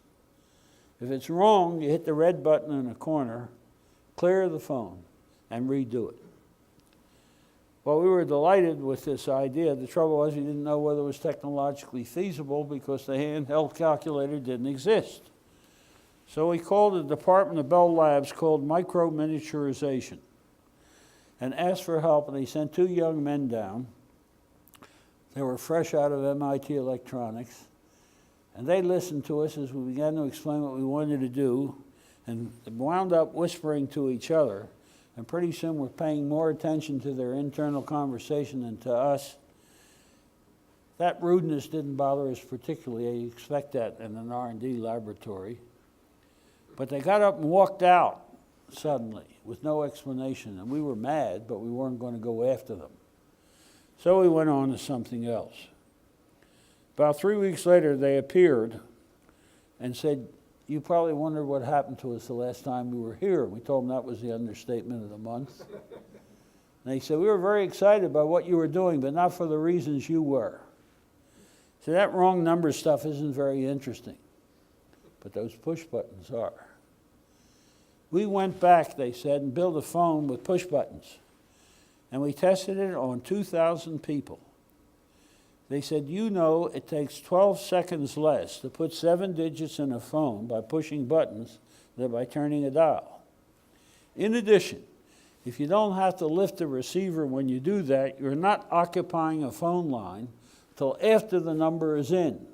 If it's wrong, you hit the red button in the corner, clear the phone, and redo it. Well, we were delighted with this idea. The trouble was we didn't know whether it was technologically feasible because the handheld calculator didn't exist. So we called the department of Bell Labs called micro miniaturization and asked for help, and they sent 2 young men down. They were fresh out of MIT electronics, and they listened to us as we began to explain what we wanted to do, and wound up whispering to each other. And pretty soon we're paying more attention to their internal conversation than to us. That rudeness didn't bother us particularly. You expect that in an R&D laboratory. But they got up and walked out suddenly with no explanation. And we were mad, but we weren't going to go after them. So we went on to something else. About 3 weeks later, they appeared and said, "You probably wondered what happened to us the last time we were here." We told them that was the understatement of the month. And they said, "We were very excited by what you were doing, but not for the reasons you were." So that wrong number stuff isn't very interesting, but those push buttons are. We went back, they said, and built a phone with push buttons. And we tested it on 2,000 people. They said, "You know, it takes 12 seconds less to put 7 digits in a phone by pushing buttons than by turning a dial. In addition, if you don't have to lift the receiver when you do that, you're not occupying a phone line till after the number is in.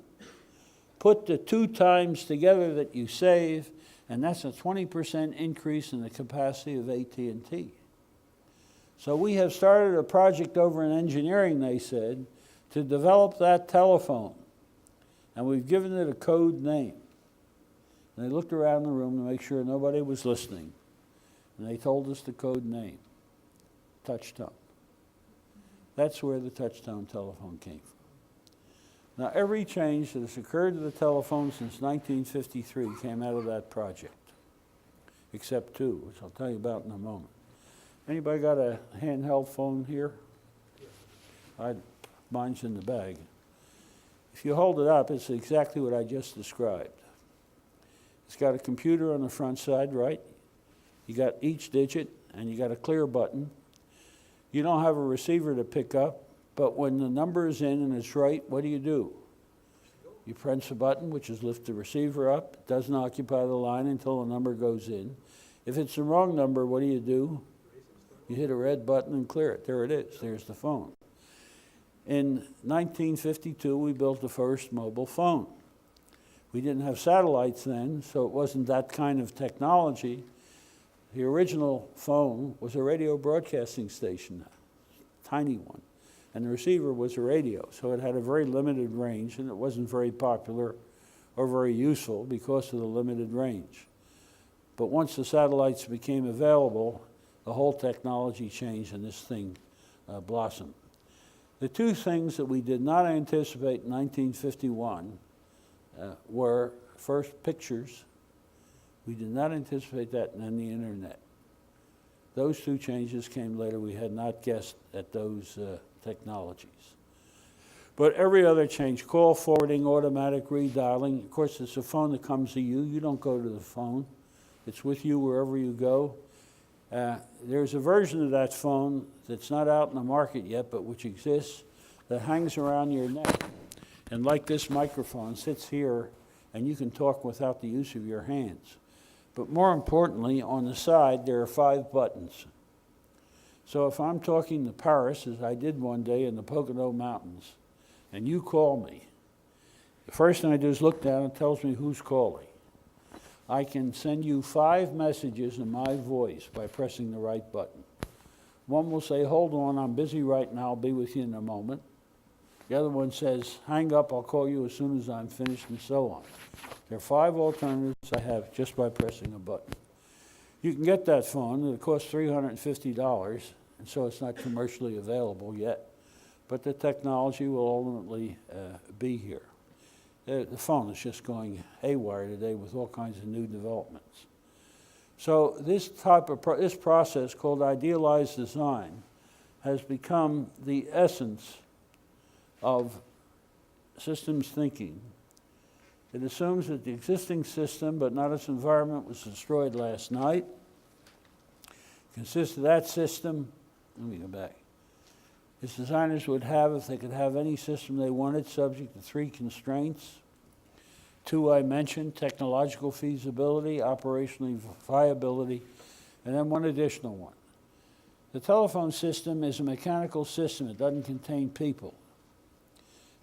Put the 2 times together that you save, and that's a 20% increase in the capacity of AT&T. So we have started a project over in engineering, they said, to develop that telephone. And we've given it a code name." And they looked around the room to make sure nobody was listening. And they told us the code name, Touchtone. That's where the Touchtone telephone came from. Now, every change that has occurred to the telephone since 1953 came out of that project, except 2, which I'll tell you about in a moment. Anybody got a handheld phone here? Mine's in the bag. If you hold it up, it's exactly what I just described. It's got a computer on the front side, right? You got each digit, and you got a clear button. You don't have a receiver to pick up, but when the number is in and it's right, what do? You press a button, which is lift the receiver up. It doesn't occupy the line until the number goes in. If it's the wrong number, what do? You hit a red button and clear it. There it is. There's the phone. In 1952, we built the first mobile phone. We didn't have satellites then, so it wasn't that kind of technology. The original phone was a radio broadcasting station, a tiny one, and the receiver was a radio, so it had a very limited range, and it wasn't very popular or very useful because of the limited range. But once the satellites became available, the whole technology changed and this thing blossomed. The 2 things that we did not anticipate in 1951 were, first, pictures. We did not anticipate that, and then the internet. Those 2 changes came later. We had not guessed at those technologies. But every other change, call forwarding, automatic redialing, of course, it's a phone that comes to you. You don't go to the phone. It's with you wherever you go. There's a version of that phone that's not out in the market yet, but which exists, that hangs around your neck. And like this microphone, sits here, and you can talk without the use of your hands. But more importantly, on the side, there are 5 buttons. So if I'm talking to Paris, as I did one day in the Pocono Mountains, and you call me, the first thing I do is look down and it tells me who's calling. I can send you 5 messages in my voice by pressing the right button. One will say, hold on, I'm busy right now, I'll be with you in a moment. The other one says, hang up, I'll call you as soon as I'm finished, and so on. There are 5 alternatives I have just by pressing a button. You can get that phone, it costs $350, and so it's not commercially available yet. But the technology will ultimately be here. The phone is just going haywire today with all kinds of new developments. So this this process called idealized design has become the essence of systems thinking. It assumes that the existing system, but not its environment, was destroyed last night. It consists of that system. Let me go back. Its designers would have, if they could have any system they wanted, subject to 3 constraints. 2 I mentioned: technological feasibility, operational viability, and then 1 additional one. The telephone system is a mechanical system. It doesn't contain people.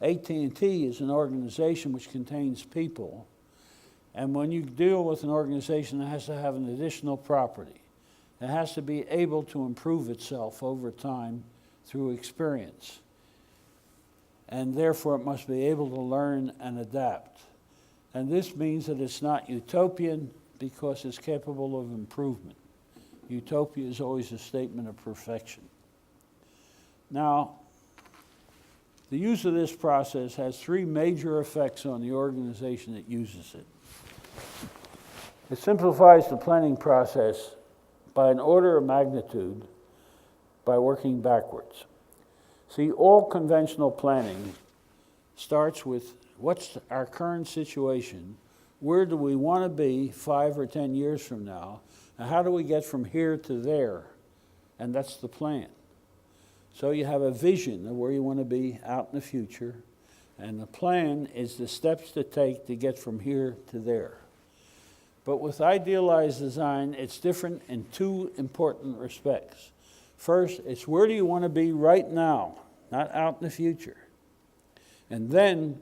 AT&T is an organization which contains people, and when you deal with an organization, it has to have an additional property. It has to be able to improve itself over time through experience, and therefore it must be able to learn and adapt. And this means that it's not utopian because it's capable of improvement. Utopia is always a statement of perfection. Now, the use of this process has 3 major effects on the organization that uses it. It simplifies the planning process by an order of magnitude by working backwards. See, all conventional planning starts with what's our current situation, where do we want to be 5 or 10 years from now, and how do we get from here to there? And that's the plan. So you have a vision of where you want to be out in the future, and the plan is the steps to take to get from here to there. But with idealized design, it's different in 2 important respects. First, it's where do you want to be right now, not out in the future. And then,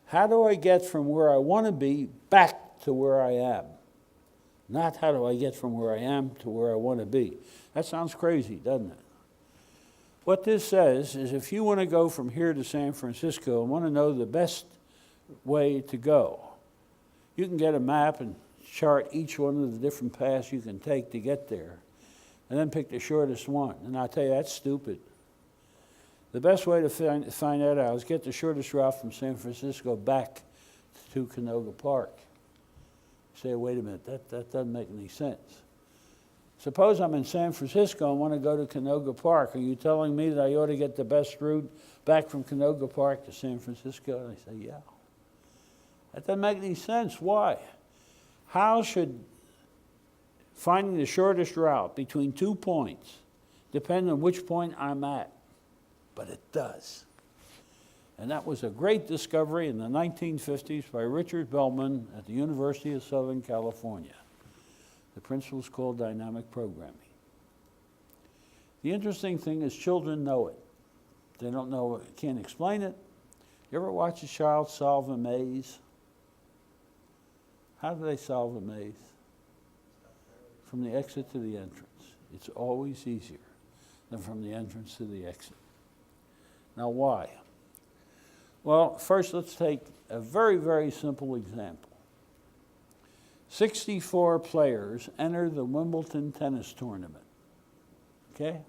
how do I get from where I want to be back to where I am? Not how do I get from where I am to where I want to be. That sounds crazy, doesn't it? What this says is if you want to go from here to San Francisco and want to know the best way to go, you can get a map and chart each one of the different paths you can take to get there, and then pick the shortest one. And I'll tell you, that's stupid. The best way to find that out is get the shortest route from San Francisco back to Canoga Park. You say, wait a minute, that doesn't make any sense. Suppose I'm in San Francisco and want to go to Canoga Park. Are you telling me that I ought to get the best route back from Canoga Park to San Francisco? And I say, yeah. That doesn't make any sense. Why? How should finding the shortest route between 2 points depend on which point I'm at? But it does. And that was a great discovery in the 1950s by Richard Bellman at the University of Southern California. The principle is called dynamic programming. The interesting thing is children know it. They don't know it, can't explain it. You ever watch a child solve a maze? How do they solve a maze? From the exit to the entrance. It's always easier than from the entrance to the exit. Now, why? Well, first let's take a very, very simple example. 64 players enter the Wimbledon tennis tournament. Okay?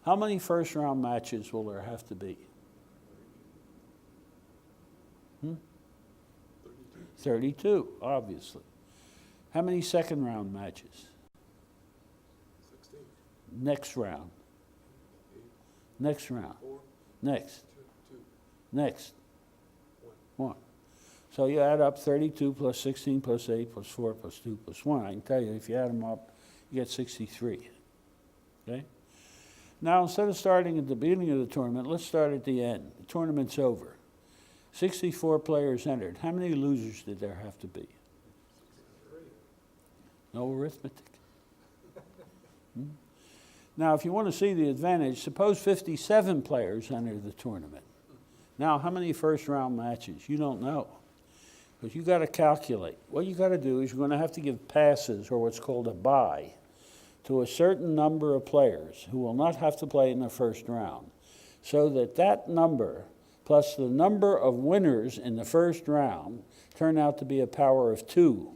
How many first-round matches will there have to be? 32, obviously. How many second-round matches? 16. Next round. 8. Next round. 4. Next. 2. Next. 1. 1. So you add up 32 plus 16 plus 8 plus 4 plus 2 plus 1. I can tell you, if you add them up, you get 63. Okay? Now, instead of starting at the beginning of the tournament, let's start at the end. The tournament's over. 64 players entered. How many losers did there have to be? 63. No arithmetic. Now, if you want to see the advantage, suppose 57 players entered the tournament. Now, how many first-round matches? You don't know. Because you've got to calculate. What you've got to do is you're going to have to give passes, or what's called a bye, to a certain number of players who will not have to play in the first round, so that that number plus the number of winners in the first round turn out to be a power of 2.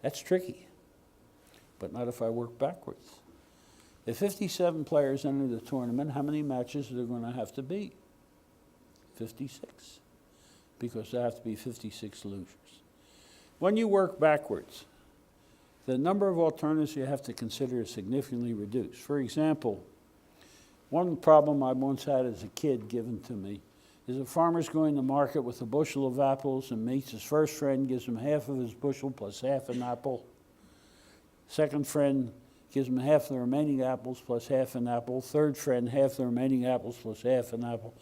That's tricky, but not if I work backwards. If 57 players enter the tournament, how many matches are there going to have to be? 56, because there have to be 56 losers. When you work backwards, the number of alternatives you have to consider is significantly reduced. For example, one problem I once had as a kid given to me is a farmer's going to market with a bushel of apples and meets his first friend, gives him half of his bushel plus half an apple. Second friend gives him half the remaining apples plus half an apple. Third friend, half the remaining apples plus half an apple.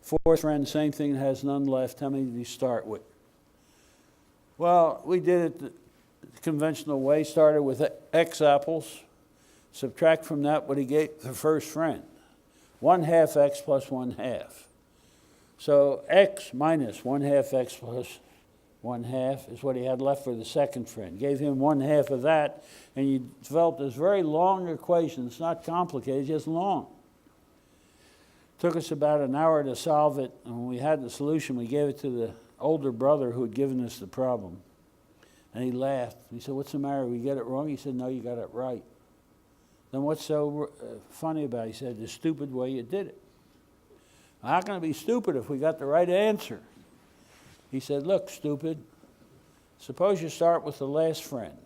Fourth friend, same thing, has none left. How many did he start with? Well, we did it the conventional way, started with X apples, subtract from that what he gave the first friend. 1/2 X plus 1/2. So X minus 1/2 X plus 1/2 is what he had left for the second friend. Gave him 1/2 of that, and you developed this very long equation. It's not complicated, it's just long. Took us about an hour to solve it, and when we had the solution, we gave it to the older brother who had given us the problem. And he laughed. He said, "What's the matter? We get it wrong?" He said, "No, you got it right." Then what's so funny about it? He said, "The stupid way you did it." How can it be stupid if we got the right answer? He said, "Look, stupid, suppose you start with the last friend.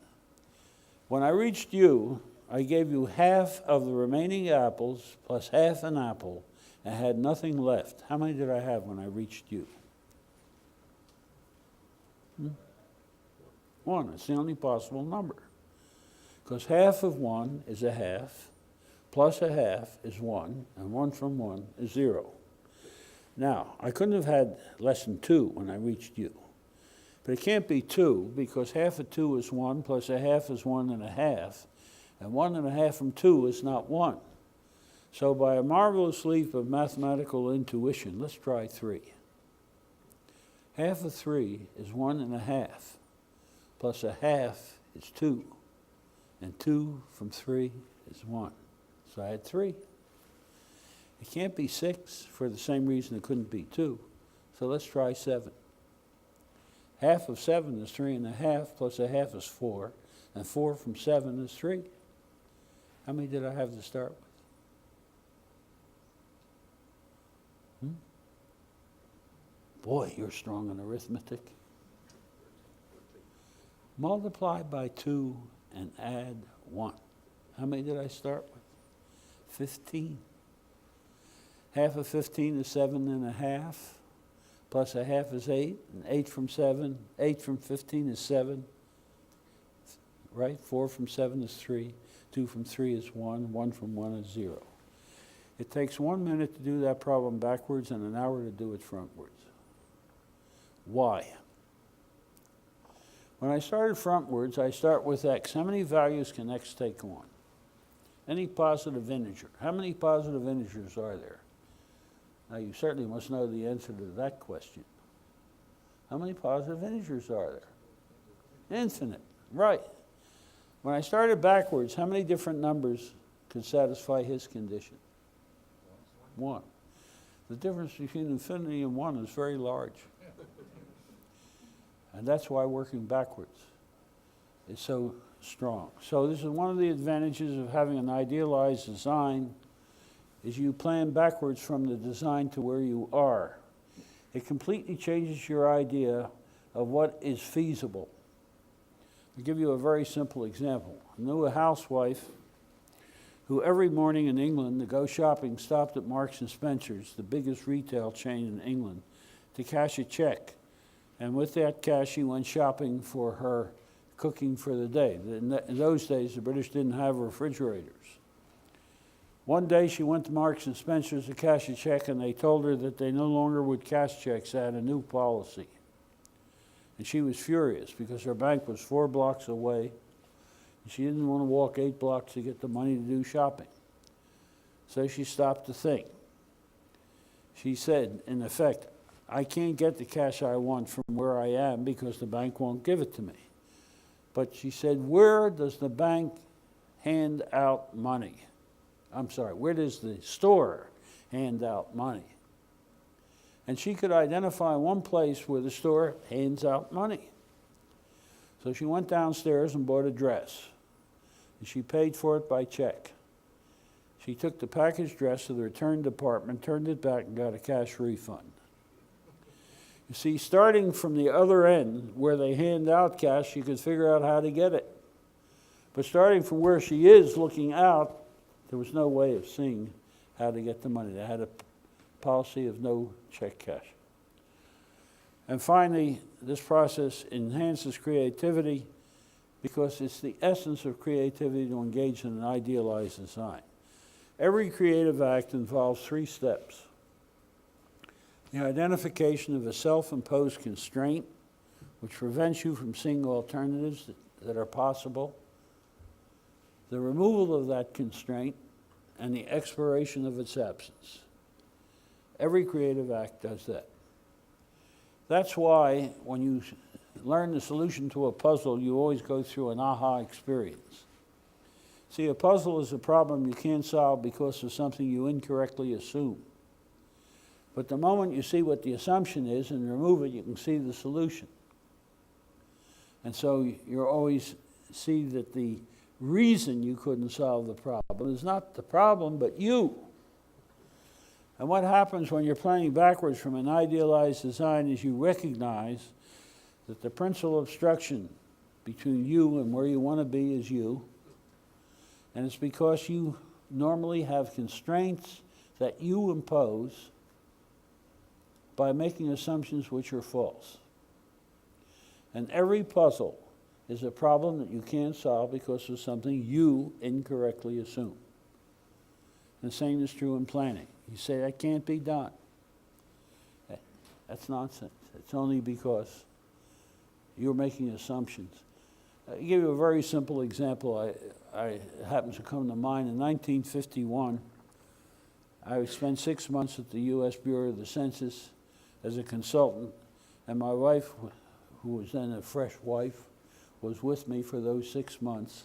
When I reached you, I gave you half of the remaining apples plus half an apple and had nothing left. How many did I have when I reached you?" 1. It's the only possible number. Because half of 1 is a half, plus a half is 1, and 1 from 1 is 0. Now, I couldn't have had less than 2 when I reached you. But it can't be 2, because half of 2 is 1, plus a half is 1.5, and 1.5 from 2 is not 1. So by a marvelous leap of mathematical intuition, let's try 3. Half of 3 is 1.5, plus a half is 2, and 2 from 3 is 1. So I had 3. It can't be 6 for the same reason it couldn't be 2. So let's try 7. Half of 7 is 3.5, plus a half is 4, and 4 from 7 is 3. How many did I have to start with? Boy, you're strong in arithmetic. Multiply by 2 and add 1. How many did I start with? 15. Half of 15 is 7.5, plus a half is 8, and 8 from 15 is 7, right? 4 from 7 is 3, 2 from 3 is 1, 1 from 1 is 0. It takes 1 minute to do that problem backwards and an hour to do it frontwards. Why? When I started frontwards, I start with X. How many values can X take on? Any positive integer. How many positive integers are there? Now, you certainly must know the answer to that question. How many positive integers are there? Infinite, right. When I started backwards, how many different numbers could satisfy his condition? 1. The difference between infinity and 1 is very large. And that's why working backwards is so strong. So this is one of the advantages of having an idealized design, is you plan backwards from the design to where you are. It completely changes your idea of what is feasible. I'll give you a very simple example. I knew a housewife who every morning in England to go shopping stopped at Marks and Spencer's, the biggest retail chain in England, to cash a check. And with that cash, she went shopping for her cooking for the day. In those days, the British didn't have refrigerators. One day, she went to Marks and Spencer's to cash a check, and they told her that they no longer would cash checks. They had a new policy. And she was furious because her bank was 4 blocks away. And she didn't want to walk 8 blocks to get the money to do shopping. So she stopped to think. She said, in effect, I can't get the cash I want from where I am because the bank won't give it to me. But she said, where does the bank hand out money? I'm sorry, where does the store hand out money? And she could identify one place where the store hands out money. So she went downstairs and bought a dress. And she paid for it by check. She took the packaged dress to the return department, turned it back, and got a cash refund. You see, starting from the other end, where they hand out cash, she could figure out how to get it. But starting from where she is looking out, there was no way of seeing how to get the money. They had a policy of no check cash. And finally, this process enhances creativity because it's the essence of creativity to engage in an idealized design. Every creative act involves 3 steps. The identification of a self-imposed constraint, which prevents you from seeing alternatives that are possible, the removal of that constraint, and the exploration of its absence. Every creative act does that. That's why when you learn the solution to a puzzle, you always go through an aha experience. See, a puzzle is a problem you can't solve because of something you incorrectly assume. But the moment you see what the assumption is and remove it, you can see the solution. And so you always see that the reason you couldn't solve the problem is not the problem, but you. And what happens when you're playing backwards from an idealized design is you recognize that the principal obstruction between you and where you want to be is you. And it's because you normally have constraints that you impose by making assumptions which are false. And every puzzle is a problem that you can't solve because of something you incorrectly assume. The same is true in planning. You say, that can't be done. That's nonsense. It's only because you're making assumptions. I'll give you a very simple example. I happens to come to mind. In 1951, I spent 6 months at the U.S. Bureau of the Census as a consultant, and my wife, who was then a fresh wife, was with me for those 6 months.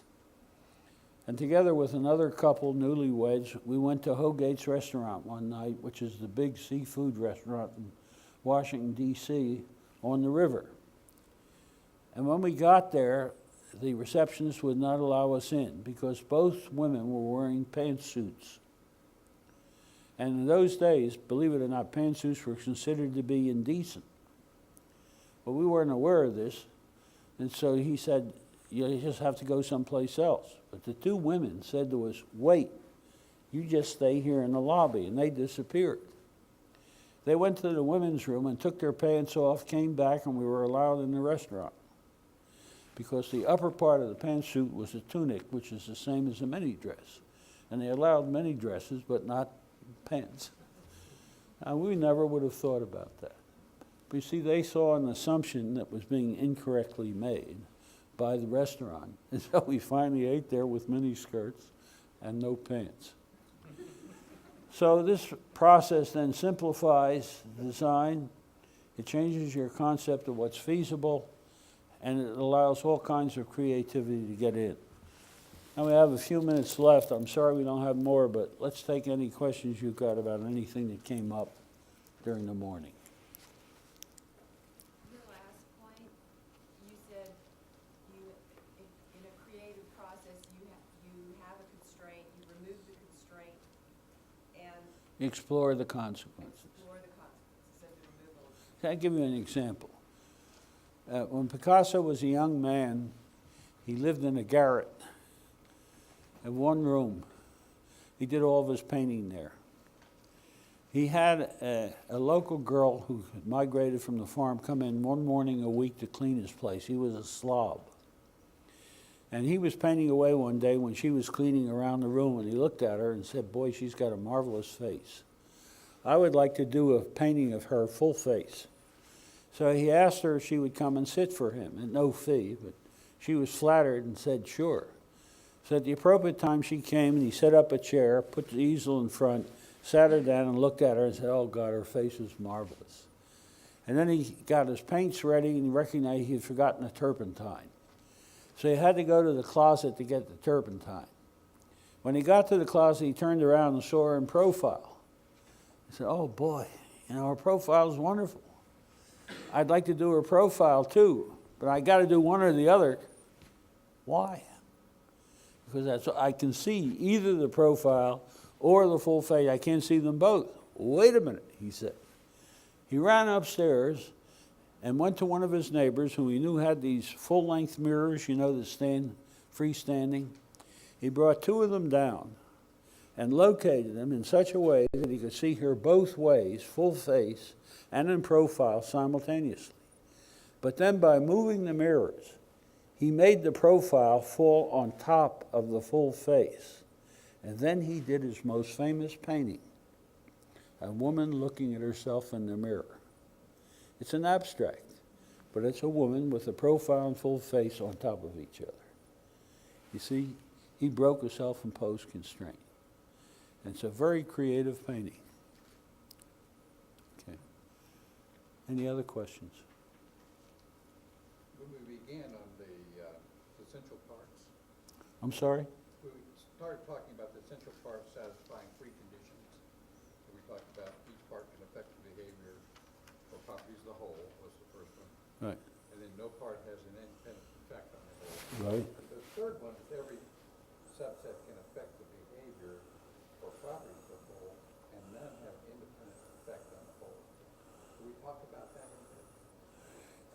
And together with another couple, newlyweds, we went to Hogate's restaurant one night, which is the big seafood restaurant in Washington, D.C., on the river. And when we got there, the receptionist would not allow us in because both women were wearing pantsuits. And in those days, believe it or not, pantsuits were considered to be indecent. But we weren't aware of this. And so he said, you just have to go someplace else. But the 2 women said to us, wait, you just stay here in the lobby. And they disappeared. They went to the women's room and took their pants off, came back, and we were allowed in the restaurant. Because the upper part of the pantsuit was a tunic, which is the same as a mini dress. And they allowed mini dresses, but not pants. Now, we never would have thought about that. But you see, they saw an assumption that was being incorrectly made by the restaurant. And so we finally ate there with mini skirts and no pants. So this process then simplifies the design. It changes your concept of what's feasible, and it allows all kinds of creativity to get in. Now we have a few minutes left. I'm sorry we don't have more, but let's take any questions you've got about anything that came up during the morning. Your last point, you said in a creative process, you have a constraint, you remove the constraint, and Explore the consequences. explore the consequences of the removal. Can I give you an example? When Picasso was a young man, he lived in a garret in one room. He did all of his painting there. He had a local girl who migrated from the farm come in one morning a week to clean his place. He was a Slav. And he was painting away one day when she was cleaning around the room, and he looked at her and said, boy, she's got a marvelous face. I would like to do a painting of her full face. So he asked her if she would come and sit for him at no fee, but she was flattered and said, sure. So at the appropriate time she came, and he set up a chair, put the easel in front, sat her down and looked at her and said, oh God, her face is marvelous. And then he got his paints ready, and he recognized he had forgotten the turpentine. So he had to go to the closet to get the turpentine. When he got to the closet, he turned around and saw her in profile. He said, oh boy, her profile is wonderful. I'd like to do her profile too, but I got to do one or the other. Why? Because I can see either the profile or the full face. I can't see them both. Wait a minute, he said. He ran upstairs and went to one of his neighbors who he knew had these full-length mirrors, that stand freestanding. He brought 2 of them down and located them in such a way that he could see her both ways, full face and in profile simultaneously. But then by moving the mirrors, he made the profile fall on top of the full face. And then he did his most famous painting, a woman looking at herself in the mirror. It's an abstract, but it's a woman with a profile and full face on top of each other. You see, he broke a self-imposed constraint. And it's a very creative painting. Okay. Any other questions? When we began on the essential parts, I'm sorry? we started talking about the essential parts satisfying 3 conditions. We talked about each part can affect the behavior or properties of the whole was the first one. Right. And then no part has an independent effect on the whole. Right. The third one is every subset can affect the behavior or properties of the whole, and none have independent effect on the whole. Can we talk about that a bit?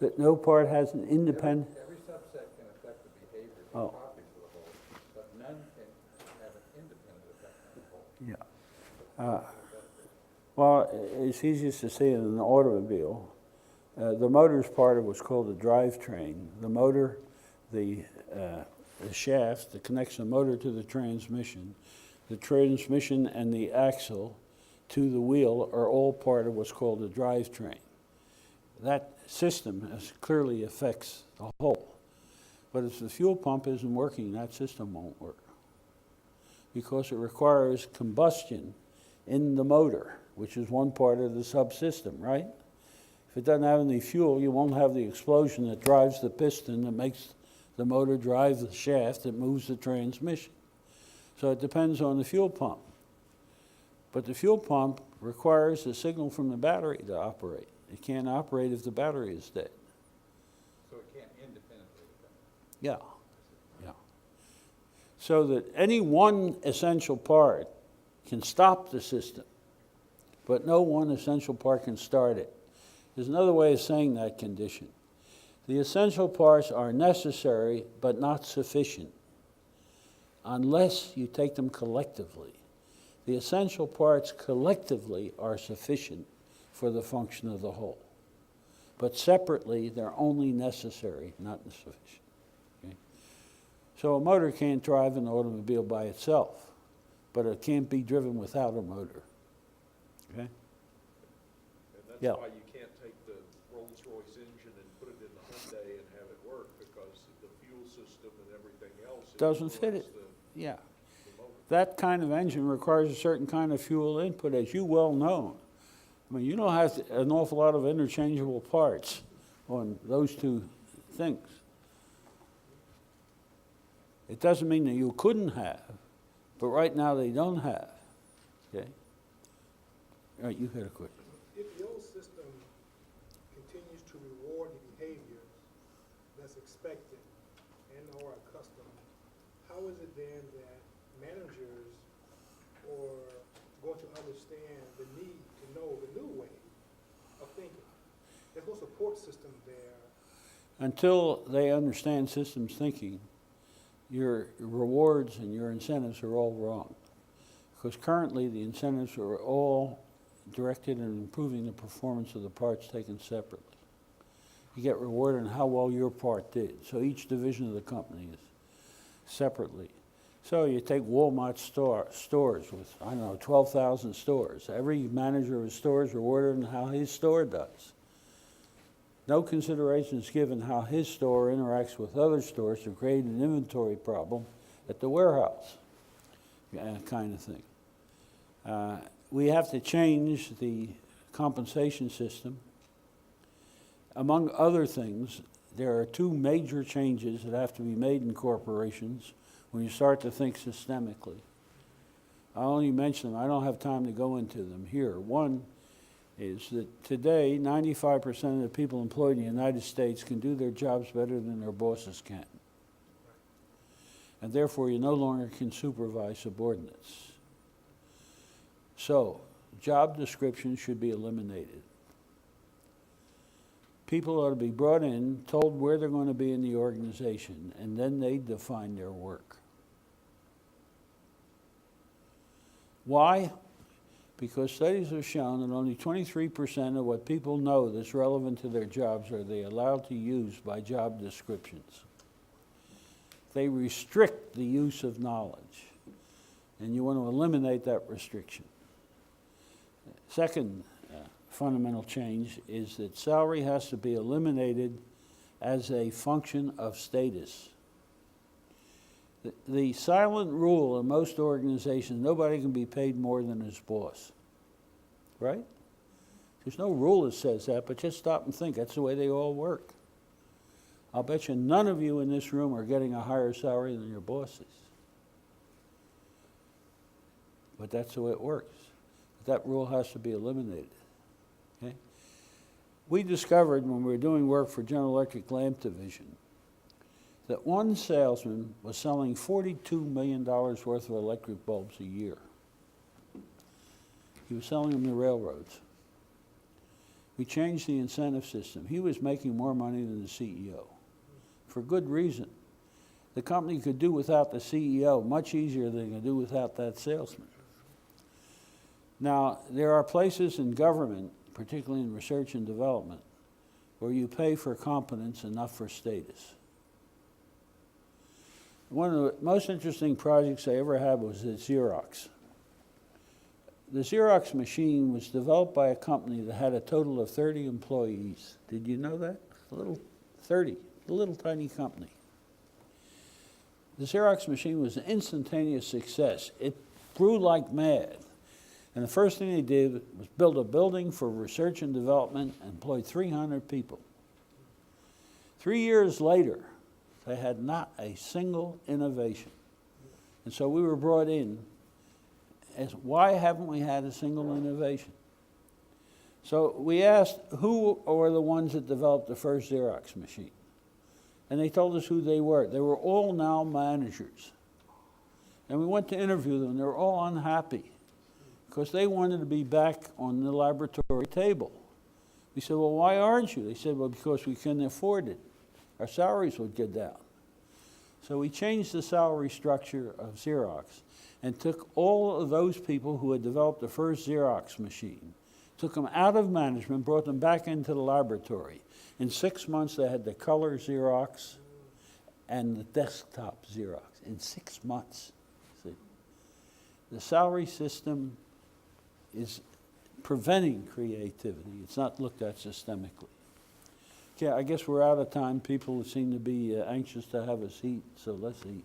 That no part has an independent... Every subset can affect the behavior Oh. or properties of the whole, but none can have an independent effect on the whole. Yeah. Well, it's easiest to see in an automobile. The motor's part of what's called the drivetrain. The motor, the shaft that connects the motor to the transmission and the axle to the wheel are all part of what's called the drivetrain. That system clearly affects the whole. But if the fuel pump isn't working, that system won't work, because it requires combustion in the motor, which is one part of the subsystem, right? If it doesn't have any fuel, you won't have the explosion that drives the piston that makes the motor drive the shaft that moves the transmission. So it depends on the fuel pump. But the fuel pump requires a signal from the battery to operate. It can't operate if the battery is dead. So it can't independently affect. Yeah, yeah. So that any one essential part can stop the system, but no one essential part can start it. There's another way of saying that condition. The essential parts are necessary but not sufficient unless you take them collectively. The essential parts collectively are sufficient for the function of the whole. But separately, they're only necessary, not sufficient. Okay? So a motor can't drive an automobile by itself, but it can't be driven without a motor. Okay? And that's Yeah. why you can't take the Rolls-Royce engine and put it in the Hyundai and have it work, because the fuel system and everything else Doesn't fit it. influence Yeah. the motor. That kind of engine requires a certain kind of fuel input, as you well know. I mean, you don't have an awful lot of interchangeable parts on those two things. It doesn't mean that you couldn't have, but right now they don't have. Okay? All right, you had a question. If the old system continues to reward the behavior that's expected and or accustomed, how is it then that managers are going to understand the need to know the new way of thinking? There's no support system there. Until they understand systems thinking, your rewards and your incentives are all wrong. Because currently the incentives are all directed in improving the performance of the parts taken separately. You get rewarded on how well your part did. So each division of the company is separately. So you take Walmart stores with, 12,000 stores. Every manager of a store is rewarded on how his store does. No consideration is given how his store interacts with other stores to create an inventory problem at the warehouse, kind of thing. We have to change the compensation system. Among other things, there are 2 major changes that have to be made in corporations when you start to think systemically. I only mention them, I don't have time to go into them here. One is that today, 95% of the people employed in the United States can do their jobs better than their bosses can. And therefore, you no longer can supervise subordinates. So, job descriptions should be eliminated. People ought to be brought in, told where they're going to be in the organization, and then they define their work. Why? Because studies have shown that only 23% of what people know that's relevant to their jobs are they allowed to use by job descriptions. They restrict the use of knowledge, and you want to eliminate that restriction. Second fundamental change is that salary has to be eliminated as a function of status. The silent rule in most organizations, nobody can be paid more than his boss, right? There's no rule that says that, but just stop and think, that's the way they all work. I'll bet you none of you in this room are getting a higher salary than your bosses. But that's the way it works. But that rule has to be eliminated. Okay? We discovered when we were doing work for General Electric Lamp Division that one salesman was selling $42 million worth of electric bulbs a year. He was selling them to railroads. We changed the incentive system. He was making more money than the CEO. For good reason. The company could do without the CEO much easier than they could do without that salesman. Now, there are places in government, particularly in research and development, where you pay for competence and not for status. One of the most interesting projects I ever had was at Xerox. The Xerox machine was developed by a company that had a total of 30 employees. Did you know that? A little tiny company. The Xerox machine was an instantaneous success. It grew like mad. And the first thing they did was build a building for research and development and employed 300 people. 3 years later, they had not a single innovation. And so we were brought in as, why haven't we had a single innovation? So we asked, who are the ones that developed the first Xerox machine? And they told us who they were. They were all now managers. And we went to interview them. They were all unhappy because they wanted to be back on the laboratory table. We said, well, why aren't you? They said, well, because we couldn't afford it. Our salaries would get down. So we changed the salary structure of Xerox and took all of those people who had developed the first Xerox machine, took them out of management, brought them back into the laboratory. In 6 months, they had the color Xerox and the desktop Xerox. In 6 months. See? The salary system is preventing creativity. It's not looked at systemically. Okay, I guess we're out of time. People seem to be anxious to have a seat, so let's eat.